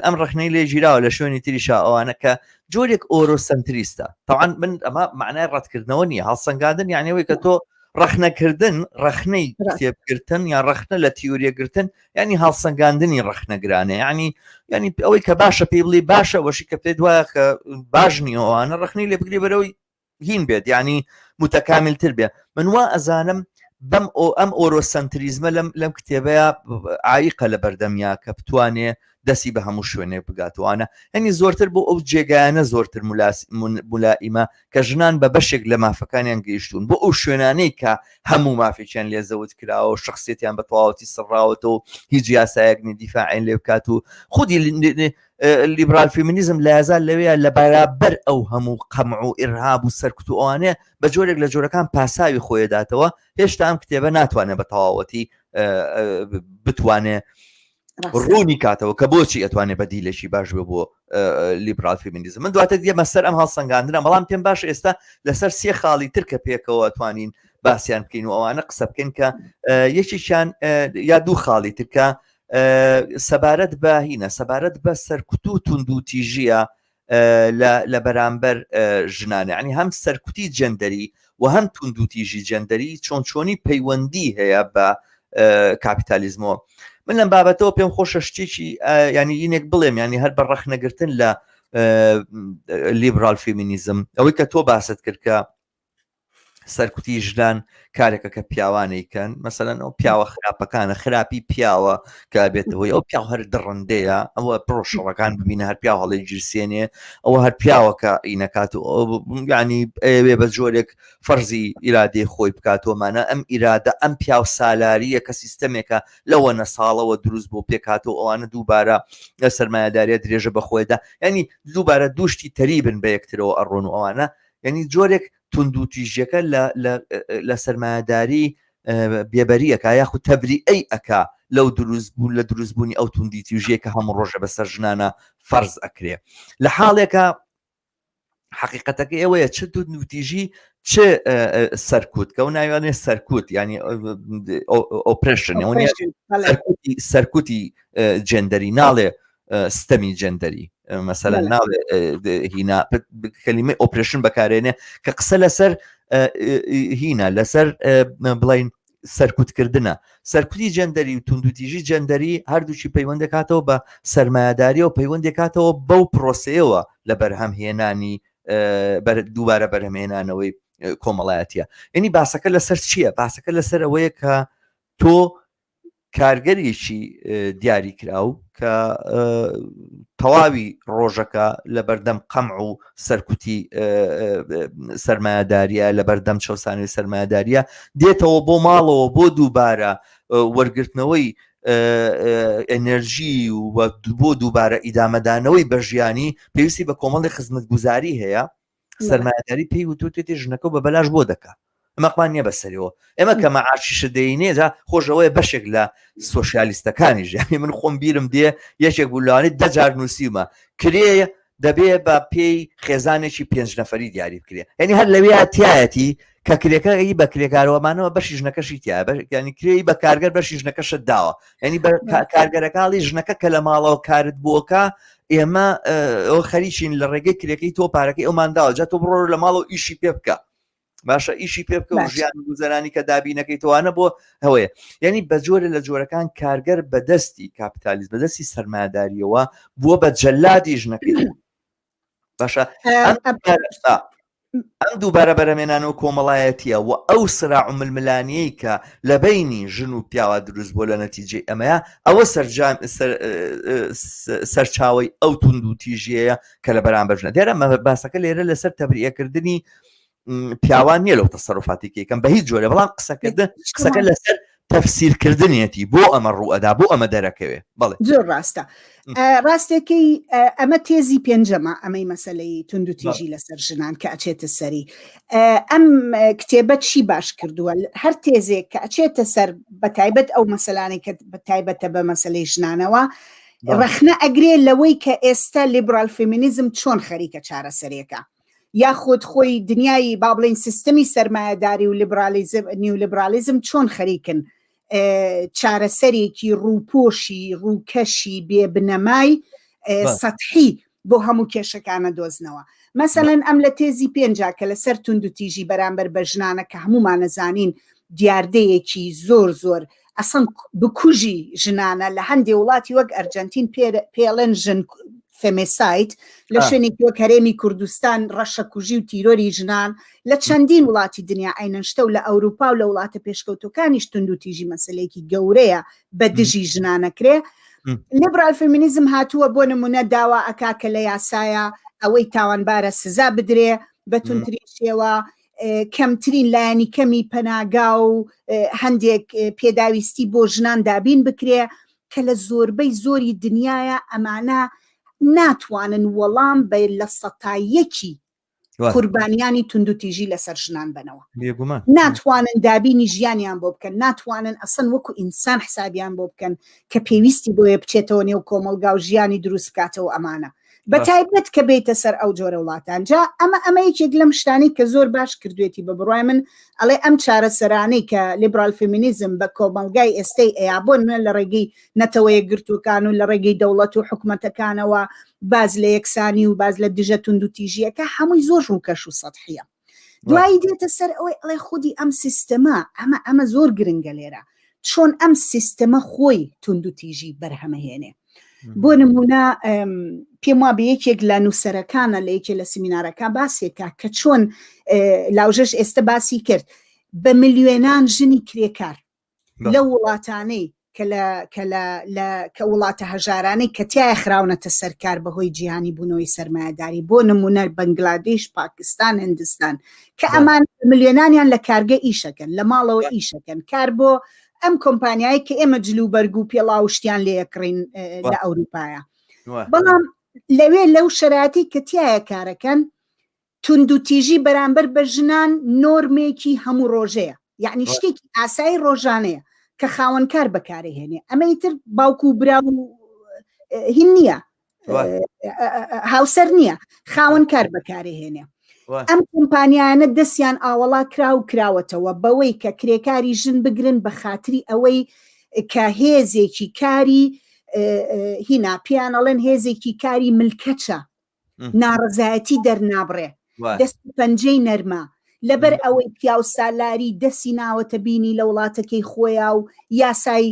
ئەم ڕخنەی لێ ژیراوە لە شوێنی تریشا ئەوانە کە جۆرێک ئۆرۆسەنتریستە تەوان من ئەمە معنای ڕەتکردنەوە نییە هەڵسەنگاندن یانەوەی کە تۆ ڕەخنەکردن ڕەخنەی کتێبگرتن یا ڕەخنە لە تیۆریەگرتن ینی هەڵسەنگاندنی ڕەخنەگرانە ینی ئەوەی کە باشە پێی بڵی باشە وەشی کە پێت وایە کە باشنی ئەوانە ڕەخنەی لێ بگری بەرەوەی هین بێت ینی متەکاملتر بێ من وا ئەزانم بەم ئەم ئۆرۆسەنتریزمە لەم کتێبەیە عایقە لە بەردەمیا کە بتوانێ دەسی بە هەموو شوێنێ بگاتوانە هەنی زۆرتر بۆ ئەو جێگایانە زۆرتر مولائیمە کە ژنان بە بەشێک لە مافەکانیان گەیشتون بۆ ئەو شوێنانەی کە هەموو مافێکیان لێزەوت کراوە و شخصیتیان بە تەواوەتی سڕاوەتەوە هیچ یاسایەکنی دیفاعین لێ بکات و خودی لیبرال فێمینیزم لە یازار لەوەیە لە بەرابەر ئەو هەموو قەمع و ئیرهاب و سەرکوت و ئەوانەیە بە جۆرێک لە جۆرەکان پاساوی خۆیداتەوە هێشتا ئەم کتێبە ناتوانێت بە تەواوەتی بتوانێت ڕوونی کاتەوە کە بۆچی ئەتوانێت بەدیلێکی باش بێ بۆ لیبرال فێمینیزم من دواتر دیێمە سەر ئەم هەڵسەنگاندنە بەڵام پێم باش ئێستا لەسەر سێ خاڵی تر کە پێکەوە توانین باسییان بکەین و ئەوانە قسە بکەین کە یەکێکیان یا دوو خاڵی ترکە سەبارەت بە هینە سەبارەت بە سەرکوت و توندوتیژیە لە بەرامبەر ژنانە ینی هەم سەرکوتی جەندەری و هەم توندوتیژی جەندەری چۆنی پەیوەندی هەیە بە کاپیتالیزمەوە. من لەم بابەتەوە پێم خۆشە شتێکی ینی یینێک بڵێم ینی هەر بە ڕەخنەگرتن لە لیبرال فێمینیزم ئەوەی کە تۆ باست کرد کە سەرکوتی ژنان کارێکە کە پیاوانەیکەن مەسەلەن ئەو پیاوە خراپەکانە خراپی پیاوە کە بێتەوەی ئەو پیاو هەر دڕندەیە ئەوە پرۆشەڕەکان ببینە هەر پیا هەڵی گیرسێنێ ئەوە هەر پیاوەکە ئینەکات و ینی ئەوێ بە جۆرێک فەرزی ئیرادەی خۆی بکاتۆمانە ئەم ئیرادە ئەم پیاو سالاریە کە سیستەمێکە لەوەنە ساڵەوە دروست بۆ پێکاتەوە ئەوانە دووبارە سەرمایه‌داریە درێژە بەخۆیدا ینی دووبارە دووشتی تەریبن بە یەکترەوە ئەڕۆن و ئەوانە ینی جۆرێک توندوتیژیەکە لە سەرمایه‌داری بێبەریەکە یاخود تەبریئەی ئەکا لەو دروستبوون لە دروستبوونی ئەو توندیتیژیە کە هەموو ڕۆژە بەسەر ژنانە فەرز ئەکرێ لە حاڵێکە حقیقەتەکە ئەوەیە چ توندوتیژی چ سەرکوت کە و ناوێنێ سەرکوت ینی ئۆپرێشن سەرکوتی جێندەری ناڵێ ستەمی جێندەری مەسەلەن ناڵێ هینا کەلیمەی ئۆپرێشن بەکارێنێ کە قسە لەسەر هینە لەسەر بڵین سەرکوتکردنە سەرکوتی جێندەری و توندوتیژی جێندەری هەردووچی پەیوەندێکاتەوە بە سەرمایه‌داری و پەیوەندێکاتەوە بەو پرۆسەیەوە لە بەرهەمهێنانی دووبارە بەرهەمهێنانەوەی کۆمەڵایەتیە ینی باسەکە لەسەر چییە باسەکە لەسەر ئەوەیە کە تۆ کارگەریەکی دیاری کراو کە تەواوی ڕۆژەکە لە بەردەم قەمع و سەرکوتی سەرمایه‌داریە لە بەردەم چەسانی سەرمایه‌داریە دێتەوە بۆ ماڵەوە بۆ دووبارە وەرگرتنەوەی ئەنەرژی و بۆ دووبارە ئیدامەدانەوەی بەژیانی پێویستی بە کۆمەڵی خزمەتگوزاری هەیە سەرمایه‌داری پێی وتوتێتی ژنەکە بە بەلاش بۆ دەکات ئەمەقمان نییە بەسەریەوە ئێمە کە مەعاشیشە دەینێجا خۆشەوەی بەشێک لە سۆشیالیستەکانی ژیانی من خۆم بیرم دێ یەکێک بوولانی دەجار نووسیمە کرێ دەبێ بە پێی خێزانێکی 5 نەفەری دیاری بکرێ ینی هەر لەوێ تایەتی کە کرێکەی بە کرێکارەوەمانەوە بەشی ژنەکەشی تیا ینی کرێی بە کارگەر بەشی ژنەکەشت داوە ینی کارگەرەکاڵی ژنەکە کە لە ماڵەوە کارت بووەکە ئێمە ئەو خەریکین لە ڕێگەی کرێکەی تۆ پارەکەی ئەومان داوە جا تۆ بڕۆ لە ماڵەوە ئیشی پێ بکە باشە ئیشی پێ بکە و ژیان گوزەرانی کە دابینەکەی تۆوانە بۆ هەوەیە یعنی بە جۆرە لە جۆرەکان کارگەر بەدەستی کاپیتالیزم بەدەستی سەرمایه‌داریەوە بووە بە جەلادی ژنەکەی باشە ئەم دووبارە بەرهەمێنانەوە کۆمەڵایەتیە و ئەو سراع ململانیەی کە لە بینی ژن و پیاوە دروست بۆ لە نەتیجەی ئەمەیە ئەوە سەرچاوی ئەو توندوتیژیەیە کە لە بەرامبەر ژنە دیارە باسەکە لێرە لەسەر تەبریئەکردنی پیاوان نییە لەو تەسەڕوفاتێکەکەم بە هیچ جۆرە بەڵام قسەکە لەسەر تەفسیرکردنیەتی بۆ ئەمە ڕوئەدا بۆ ئەمە دەرەکەوێ بەڵێ زۆر ڕاستە ڕاستێکی ئەمە تێزی پێنجەمە ئەمەی مەسەلەی توندوتیژی لەسەر ژنان کە ئەچێتە سەری ئەم کتێبەت چی باش کردووە هەر تێزێک کە ئەچێتە سەر بەتایبەت ئەو مەسەلانی کە بەتایبەتە بە مەسەلەی ژنانەوە ڕەخنە ئەگرێ لەوەی کە ئێستا لیبرال فێمینیزم چۆن خەریکە چارەسەرێکە یاخود خۆی دنیای با بڵین سیستەمی سەرمایه‌داری و نیولیبرالیزم چۆن خەریکن چارەسەرێکی ڕووپۆشی ڕووکەشی بێبنەمای سەتحی بۆ هەموو کێشەکانە دۆزنەوە مەسەلەن ئەم لە تێزی پێنجا کە لەسەر توندوتیژی بەرامبەر بە ژنانە کە هەمومانەزانین دیاردەیەکی زۆر زۆر ئەسڵ بکوژی ژنانە لە هەندێک وڵاتی وەک ئەرجەنتین پێڵێن ژن فێمێسایت لە شوێنێکی وەک هەرێمی کوردستان ڕەشەکوژی و تیرۆری ژنان لە چەندین وڵاتی دنیا ئاینەشتە و لە ئەوروپا و لە وڵاتە پێشکەوتەکانیش توندوتیژی مەسلەیەکی گەورەیە بە دژی ژنانەکرێ لیبرال فێمینیزم هاتووە بۆ نمونە داوا ئەکا کە لە یاسایە ئەوەی تاوانبارە سزا بدرێ بە توندترین شێوە کەمترین لایەنی کەمی پەناگا و هەندێک پێداویستی بۆ ژنان دابین بکرێ کە لە زۆربەی زۆری دنیاە ئەمانە ناتوانن وەڵام بە لە سەتایەکی قوربانیانی توندوتیژی لەسەر ژنان بنەوە ناتوانن دابینی ژیانیان بۆ بکەن ناتوانن ئەسن وەکو ئینسان حسابیان بۆ بکەن کە پێویستی بۆیە بچێتەوە نێو کۆمەلگا و ژیانی دروست بکاتەوە ئەمانە بەتایبەت کە بێتە سەر ئەو جۆرە وڵاتان جا ئەمە یەکێک لەم شتانی کە زۆر باش کردوێتی بە بڕای من ئەڵێ ئەم چارەسەرانەی کە لیبرال فێمینیزم بە کۆمەلگای ئێستەی ئەیابۆن لە ڕێگەی نەتەوەیە گرتوەکان و لە ڕێگەی دەوڵەت و حکومەتەکانەوە باز لە یەکسانی و باز لە دژە توندوتیژیەکە هەمووی زۆر ڕووکەش و سەتحیە دوایی دێتە سەر ئەوەی ئەڵێ خودی ئەم سیستەمە ئەمە زۆر گرنگە لێرە چۆن ئەم سیستەمە خۆی تونند و تیژی بەرهەمەهێنێ. بۆ نمونە پێم وا بە یەکێک لە نووسەرەکانە لە یەکێ لە سیمینارەکە باسێکە کە چۆن لاوژەش ئێستا باسی کرد بە ملیۆنان ژنی کرێکار لە وڵاتانەی کە وڵاتە هەژارانەی کە تایە خراونەتە سەرکار بەهۆی جیهانی بوونەوەی سەرمایه‌داری، بۆ نمونە بەنگلادێش، پاکستان، هندستان، کە ئەمان ملیۆنانیان لە کارگە ئیشەکەن، لە ماڵەوە ئیشەکەن، کار بۆ ئەم کۆمپانیایی کە ئێمە جلوبەرگ و پێڵاوشتیان لێەکڕین لە ئەوروپایە. بەڵام لەوێ لەو شەرایەتی کە تایە کارەکەن تونند و تیژی بەرامبەر بە ژنان نۆرمێکی هەموو ڕۆژەیە، یعنی شتێکی ئاسایی ڕۆژانەیە کە خاوەنکار بەکارهێنێ. ئەمەی تر باوکو و برا و هین نییە، هاوسەر نییە، خاوەنکار بەکارهێنێ. ئەم کۆمپانیانە دەستیان ئاوەڵا کرا و کراوەتەوە بەوەی کە کرێکاری ژن بگرن بە خاتری ئەوەی کە هێزێکی کاری هینا پیانەڵێن هێزێکی کاری ملکەچە، ناڕزایەتی دەرنابڕێ، دەستی پەنجەی نەرمە، لەبەر ئەوەی پیا و سالاری دەستی ناوەتە بینی لە وڵاتەکەی خۆیە و یاسای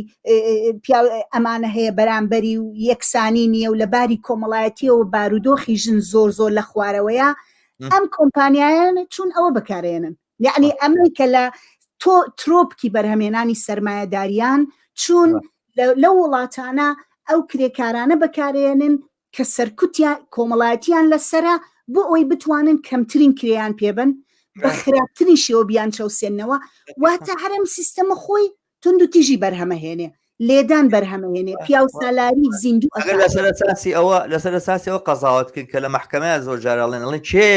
ئەمانە هەیە بەرامبەری و یەکسانی نییە و لەباری کۆمەڵایەتیەوە بارودۆخی ژن زۆر زۆر لە خوارەوەیە. ئەم کۆمپانیایان چون ئەوە بەکارێنن، یعنی ئەمەی کە لە ترۆپکی بەرهەمێنانی سەرمایه‌داریان چون لە وڵاتانە ئەو کرێکارانە بەکارێنن کە سەرکوتیان کۆمەڵایەتیان لەسرە بۆ ئەوی بتوانن کەمترین کرێیان پێبن بە خراپترین شێوە بیان چەوسێنەوە، واتە هەرم سیستەمە خۆی تونند و تیژی بەرهەمەهێنێ، لێدان بەرهەمەهێنێ، پیا و سالاری زیندوو لەسەر ئەساسی ئەوە قەزاوەتکرد کە لە محکەمەیە زۆر جارەڵێن کێ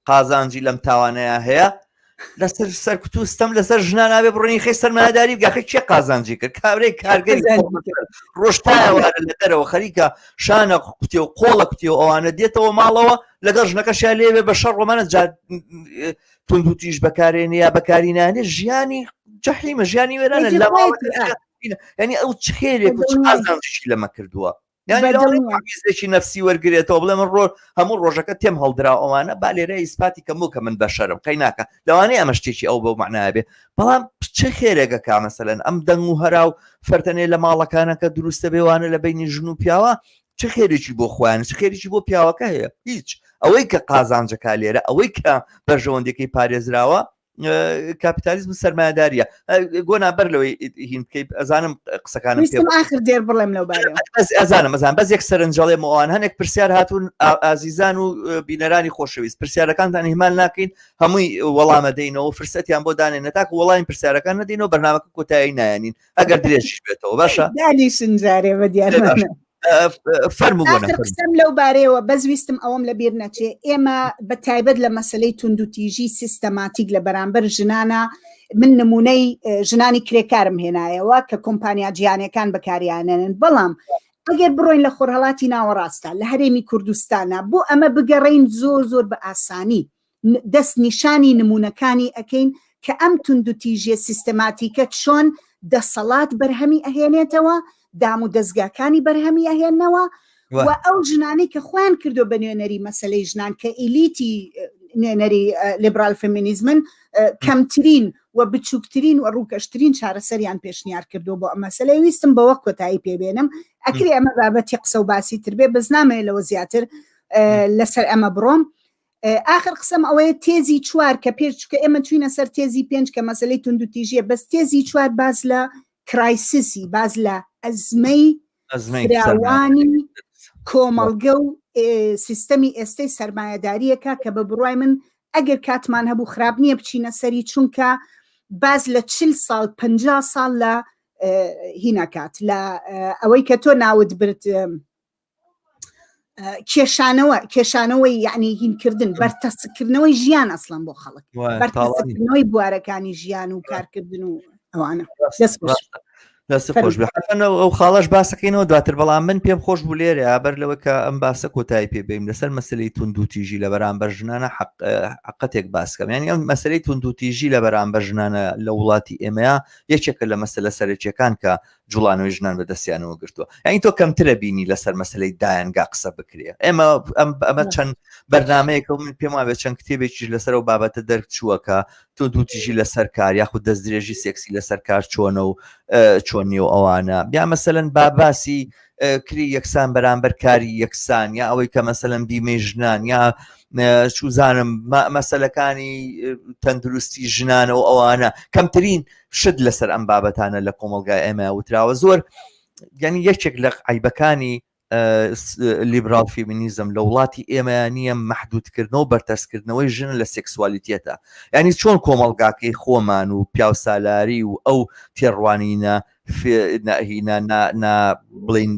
قازانجی لەم تاوانەیە هەیە لەسەر سەرکوتوستەم لەسەر ژنان نابێ بڕۆنی خی سەرمایه‌داری بگاخی چێ قازانجی کرد کابرەی کارگەری ڕۆژتایەوارە لە دەرەوە خەریکە شانە کوتێ و قۆڵە کوتێ و ئەوانە دێتەوە ماڵەوە لەگەڵ ژنەکەشیان لێوێ بە شەڕ ڕۆمانە تونند و تیژ بەکارێنێ یا بەکارینانێ ژیانی جەحیمە، ژیانی وێرانە لە ینی ئەو خێرێک و قازانجیشی لەمە کردووە، یانیزێکی نفسی وەرگێتەوە بڵێ من هەموو ڕۆژەکە تێم هەڵدرا ئەوانە با لێرە ئیسپاتی کەموو کە من بە شەرم قەی ناکە لەوانەیە ئەمە شتێکی ئەو بەو معنایە بێ. بەڵام چه خێرێکەکە مەسەلەن ئەم دەنگ و هەرا و فەرتەنێ لە ماڵەکانە کە دروستە بێوانە لە بینی ژن و پیاوە چه خێرێکی بۆ خۆیان چه خێریی بۆ پیاوەکە هەیە؟ هیچ. ئەوەی کە قازانجەکە لێرە ئەوەی کە بەرژەوەندەکەی پارێزراوە کاپیتالیزم سەرمایه‌داریە. گۆنا بەر لەوەی هین بکەیت ئەزانم قسەکانم آخر دێر بڵێم لەو ئەزانم بەس یەک سەرنجەڵێم ئەوان هەنێک پرسیار هاتوون ئازیزان و بینەرانی خۆشەویست پرسیارەکانتان هیمان ناکەین هەمووی وەڵامە دەینەوە فرسەتیان بۆ دانێنە تاکو وەڵامی پرسیارەکان نەدەینەوە بەرنامەکە کۆتایی نایەنین ئەگەر درێژیش بێتەوە باشە دانی سنجارێ بە دیارمانە قسەم لەو بارەیەوە بەزویستم ئەوەم لە بیر نەچێ. ئێمە بە تایبەت لە مەسلەی تونند و تیژی سیستەماتیک لە بەرامبەر ژنانە من نمونەی ژنانی کرێکارم هێنایەوە کە کۆمپانیا جیهانیەکان بەکاریانێنن، بەڵام ئەگەر بڕۆین لە خۆرهەڵاتی ناوەڕاستە لە هەرێمی کوردستانە بۆ ئەمە بگەڕین زۆر زۆر بە ئاسانی دەست نیشانی نمونونەکانی ئەکەین کە ئەم تونند و تیژیە سیستەماتیکە چۆن دەسەڵات بەرهەمی ئەهێنێتەوە، دام و دەستگاکانی بەرهەمی ئەهێننەوە و ئەو ژنانی کە خۆیان کردو بە نوێنەری مەسلەی ژنان کە ئیلیتی نوێنەری لیبرال فێمینیزمن کەمترین و بچووکترین و ڕووکەشترین چارەسەریان پێشنیار کردو بۆ ئەم مەسلەی ویستم بەوە کۆتایی پێبێنم. ئەکری ئەمە بابەتی قسە و باسی تر بێ بەس نامەیە لەوە زیاتر لەسەر ئەمە بڕۆم. آخر قسم ئەوەیە تێزی چوار کە پێشکە ئێمە چوینە سەر تێزی 5 کە مەسلەی تونند و تیژیە، بەس تێزی چوار باز لە کرایسیسی باز لە ئەزمەی فراوانی کۆمەڵگە و سیستەمی ئێستەی سەرمایه‌داریەکە کە بە بڕوای من ئەگەر کاتمان هەبوو خراپ نییە بچینە سەری، چونکە باز لە 40 ساڵ 50 ساڵ لە هینەکات لە ئەوەی کە تۆ ناوت برد کێشانەوەی یعنی هینکردن بەرتەسکردنەوەی ژیان ئەسڵان بۆ خەڵک، بەرتەسکردنەوەی بوارەکانی ژیان و کارکردن و ئەوانە دەست خۆش ئەو خاڵەش باسەکەینەوە دواتر. بەڵام من پێم خۆش بوو لێرە ئابەر لەوە کە ئەم باسە کۆتایی پێ بێم لەسەر مەسلەی تونند و تیژی لە بەرامبەر ژنانە حقەتێک باسکەم، یعنی ئەم مەسلەی تونند و تیژی لە بەرامبەر ژنانە لە وڵاتی ئێمەیە یەکێکە لە مەسلە سەرەکیەکان کە جوڵانەوەی ژنان بەدەستیانەوە گرتووە یعنی تۆ کەمترە بینی لەسەر مەسلەی دایانگا قسە بکرێ ئەمە چەند بەرنمەیەکە من پێم وابێت چەند کتێبێکیش لەسەر و بابەتە دەرچووەکە تۆ دووتیژی لەسەر کار یاخود دەست درێژی سێکسی لەسەر کار چۆنە و چۆنی و ئەوانە یا مەسەلەن باسی کری یەکسان بەرامبەر کاری یەکسان یا ئەوەی کە مەسەلەن بیمەی ژنان یا چوزانم مەسەلەکانی تەندروستی ژنانە و ئەوانە کەمترین شت لەسەر ئەم بابەتانە لە کۆمەلگای ئێمە وتراوە زۆر یعنی یەکێک لە عیبەکانی لیبرال فیمینیزم لە وڵاتی ئێمە نییە مەحدودکردنەوە و بەرتەسکردنەوەی ژن لە سێکسوالیتێتە یعنی چۆن کۆمەلگاکەی خۆمان و پیاوسالاری و ئەو تێڕوانینە بڵین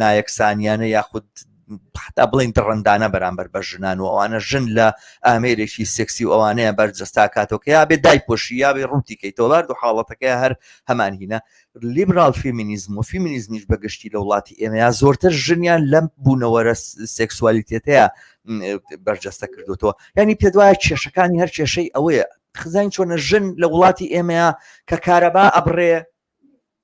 نایەکسانیانە یاخود حتا بڵین دڕندانە بەرامبەر بە ژنان و ئەوانە ژن لە ئامێرێکی سێکسی و ئەوانەیە بەرجەستا کاتەوە یا بێ دایپۆشی یا بێ ڕووتی کەیتۆڵار و حاڵەتەکەی هەر هەمان هینە لیبرال فیمینیزم و فیمینیزمیش بەگشتی لە وڵاتی ئێمەیە زۆرتر ژنیان لەم بوونەوەرە سێکسوالیتێتەیە بەرجەستە کردوتەوە ینی پێ دوایە کێشەکانی هەر کێشەی ئەوەیە خزان چۆنە ژن لە وڵاتی ئێمەیە کە کارەبا ئەبڕێ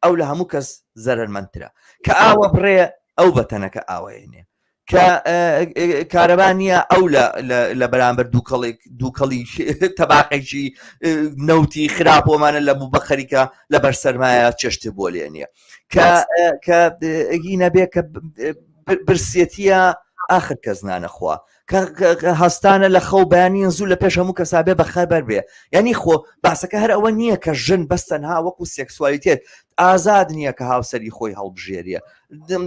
ئەو لە هەموو کەس زەرمەندترە کە ئاوە بڕێ ئەو بەتەنەکە ئاوەیەنێ کە کارەبانیە ئەو لە بەرامبەر دووکەڵی تەباقێکی نەوتی خراپۆمانە لە بوو بەخەریکە لە بەرسەرمایە چێشتە بۆ لێنیە کە ئەگینە بێ کە برسێتیە ئاخر کەس نانەخوا هەستانە لە خەو بەیانیان زوو لە پێش هەموو کەسابێ بەخەبەر بێ ینی خۆ باسەکە هەر ئەوە نییە کە ژن بەستەنها وەکو سێکسوالیتێت ئازاد نییە کە هاوسەری خۆی هەڵبژێریە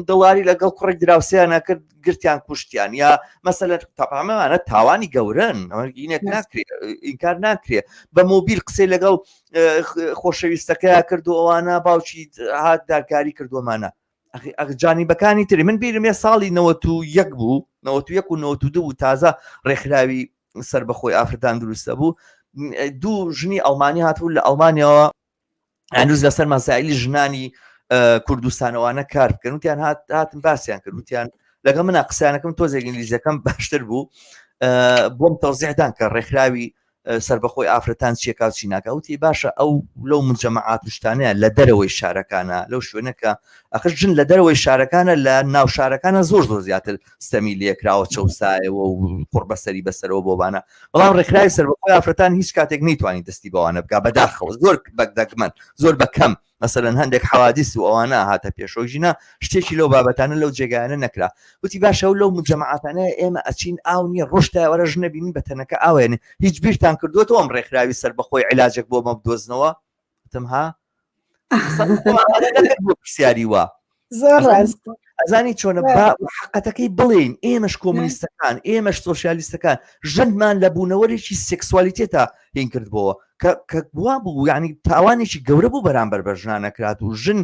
دڵاری لەگەڵ کوڕێک دراوسیانە کرد گرتیان کوشتیان یا مەسەلەن تاپامەوانە تاوانی گەورن ئەمەگینێک ناکرێت ئینکار ناکرێت بە مۆبیل قسەی لەگەڵ خۆشەویستەکەیە کردو ئەوانە باوکی هات دارکاری کردومانە جانیبەکانی تری من بیرم ساڵی 91 بوو 91 و 92 و تازە ڕێکخراوی سەر بەخۆی ئافرەتان دروستە بوو دوو ژنی ئەڵمانی هاتبوو لە ئەڵمانیەوە هەنووز لەسەر مەسائلی ژنانی کوردستانەوانە کار بکەن وتیان هاتن باسییان کرد وتیان لەگەڵ منە قسەیانەکەم تۆزێک ئینگلیزیەکەم باشتر بوو بۆم تەوزیحدان کە ڕێکخراوی سربەخۆی ئافرەتان چێکاو چی ناکە وتی باشە ئەو لەو مجەمەعات شتانەیە لە دەرەوەی شارەکانە لەو شوێنەکە ئەخر ژن لە دەرەوەی شارەکانە لە ناو شارەکانە زۆر زیاتر ستەمی لێکراوە چەسایەوە و قوربەسەری بەسەرەوە بۆبانە بەڵام ڕێکخراوی سربەخۆی ئافرەتان هیچ کاتێک نەیتوانی دەستی بەوانە بگا بەداخەوە زۆر بەکدەگمەن زۆر بەکەم مەسەلەن هەندێک حەوادیس و ئەوانە هاتە پێشۆژینە شتێکی لەو بابەتانە لەو جێگایانە نەکرا وتی باشە و لەو مجەمەعاتانەیە ئێمە ئەچین ئاو نیە ڕۆشتای وەرە ژنە بینین بەتەنەکە ئاوێنێ هیچ بیرتان کردوێتەوە ئەم ڕێکخراوی سەربەخۆی عیلاجێک بۆ مە بدۆزنەوە تمها پرسیاری وە زۆر ڕاست ئەزانی چۆنە حقەتەکەی بڵێن ئێمەش کۆمونیستەکان ئێمەش سۆشیالیستەکان ژنمان لە بوونەوەرێکی سێکسوالیتێتە هین کردبەوە کە بوا بوو یعنی تاوانێکی گەورە بوو بەرامبەر بە ژنانەکرات و ژن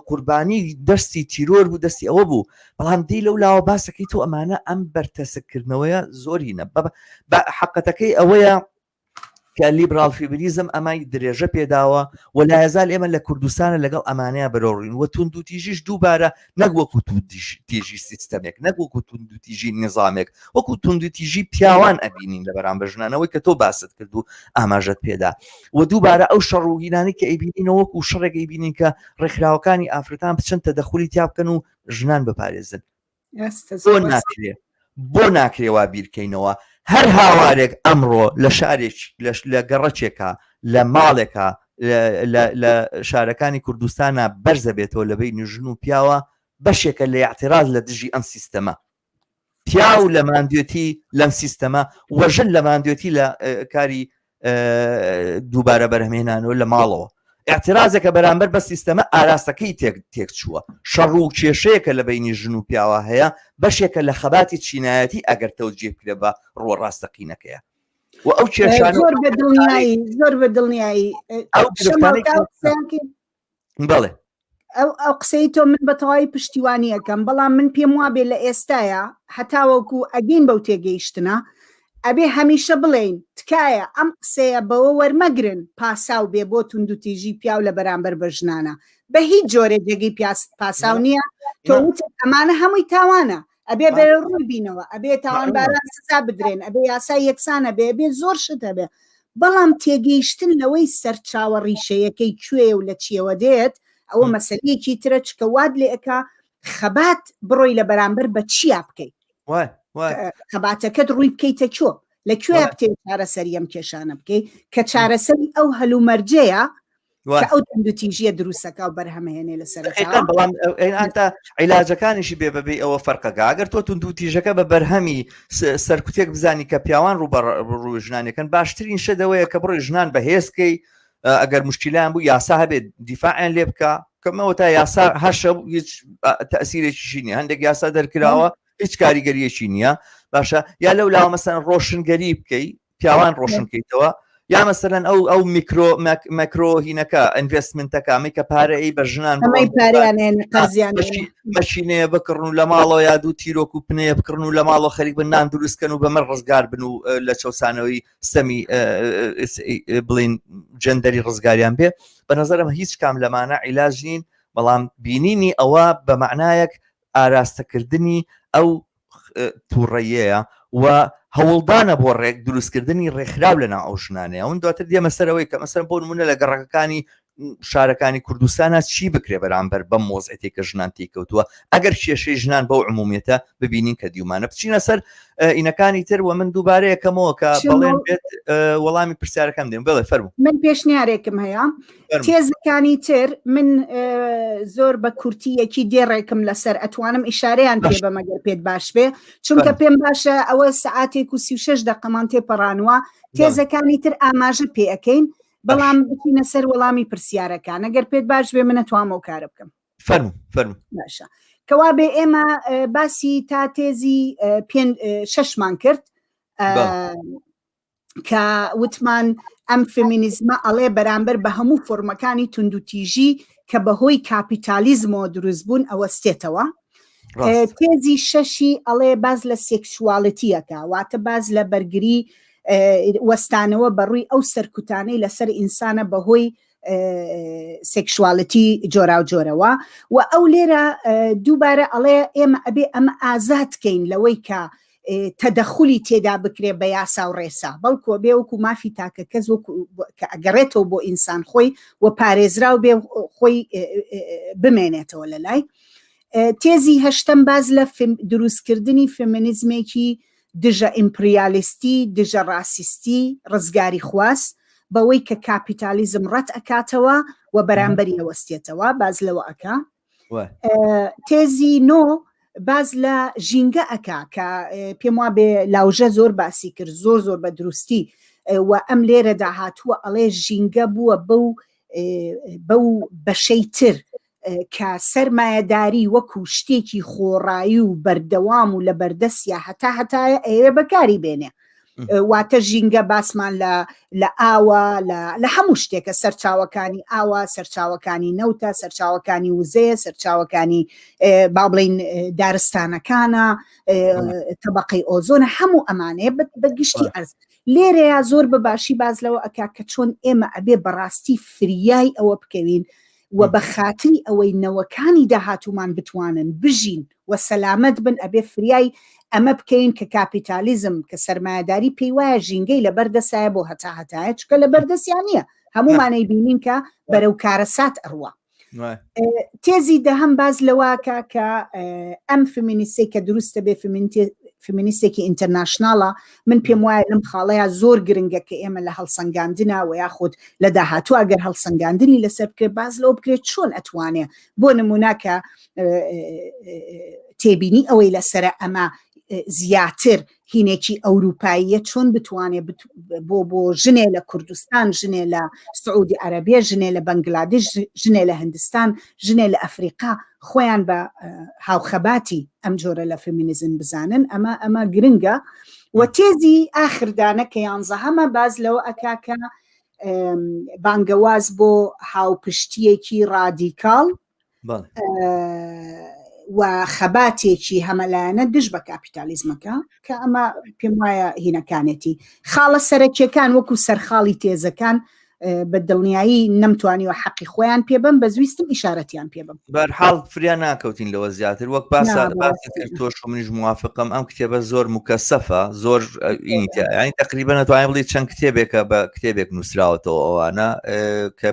قوربانی دەستی تیرۆر بوو دەستی ئەوە بوو بەڵام دی لەو لاوە باسەکەی تۆ ئەمانە ئەم بەرتەسکردنەوەیە زۆرینە بە حقەتەکەی ئەوەیە کە لیبرال فیمینیزم ئەمای درێژە پێداوە و لا یەزال ئێمە لە کوردستانە لەگەڵ ئەمانەیە بەرەوڕین و تونند و تیژیش دووبارە نەک وەکو تیژی سیستەمێک نەک وەکو تونند و تیژی نظامێک وەکو تونند و تیژی پیاوان ئەبینین لە بەرامبەر ژنانەوەی کە تۆ باست کرد و ئاماژەت پێدا و دووبارە ئەو شەڕوگینانی کە ئەیبینینەوە وەکو شەڕێک ئەیبینین کە ڕێکخراوەکانی ئافرەتان بچن تەدەخولی تیا بکەن و ژنان بپارێزن بۆ ناکرێوا بیرکەینەوە هەر هاوارێک ئەمڕۆ لە شارێک لە گەڕەچێکە لە ماڵێکە لە شارەکانی کوردستانە بەرزە بێتەوە لە بینی ژن و پیاوە بەشێکە لە اعتراض لە دژی ئەم سیستەمە پیا و لە ماندوێتی لەم سیستەمە وەژن لە ماندوێتی لە کاری دووبارە بەرهەمێنانەوە لە ماڵەوە اعتراضێکە بەرامبەر بە سیستەمە ئاراستەکەی تێک چووە شەڕ و کێشەیەکە لە بینی ژن و پیاوە هەیە بەشێکە لە خەباتی چینایەتی ئەگەر تەوجێ بکرێ بە ڕۆڕاستەقینەکەیە و ئەو کێشانە زۆر بە دڵنیایی بەڵێ ئەو قسەی تۆ من بەتەواوی پشتیوانی یەکەم بەڵام من پێم وابێ لە ئێستاە هەتاوەکو ئەگەین بەو تێگەیشتنە ئەبێ هەمیشە بڵێین تکایە ئەم قسەیە بەوە وەرمەگرن پاساو بێ بۆ تونند و تیژی پیاو لە بەرامبەر بە ژنانە بە هیچ جۆرە جێگەی پاساو نییە تۆ وتت ئەمانە هەمووی تاوانە ئەبێ بەرە ڕووی بینەوە ئەبێ تاوان باران سزا بدرێن ئەبێ یاسای یەکسانە بێ زۆر شتە بێ بەڵام تێگەیشتن لەوەی سەرچاوە ڕیشەیەکەی کوێ و لە چیەوە دێت ئەوە مەسەلەیەکی ترە چکە واد لێ ئەکا خەبات بڕۆی لە بەرامبەر بە چیا بکەیت خەباتەکەت ڕووی بکەیتە چۆ لەکوێ بتێ چارەسەری ئەم کێشانە بکەیت کە چارەسەری ئەو هەلومەرجەیە کە ئەو دەنگوتیژیە دروستەکە و بەرهەمهێنێ لەسەر بەڵام ئەتا عیلاجەکانیشی بێ بەبێ ئەوە فەرقەکە ئەگەر تۆ توندوتیژەکە بە بەرهەمی سەرکوتێک بزانی کە پیاوان ڕوو ژنانەکەن باشترین شەدەوەیە کە بڕۆی ژنان بەهێزکەی ئەگەر مشکیلیان بوو یاسا هەبێت دیفاعیان لێ بکە کەمەوە تا یاسا هەشە هیچ تەسیرێکیشی نیە هەندێک یاسا دەرکراوە هیچ کاریگەریەکی نییە باشە یا لەو لاوە مەسەن ڕۆشنگەری بکەی پیاوان ڕۆشنکەیتەوە یا مەسەرەن ئەو مەکرۆ هینەکە ئینڤستمنتەکەمی کە پارەی بە ژنان مەشینەیە بکڕن و لە ماڵەوە یا دوو تیرۆک و پنەیە بکڕن و لە ماڵەوە خەریک بن نان دروستکەن و بەمە ڕزگار بن و لە چەسانەوەی سەمی بڵین جەندەری ڕزگاریان بێ بە نەزەرم هیچ کام لەمانە عیلاج نین بەڵام بینینی ئەوە بە معنایەک ئاراستەکردنی ئەو تووڕەیەیە و هەوڵدانە بۆ ڕێک دروستکردنی ڕێکخراو لەناو ئەو ژنانەیە ئەوەن دواتر دێمە سەرەوەی کە مەسەر بۆ نمونە لە گەڕەکەکانی شارەکانی کوردستانە چی بکرێ بەرامبەر بەم مۆزعەتێکە ژنان تێکەوتووە ئەگەر کێشەی ژنان بەو عمومیەتە ببینین کە دیومانە بچینە سەر ئینەکانی تر و من دووبارەیەکەمەوە کە بەڵێن بێت وەڵامی پرسیارەکەم دێم بڵێ فەرموو من پێشنیارێکم هەیە تێزەکانی تر من زۆر بە کورتیەکی دێڕێکم لەسەر ئەتوانم ئیشارەیان پێ بەمەگەر پێت باش بێ چونکە پێم باشە ئەوە سەعاتێک و 36 دقەمان تێپەڕانوە تێزەکانی تر ئاماژە پێ ئەەکەین بەڵام بچینە سەر وەڵامی پرسیارەکان ئەگەر پێت باش بێ منە توانمە کارە بکەم فەرموو باشە کەوا بێ ئێمە باسی تا تێزی 6مان کرد کە وتمان ئەم فێمینیزمە ئەڵێ بەرامبەر بە هەموو فۆرمەکانی توندوتیژی کە بەهۆی کاپیتالیزمەوە دروست بوون ئەوەستێتەوە تێزی 6 ئەڵێ باز لە سێکشوالیتیەکە واتە باز لە بەرگری وەستانەوە بەڕووی ئەو سەرکوتانەی لەسەر ئینسانە بەهۆی سێکشوالیتی جۆرا و جۆرەوە و ئەو لێرە دووبارە ئەڵێ ئێمە ئەبێ ئەمە ئازادکەین لەوەی کە تەدەخولی تێدا بکرێ بە یاسا و ڕێسا بەڵکو بێ وەکو مافی تاکە کەس کە ئەگەڕێتەوە بۆ ئینسان خۆی و پارێزرا و بێ خۆی بمێنێتەوە لە لای تێزی 8 باز لە دروستکردنی فێمینیزمێکی دژە ئیمپریالیستی دژە ڕاسیستی ڕزگاری خواست بەوەی کە کاپیتالیزم ڕەت ئەکاتەوە و بەرامبەری ئەوەستێتەوە باز لەوە ئەکا تێزی 9 باز لە ژینگە ئەکا کە پێم وا بێ لاوژە زۆر باسی کرد زۆر بە دروستی و ئەم لێرەدا هاتووە ئەڵێ ژینگە بووە بەو بەشەی تر کە سەرمایەداری وەکو شتێکی خۆڕایی و بەردەوام و لە بەردەستیا هەتایە ئەوێ بەکاری بێنێ واتە ژینگە باسمان لە ئاوە لە هەموو شتێکە سەرچاوەکانی ئاوە سەرچاوەکانی نەوتە سەرچاوەکانی وزەیە سەرچاوەکانی با بڵین دارستانەکانە تەبەقەی ئۆزۆنە هەموو ئەمانەیە بەگشتی ئەرز لێرەیە زۆر بەباشی باز لەوە ئەکا کە چۆن ئێمە ئەبێ بەڕاستی فریای ئەوە بکەوین و بە خاتری ئەوەی نەوەکانی داهاتومان بتوانن بژین و سەلامەت بن ئەبێ فریای ئەمە بکەین کە کاپیتالیزم کە سەرمایەداری پێی وایە ژینگەی لە بەردەسایە بۆ هەتایە چکە لە بەردەستیان نییە هەمومانەی بینین کە بەرەو کارەسات ئەڕوە تێزی دەهەم باز لەواکە کە ئەم فێمینیستەی کە دروستە بێ فێمینیستێکی ئینتەرناشناڵە من پێم وایە لەم خاڵەیە زۆر گرنگە کە ئێمە لە هەڵسەنگاندنە و یاخود لە داهاتوو ئەگەر هەڵسەنگاندنی لەسەر بکرێت باز لەوە بکرێت چۆن ئەتوانێ بۆ نموناکە تێبینی ئەوەی لەسرە ئەمە زیاتر هینێکی ئەوروپاییە چۆن بتوانێت بۆ ژنێ لە کوردستان ژنێ لە سعودی عەرەبیە ژنێ لە بەنگلادێش ژنێ لە هندستان ژنێ لە ئەفریقا خۆیان بە هاوخەباتی ئەم جۆرە لە فێمینیزم بزانن ئەمە گرنگە و تێزی ئاخردانە کە 11 باز لەوە ئەکاکە بانگەواز بۆ هاوپشتیەکی ڕادیکاڵ و خەباتێکی هەمەلایەنە دژ بە کاپیتالیزمەکە کە ئەمە پێم وایە هینەکانێتی خاڵە سەرەکیەکان وەکو سەرخاڵی تێزەکان بە دڵنیایی نەمتوانی و حەقی خۆیان پێبم بە زویستم ئیشارەتیان پێبم بەرحاڵ فریان ناکەوتین لەوە زیاتر وەک تۆش منیش موافقم ئەم کتێبە زۆر مکەسەفە زۆر ئینی تقریبا نەتوانین بڵێ چەند کتێبێکە بە کتێبێک نووسراوەتەوە ئەوانە کە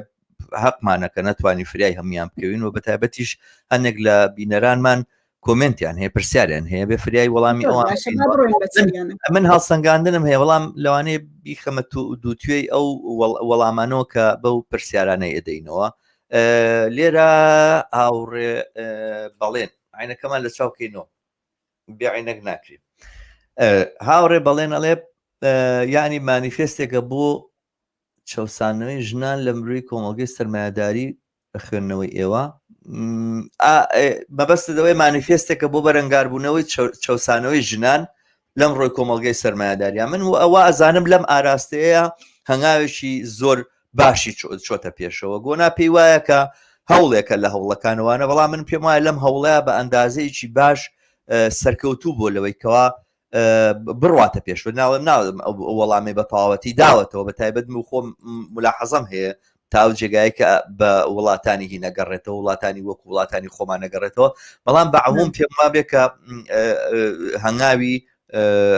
حەقمانەکە نەتوانی فریای هەمویان بکەوین و بەتایبەتیش هەندێک لە بینەرانمان کۆمنتیان هەیە پرسیاریان هەیە بێ فریای وەڵامی ئەوان من هەڵسەنگاندنم هەیە وەڵام لەوانەیە بیخەمە دووتوێی ئەو وەڵامانەوە کە بەو پرسیارانەی ئەدەینەوە لێرە هاوڕێ بەڵێن عینەکەمان لە چاوکەینەوە بێعینەک ناکرێت هاوڕێ بەڵێن ئەڵێ یعنی مانیفێستێکە بۆ چەسانەوەی ژنان لە مروی کۆمەڵگەی سەرمایهداری خوێندنەوەی ئێوە مەبەستە دەوەی مانیفێستێکە بۆ بەرەنگاربوونەوەی چەسانەوەی ژنان لەم ڕۆی کۆمەڵگەی سەرمایهداریە من ئەوە ئەزانم لەم ئاراستەیە هەنگاوێکی زۆر باشی چۆتە پێشەوە گۆنا پێی وایە کە هەوڵێکە لە هەوڵەکانەوانە بەڵام من پێم وایە لەم هەوڵەیە بە ئەندازەیەکی باش سەرکەوتوو بۆ لەوەی کەوا بڕواتە پێشوە ناڵم وەڵامی بە تەواوەتی داوەتەوە بە تایبەت و خۆم ملاحەزەم هەیە تاو جێگایکە بە وڵاتانی هی نەگەڕێتەوە وڵاتانی وەکو وڵاتانی خۆمان نەگەڕێتەوە بەڵام بە عموم پێم وابێ کە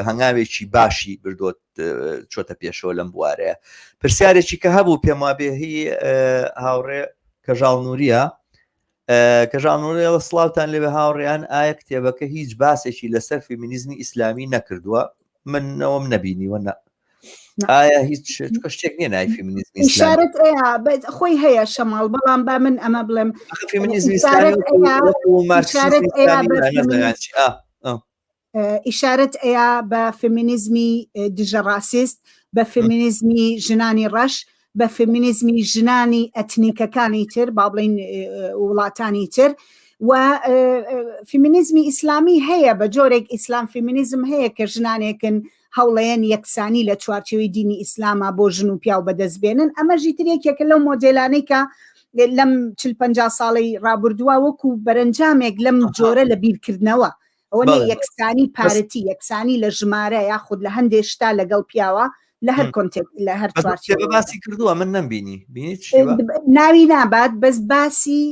هەنگاوێکی باشی بردۆت چۆتە پێشەوە لەم بوارەیە پرسیارێکی کە هەبوو پێم وابێ هی هاوڕێ کەژاڵ نووریە کەژاڵ نووریەوە سڵاوتان لێوێ هاوڕێیان ئایا کتێبەکە هیچ باسێکی لەسەر فێمینیزمی ئیسلامی نەکردووە منەوەم نەبینیوە ئایا هیچ شتێک نییە نای فێمینیزمی ئیشارەت خۆی هەیە شەماڵ بەڵام با من ئەمە بڵێم ئیشارەت ئەیە بە فێمینیزمی دژەڕاسیست بە فێمینیزمی ژنانی ڕەش بە فێمینیزمی ژنانی ئەتنیکەکانی تر با بڵین وڵاتانی تر و فێمینیزمی ئیسلامی هەیە بە جۆرێک ئیسلام فێمینیزم هەیە کە ژنانێکن هەوڵەیەن یەکسانی لە چوارچێوەی دینی ئیسلامە بۆ ژن و پیا و بەدەستبێنن ئەمە ژیترێکێکە لەو مۆدێلانەی کە لەم 40-50 ساڵی ڕابردووە وەکو بەرەنجامێک لەم جۆرە لە بیرکردنەوە ئەوە یەکسانی پارەتی یەکسانی لە ژمارە یاخود لە هەندێک شتا لەگەڵ پیاوە لە هەر کۆنتێک لە هەر باسی کردووە من نەمبینی ناوی نابات بەس باسی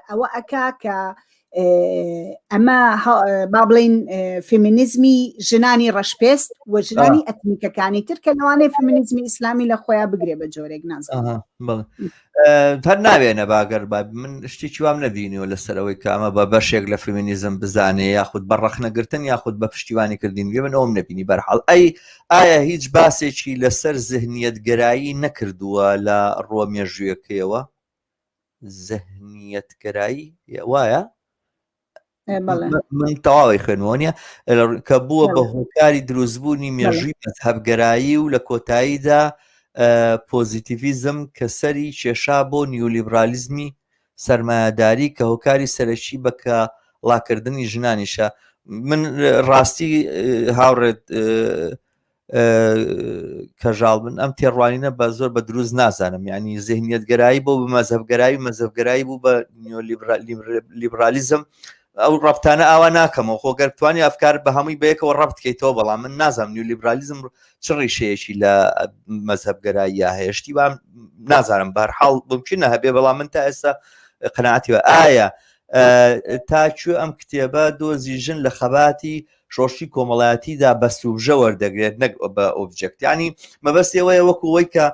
ئەوە ئەکا کە ئەمە با بڵین فێمینیزمی ژنانی ڕەشپێست و ژنانی ئەتنیکەکانی تر کە لەوانەیە فێمینیزمی ئیسلامی لە خۆیان بگرێ بە جۆرێک نازانم هەر ناوێنە باگەر من شتێکی وام نەبینیوە لەسەرەوەی کە ئەمە بە بەشێک لە فێمینیزم بزانێ یاخود بە ڕەخنەگرتن یاخود بە پشتیوانی کردین گوێ من ئەوم نەبینی بەرحاڵ ئایا هیچ باسێکی لەسەر ذهنیەتگەرایی نەکردووە لە ڕۆ مێژوویەکەیەوە ذهنیەتگەرایی وایە من تەواوی خوێنوانە کە بووە بە هۆکاری دروستبوونی مێژووی مەذهەبگەرایی و لە کۆتاییدا پۆزیتیڤیزم کە سەری کێشا بۆ نیۆلیبرالیزمی سەرمایهداری کە هۆکاری سەرەکی بەکە ڵاکردنی ژنانیشە من ڕاستی هاوڕێت کەژاڵ بن ئەم تێڕوانینە بە زۆر بە دروست نازانم یعنی ذهنیەتگەرایی بۆ بە مەذهبگەرایی بوو بە نیۆلیبرالیزم ئەو ڕەبتانە ئاوا ناکەمەوە خۆگەر توانی ئەفکار بە هەمووی بەیەکەوە ڕەبت بکەیتەوە بەڵام من نازانم نیۆلیبرالیزم چ ڕیشەیەکی لە مەذهبگەراییە هەیەشتی وام نازانم بەرحاڵ ممکنە هەبێ بەڵام من تا ئێستا قەناعەتیوە ئایا تاکوێ ئەم کتێبە دۆزی ژن لە خەباتی شۆشی کۆمەڵایەتیدا بە سوبژە وەردەگرێت نەک بە ئۆبجێکت ینی مەبەستەوەیە وەکوەوەی کە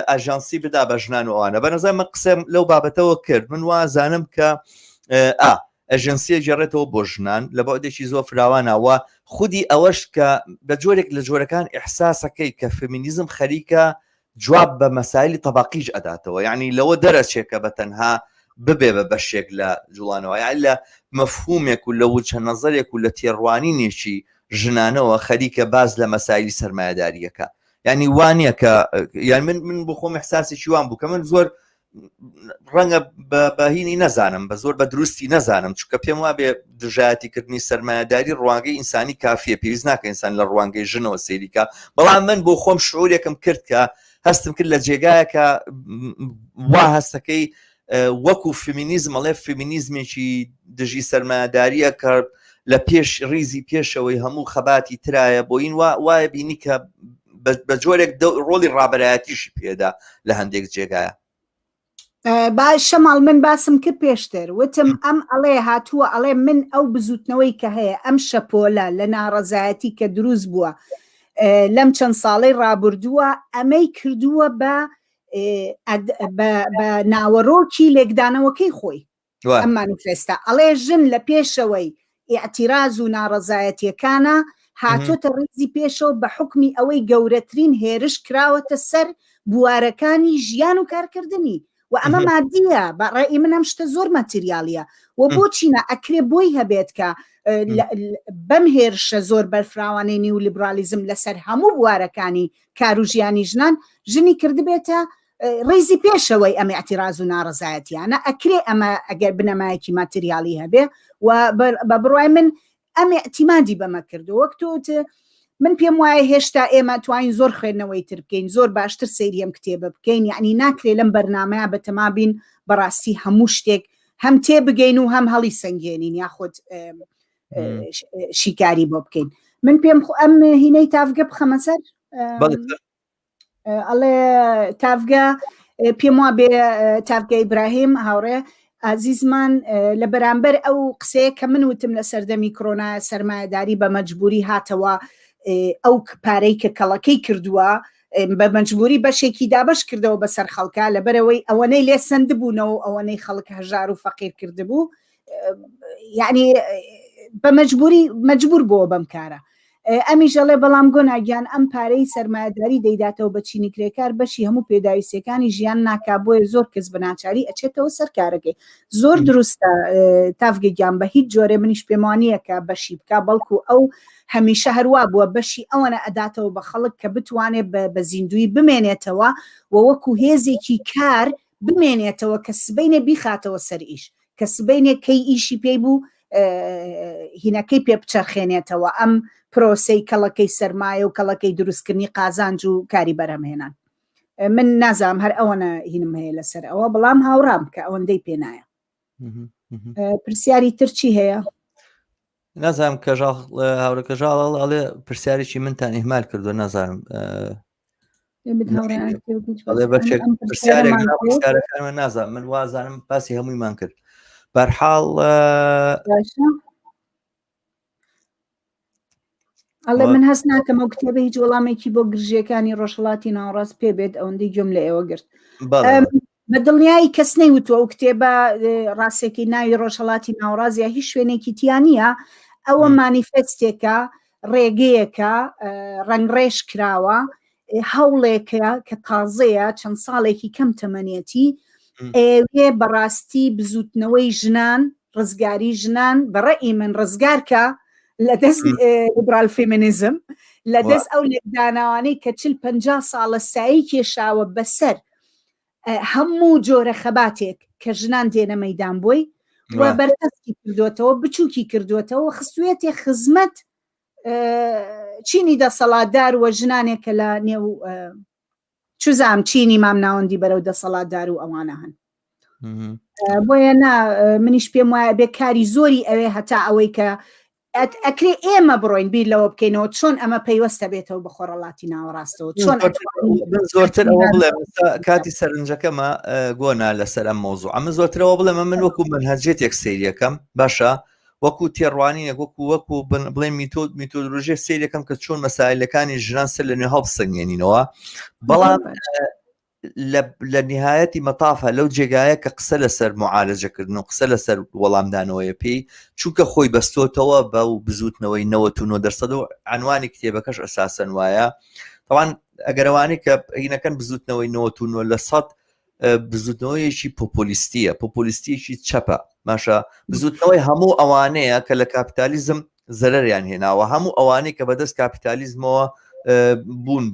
ئاژانسی بدا بە ژنان و ئەوانە بەنەزای من قسەم لەو بابەتەوە کرد من وازانم کە ئەژەنسیە گەڕێتەوە بۆ ژنان لە بەعدێکی زۆر فراوانەوە خودی ئەوەش کە بە جۆرێک لە جۆرەکان ئیحساسەکەی کە فێمینیزم خەریکە جواب بە مەسایلی تەباقیش ئەداتەوە یعنی لەوە دەرەچێکە بە تەنها ببێ بە بەشێک لە جوڵانەوە یان لە مەفهومێک و لە وچە نەزەرێک و لە تێڕوانینێکی ژنانەوە خەریکە باز لە مەسایلی سەرمایهداریەکە ینی وانە کە یان من بۆ خۆم احساسێکی وان بوو کە من زۆر ڕەنگە بەهینی نەزانم بە زۆر بە دروستی نەزانم چونکە پێم وابێ دژایەتیکردنی سەرمایهداری ڕوانگەی ئینسانی کافیە پێویست ناکە ئینسان لە ڕوانگەی ژنەوە سەیریکە بەڵام من بۆ خۆم شعورێکم کرد کە هەستم کرد لە جێگایەکە وا هەستەکەی وەکو فێمینیزم ئەڵێ فێمینیزمێکی دژی سەرمایهداریە کە لە پێش ڕیزی پێشەوەی هەموو خەباتی ترایە بۆ این وایە بینی کە بە جۆرێک ڕۆڵی ڕابەرایەتیشی پێدا لە هەندێک جێگایە باش شەماڵ من باسم کرد پێشتر وتم ئەم ئەڵێ هاتووە ئەڵێ من ئەو بزوتنەوەی کە هەیە ئەم شەپۆلە لە ناڕەزایەتی کە دروست بووە لەم چەند ساڵەی ڕابردووە ئەمەی کردووە بە بە ناوەڕۆکی لێکدانەوەکەی خۆی ئەم مانیفێستە ئەڵێ ژن لە پێشەوەی ئیعتیراز و ناڕەزایەتیەکانە هاتوۆتە ڕێزی پێشەوە بە حکمی ئەوەی گەورەترین هێرش کراوەتە سەر بوارەکانی ژیان و کارکردنی و ئەمە مادیە بەڕێی من ئەم شتە زۆر مەتریالیە و بۆچینە ئەکرێ بۆی هەبێت کە بەم هێرشە زۆر بەرفراوانەی نیولیبرالیزم لەسەر هەموو بوارەکانی کار و ژیانی ژنان ژنی کردبێتە ڕێزی پێشەوەی ئەمە ئەتیراز و ناڕەزایەتیانە ئەکرێ ئەمە ئەگەر بنەمایەکی ماتریالی هەبێ و بە بڕوای من ئەم اعتیمادی بەمە کردو وەک تۆ من پێم وایە هێشتا ئێمە توانین زۆر خوێندنەوەی تر بکەین زۆر باشتر سەیری ئەم کتێبە بکەین یعنی ناکرێ لەم بەرنامەیە بەتەمابین بەڕاستی هەموو شتێک هەم تێ بگەین و هەم هەڵی سنگێنین یاخود شیکاری بۆ بکەین من پێم ئەم هینەی تافگە بخەمە سەر ئەڵێ تافگە پێم وا بێ تافگە ئیبراهیم هاوڕێ ئازیزمان لە بەرامبەر ئەو قسەیە کە من وتم لە سەردەمی کۆرۆنا سەرمایەداری بە مەجبوری هاتەوە ئەو پارەی کە کەڵەکەی کردووە بە مەجبوری بەشێکی دابش کردەوە بەسەر خەڵکە لەبەرەوەی ئەوەنەی لێ سندبوونەوە ئەوەنەی خەڵک هەژار و فەقیر کردبوو یعنی بە مەجبور بووە بەم کارە ئەمی ژەڵێ بەڵام گۆناگیان ئەم پارەی سەرمایەداری دەیداتەوە بە چینی کرێکار بەشی هەموو پێداویستەکانی ژیان ناکا بۆیە زۆر کەس بەناچاری ئەچێتەوە سەر کارەکەی زۆر دروستە تافگەگیان بە هیچ جۆرێ منیش پێمانیە کە بەشی بکە بەڵکو ئەو هەمیشە هەروە بووە بەشی ئەوەنە ئەداتەوە بە خەڵک کە بتوانێت بە زیندوی بمێنێتەوە و وەکو هێزێکی کار بمێنێتەوە کە سبەینێ بیخاتەوە سەر ئیش کە سبەینێ کەی ئیشی پێی بوو هینەکەی پێ بچەرخێنێتەوە ئەم پرۆسەی کەڵەکەی سەرمایە و کەڵەکەی دروستکردنی قازانج و کاری بەرهەمهێنان من نازام هەر ئەوەنە هینم هەیە لەسەر ئەوە بەڵام هاوڕام کە ئەوەندەی پێنایە پرسیاری ترچی هەیە نازانم کەژاڵ هاورەکە ژاڵ ئەڵێ پرسیارێکی منتان ئیهمال کردو نازانم پرسیارێکەکانمە نازانم من وازانم باسی هەموویمان کرد بەرحاڵ ئەڵێ من هەست ناکەم ئەو کتێبە هیچ وەڵامێکی بۆ گرژیەکانی ڕۆژهەڵاتی ناوەڕاست پێ بێت ئەوەندەی گوێم لە ئێوە گرت بە دڵنیایی کەس نەیوتوە ئەو کتێبە ڕاستێکی ناوی ڕۆژهەڵاتی ناوەڕاست یا هیچ شوێنێکی تیانە ئەوە مانیفێستێکە ڕێگەیەکە ڕنگڕێژ کراوە هەوڵێکە کە تازەیە چەند ساڵێکی کەم تەمەنێتی ئێوێ بەڕاستی بزوتنەوەی ژنان ڕزگاری ژنان بەڕێی من ڕزگارکە لەدەست لیبرال فێمینیزم لەدەست ئەو لێکداناوانەی کە 40-50 ساڵە سایی کێشاوە بەسەر هەموو جۆرە خەباتێک کە ژنان دێنە مەیدان بووی و بەردەستی کردوێتەوە بچووکی کردوێتەوە خستوێتێ خزمەت چینی دەسەڵاتدار و ژنانێکە لە نێو چوزام چینی مام ناوەندی بەرەو دەسەڵاتدار و ئەوانە هەن بۆیە منیش پێم وایە بێ کاری زۆری ئەوێ هەتا ئەوەی کە ئەکرێ ئێمە بڕۆین بیر لەوە بکەینەوە چۆن ئەمە پەیوەستە بێتەوە بە خۆڕەڵاتی ناوەڕاستەوە چۆن زۆرتر ئەوە بڵێ کاتی سەرنجەکەمە گۆنا لەسەر ئەم مۆزوع ئەمە زۆرترەوە بڵێمە من وەکو منهەجێتێک سەیریەکەم باشە وەکو تێڕوانینێک وەکو بڵێ میتۆدۆلۆژیە سەیرەکەم کە چۆن مەسائلەکانی ژنان سەر لە نوێ هەڵبسەنگێنینەوە بەڵام لە نهایەتی مەتافە لەو جێگایە کە قسە لەسەر معالەجەکردن و قسە لەسەر وەڵامدانەوەیە پێی چونکە خۆی بەستۆتەوە بە و بزوتنەوەی 99% و عنوانی کتێبەکەش ئەساسەن وایە طبعاً ئەگەرەوانی کە هینەکەن بزوتنەوەی 99% بزوتنەوەیەکی پۆپۆلیستیەکی چەپە ماشە بزوتنەوەی هەموو ئەوانەیە کە لە کاپیتالیزم زەرەریان هێناوە هەموو ئەوانەی کە بەدەست کاپیتالیزمەوە بوون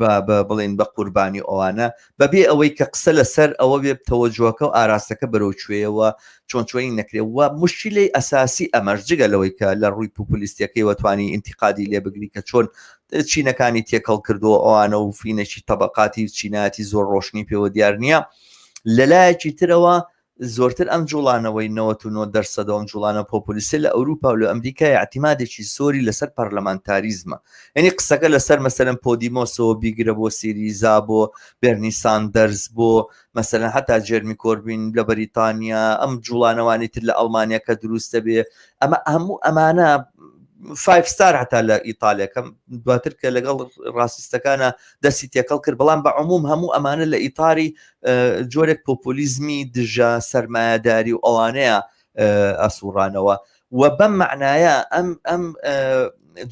بڵێن بە قوربانی ئەوانە بەبێ ئەوەی کە قسە لەسەر ئەوە بێ تەوەجوهەکە و ئاراستەکە بەرەو کوێیەوە چۆن چۆنی نەکرێەوە مشکلەی ئەساسی ئەمەش جگە لەوەی کە لە ڕووی پۆپولیستیەکەی وەتوانی ئینتیقادی لێ بگری کە چۆن چینەکانی تێکەڵ کردووە ئەوانە و فینەکی تەبەقاتی چیناتی زۆر ڕۆشنی پێوە دیار نییە لەلایەکی ترەوە زۆرتر ئەم جوڵانەوەی 99% ئەم جوڵانە پۆپولیستی لە ئەوروپا و لە ئەمریکای اعتیمادێکی سۆری لەسەر پەرلەمانتاریزمە یعنی قسەکە لەسەر مەسەلەن پۆدیمۆسەوە بیگرە بۆ سیریزا بۆ بێرنی ساندەرز بۆ مەسەلەن هەتا جێرمی کۆربین لە بەریتانیا ئەم جوڵانەوانی تر لە ئەڵمانیا کە دروستە بێ ئەمە هەموو ئەمانە 5 ستار هەتا لە ئیتالیا دواتر کە لەگەڵ ڕاستیستەکانە دەستی تێکەڵ کرد بەڵام بە عموم هەموو ئەمانە لە ئیتاری جۆرێک پۆپولیزمی دژە سەرمایهداری و ئەوانەیە ئەسوڕانەوە و بەم معنایە ئەم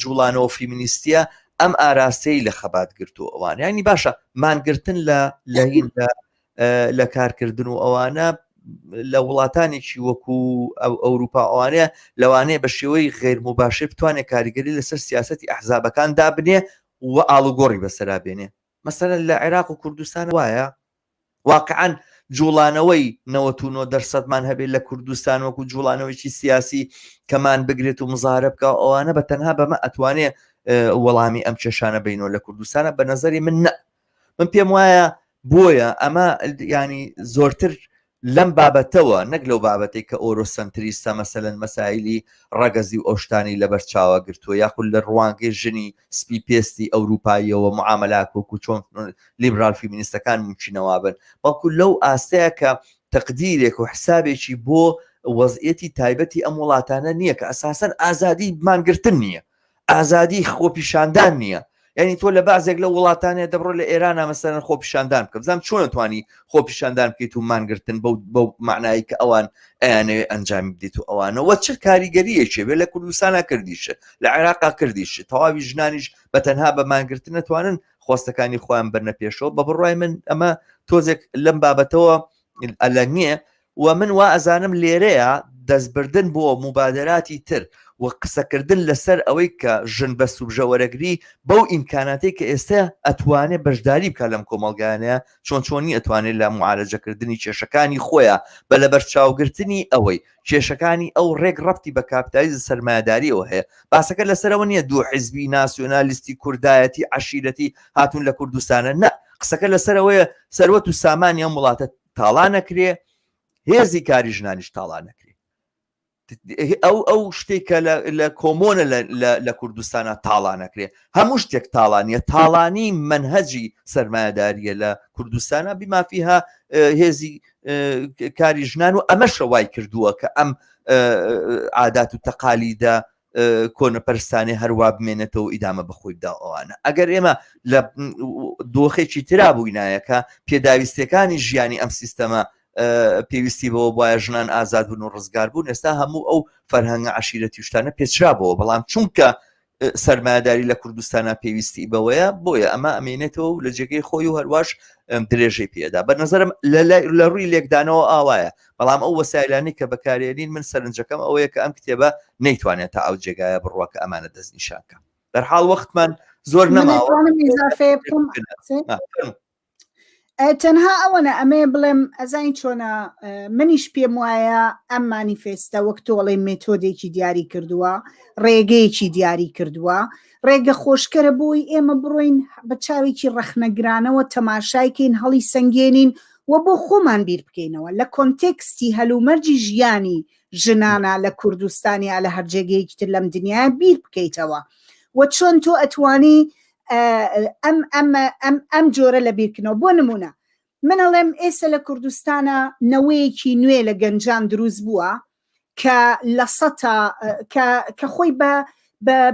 جوڵانەوە فیمینیستیە ئەم ئاراستەی لە خەبات گرتو ئەوان ینی باشە مانگرتن لە لە کارکردن و ئەوانە لە وڵاتانێکی وەکو ئەوروپا ئەوانەیە لەوانەیە بە شێوەی غێرموباشر بتوانێت کاریگەری لەسەر سیاسەتی ئەحزابەکان دابنێ و ئاڵوگۆڕی بەسەرا بێنێ مەسەلەن لە عێراق و کوردستان وایە واقعاً جوڵانەوەی 99% هەبێت لە کوردستان وەکو جوڵانەوەیکی سیاسی کەمان بگرێت و مزارە بکە ئەوانە بە تەنها بەمە ئەتوانێت وەڵامی ئەم کێشانە بینەوە لە کوردستانە بە نەزەری من پێم وایە بۆیە ئەمە ینی زۆرتر لەم بابەتەوە نەک لەو بابەتێک کە ئۆرۆسەنتریستە مەسەلەن مەسائلی ڕەگەزی و ئەوشتانی لەبەر چاوە گرتووە یاخود لە ڕوانگەی ژنی سپی پێستی ئەوروپاییەوە معاملات وەکو چۆن لیبرال فیمینیستەکان ممکنەوە بن بەڵکو لەو ئاستەیە کە تەقدیرێک و حسابێکی بۆ وەزعیەتی تایبەتی ئەم وڵاتانە نییە کە ئەساسەن ئازادی مانگرتن نییە ئازادی خۆپیشاندان نییە ینی تۆ لە بازێک لە وڵاتانێ دەبڕۆ لە ئێرانە مەسەرەن خۆپیشاندان بکە بزانام چۆن توانی خۆپیشاندان بکەیت و مانگرتن بەو معنایی کە ئەوان ئەیانەوێ ئەنجامی بدەیت و ئەوانەوە چ کاریگەریەکێ بێ لە کوردستانە کردیشە لە عێراقا کردیشە تەواوی ژنانیش بە تەنها بە مانگرتن نەتوانن خۆستەکانی خۆیان بەرنە پێشەوە بە بڕای من ئەمە تۆزێک لەم بابەتەوە ئەلە نییە و من وا ئەزانم لێرەیە دەستبردن بۆ مبادراتی تر و قسەکردن لەسەر ئەوەی کە ژن بە سوبژەوەرەگری بەو ئیمکاناتی کە ئێستا ئەتوانێت بەشداری بکە لەم کۆمەلگانەیە چۆنی ئەتوانێت لە معالەجەکردنی کێشەکانی خۆیان بە لە بەرچاوگرتنی ئەوەی کێشەکانی ئەو ڕێک ڕەبتی بە کاپیتالیزم سەرمایه‌داریەوە هەیە باسەکە لەسەرەوە نییە دوو حیزبی ناسیۆنالیستی کوردایەتی عەشیرەتی هاتوون لە کوردستانە نە قسەکە لەسەرەوەیە سەروەت و سامانی ئەم وڵاتە تاڵا نەکرێ هێزی کاری ژنانیش تاڵا نەکرێ ئەو شتێکە لە کۆمۆنە لە کوردستانە تاڵا نەکرێ هەموو شتێک تاڵانیە تاڵانی منهەجی سەرمایه‌داریە لە کوردستانە بیمافیها هێزی کاری ژنان و ئەمەش ڕەوای کردووە کە ئەم عادات و تەقالیدە کۆنەپەرستانی هەروە بمێنێتەوە ئیدامە بەخۆی بدا ئەوانە ئەگەر ئێمە لە دۆخێکی ترا بووینایە کە پێداویستەکانی ژیانی ئەم سیستەمە پێویستی بەوە بواە ژنان ئازاد بوون و ڕزگار بوون ئێستا هەموو ئەو فەرهەنگە عەشیرەتی شتانە پێچرابەوە بەڵام چونکە سەرمایه‌داری لە کوردستانە پێویستی بەوەیە بۆیە ئەمە ئەمێنێتەوە و لە جێگەی خۆی و هەروەش درێژەی پێدا بە نەزەرم لە ڕووی لێکدانەوە ئاوایە بەڵام ئەو وەسایلانی کە بەکارێنین من سەرنجەکەم ئەوەیە کە ئەم کتێبە نەیتوانێت تا ئەو جێگایە بڕوە کە ئەمانە دەستنیشانکە بەرحاڵ وەختمان زۆر نەماوە تەنها ئەوەنە ئەمێ بڵێم ئەزای چۆنە منیش پێم وایە ئەم مانیفێستە وەک تۆڵێ مێتۆدێکی دیاری کردووە ڕێگەیەکی دیاری کردووە ڕێگە خۆشکەرە بۆی ئێمە بڕۆین بە چاوێکی ڕەخنەگرانەوە تەماشایکەین هەڵی سەنگێنین و بۆ خۆمان بیر بکەینەوە لە کۆنتێکستی هەلومەرجی ژیانی ژنانە لە کوردستانیا لە هەرجێگەیەکی تر لەم دنیای بیر بکەیتەوە و چۆن تۆ ئەتوانی ئەم جۆرە لە بیرکردنەوە بۆ نمونە منەڵێم ئێستا لە کوردستانە نەوەیەکی نوێ لە گەنجان دروست بووە کە لە سەتا کە خۆی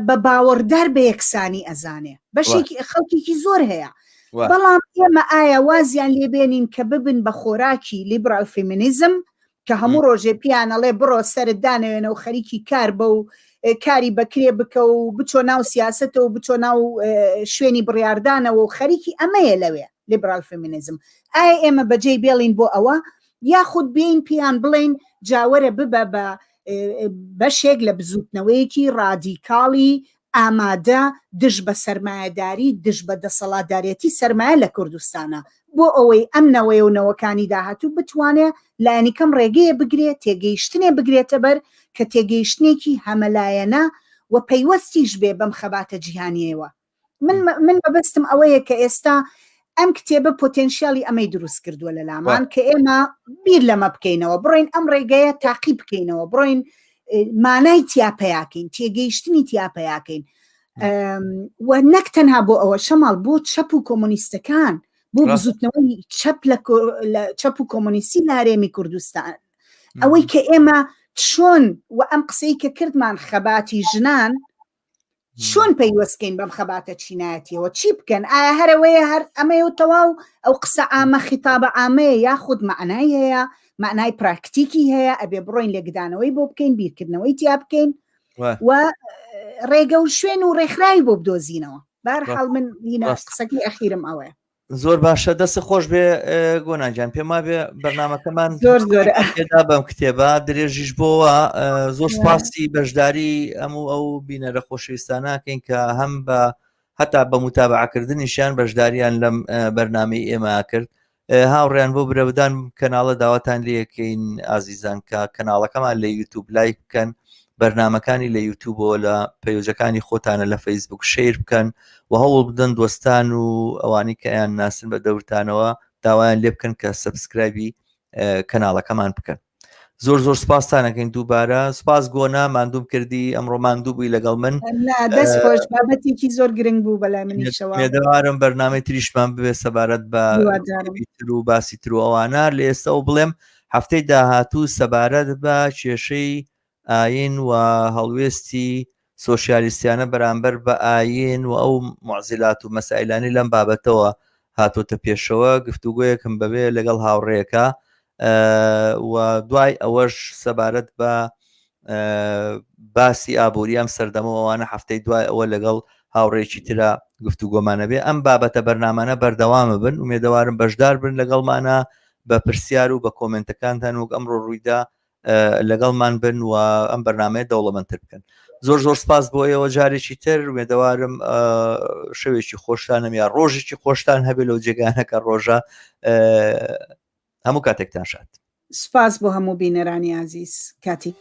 بە باوەڕدار بە یەکسانی ئەزانێ بەشێکی خەڵکێکی زۆر هەیە بەڵام ئێمە ئایا وازیان لێبێنین کە ببن بە خۆراکی لیبرال فیمینیزم کە هەموو ڕۆژێ پیانەڵێ بڕۆ سەرت دانەوێنە و خەریکی کار بە و کاری بەکرێ بکە و بچۆ ناو سیاسەتەوە و بچۆ ناو شوێنی بڕیاردانەوە و خەریکی ئەمەیە لەوێ لیبرال فیمینیزم ئایا ئێمە بەجێ بێڵین بۆ ئەوە یاخود بین پیان بڵین جاوەرە ببە بە بەشێک لە بزوتنەوەیەکی ڕادیکاڵی ئامادە دژ بە سەرمایه‌داری دژ بە دەسەڵاتدارێتی سەرمایە لە کوردستانە بۆ ئەوەی ئەم نەوەی و نەوەکانی داهاتوو بتوانێت لایەنی کەم ڕێگەیە بگرێت تێگەیشتنێ بگرێتە بەر کە تێگەیشتنێکی هەمەلایەنە و پەیوەستیش بێ بەم خەباتە جیهانیەوە من بەبستم ئەوەیە کە ئێستا ئەم کتێبە پۆتێنشیالی ئەمەی دروست کردووە لە لامان کە ئێمە بیر لەمە بکەینەوە بڕۆین ئەم ڕێگەیە تاقی بکەینەوە بڕۆین مانای تیاپەیاکەین تێگەیشتنی تیاپەیاکەین و نەک تەنها بۆ ئەوە شەماڵ بۆ چەپ و کۆمۆنیستەکان بۆ بزوتنەوەی چەپ و کۆمۆنیستی لە هەرێمی کوردستان ئەوەی کە ئێمە چۆن و ئەم قسەی کە کردمان خەباتی ژنان چۆن پەیوەستکەین بەم خەباتە چینایەتیەوە چی بکەن ئایا هەرەوەیە هەر ئەمەی و تەواو ئەو قسە ئامە خیتابە ئامەیە یاخود معنای هەیە معنای پراکتیکی هەیە ئەبێ بڕۆین لێگدانەوەی بۆ بکەین بیرکردنەوەی تیا بکەین و ڕێگە و شوێن و ڕێکخراوی بۆ بدۆزینەوە بەرحاڵ من قسەکی ئەخیرم ئەوەیە زۆر باشە دەستی خۆش بێ گۆناجان پێم وابێ بەرنامەکەمان زۆر زۆردا بەم کتێبە درێژیش بۆەوە زۆر سپاسی بەشداری ئەموو ئەو بینەرە خۆشەویستانەکەین کە هەم بە هەتا بە متابعکردنیشیان بەشداریان لەم بەرنامەی ئێمە کرد هاوڕێیان بۆ برەودان کەناڵە داواتان لێکەین ئازیزان کە کەناڵەکەمان لە یوتیوب لایک بکەن بەرنامەکانی لە یوتیوبەوە لە پەیوەجەکانی خۆتانە لە فەیسبوک شیر بکەن و هەوڵ بدەن دۆستان و ئەوانی کە یان ناسن بە دەورتانەوە داوایان لێ بکەن کە سەبسکرایبی کەناڵەکەمان بکەن زۆر زۆر سپاسانەکەین دووبارە سپاس گۆنا ماندوم کردی ئەمڕۆ ماندوو بووی لەگەڵ من دەست خۆش بابەتێکی زۆر گرنگ بوو بەلای منیشەوە مێدەوارم بەرنامەی تریشمان ببێ سەبارەت بە تر و باسی تر و ئەوانە لە ئێستا و بڵێم هەفتەی داهاتوو سەبارەت بە کێشەی ئاین و هەڵوێستی سۆشیالیستیانە بەرامبەر بە ئاین و ئەو معزیلات و مەسائلانی لەم بابەتەوە هاتۆتە پێشەوە گفتوگۆیەکم بەبێ لەگەڵ هاوڕێیەکە و دوای ئەوەش سەبارەت بە باسی ئابووری ئەم سەردەمەوەوانە هەفتەی دوای ئەوە لەگەڵ هاوڕێکی ترە گفتوگۆمانە بێ ئەم بابەتە بەرنامانە بەردەوامە بن و مێدەوارم بەشدار بن لەگەڵمانە بە پرسیار و بە کۆمنتەکانتان وەک ئەمڕۆ ڕوویدا لەگەڵمان بن و ئەم بەرنامەیە دەوڵەمەندتر بکەن زۆر زۆر سپاس بۆ ئێوە جارێکی تر مێدەوارم شەوێکی خۆشتانم یا ڕۆژێکی خۆشتان هەبێ لەو جێگانەکە ڕۆژە هەموو کاتێکتان شاد سپاس بۆ هەموو بینەرانی عزیز کاتی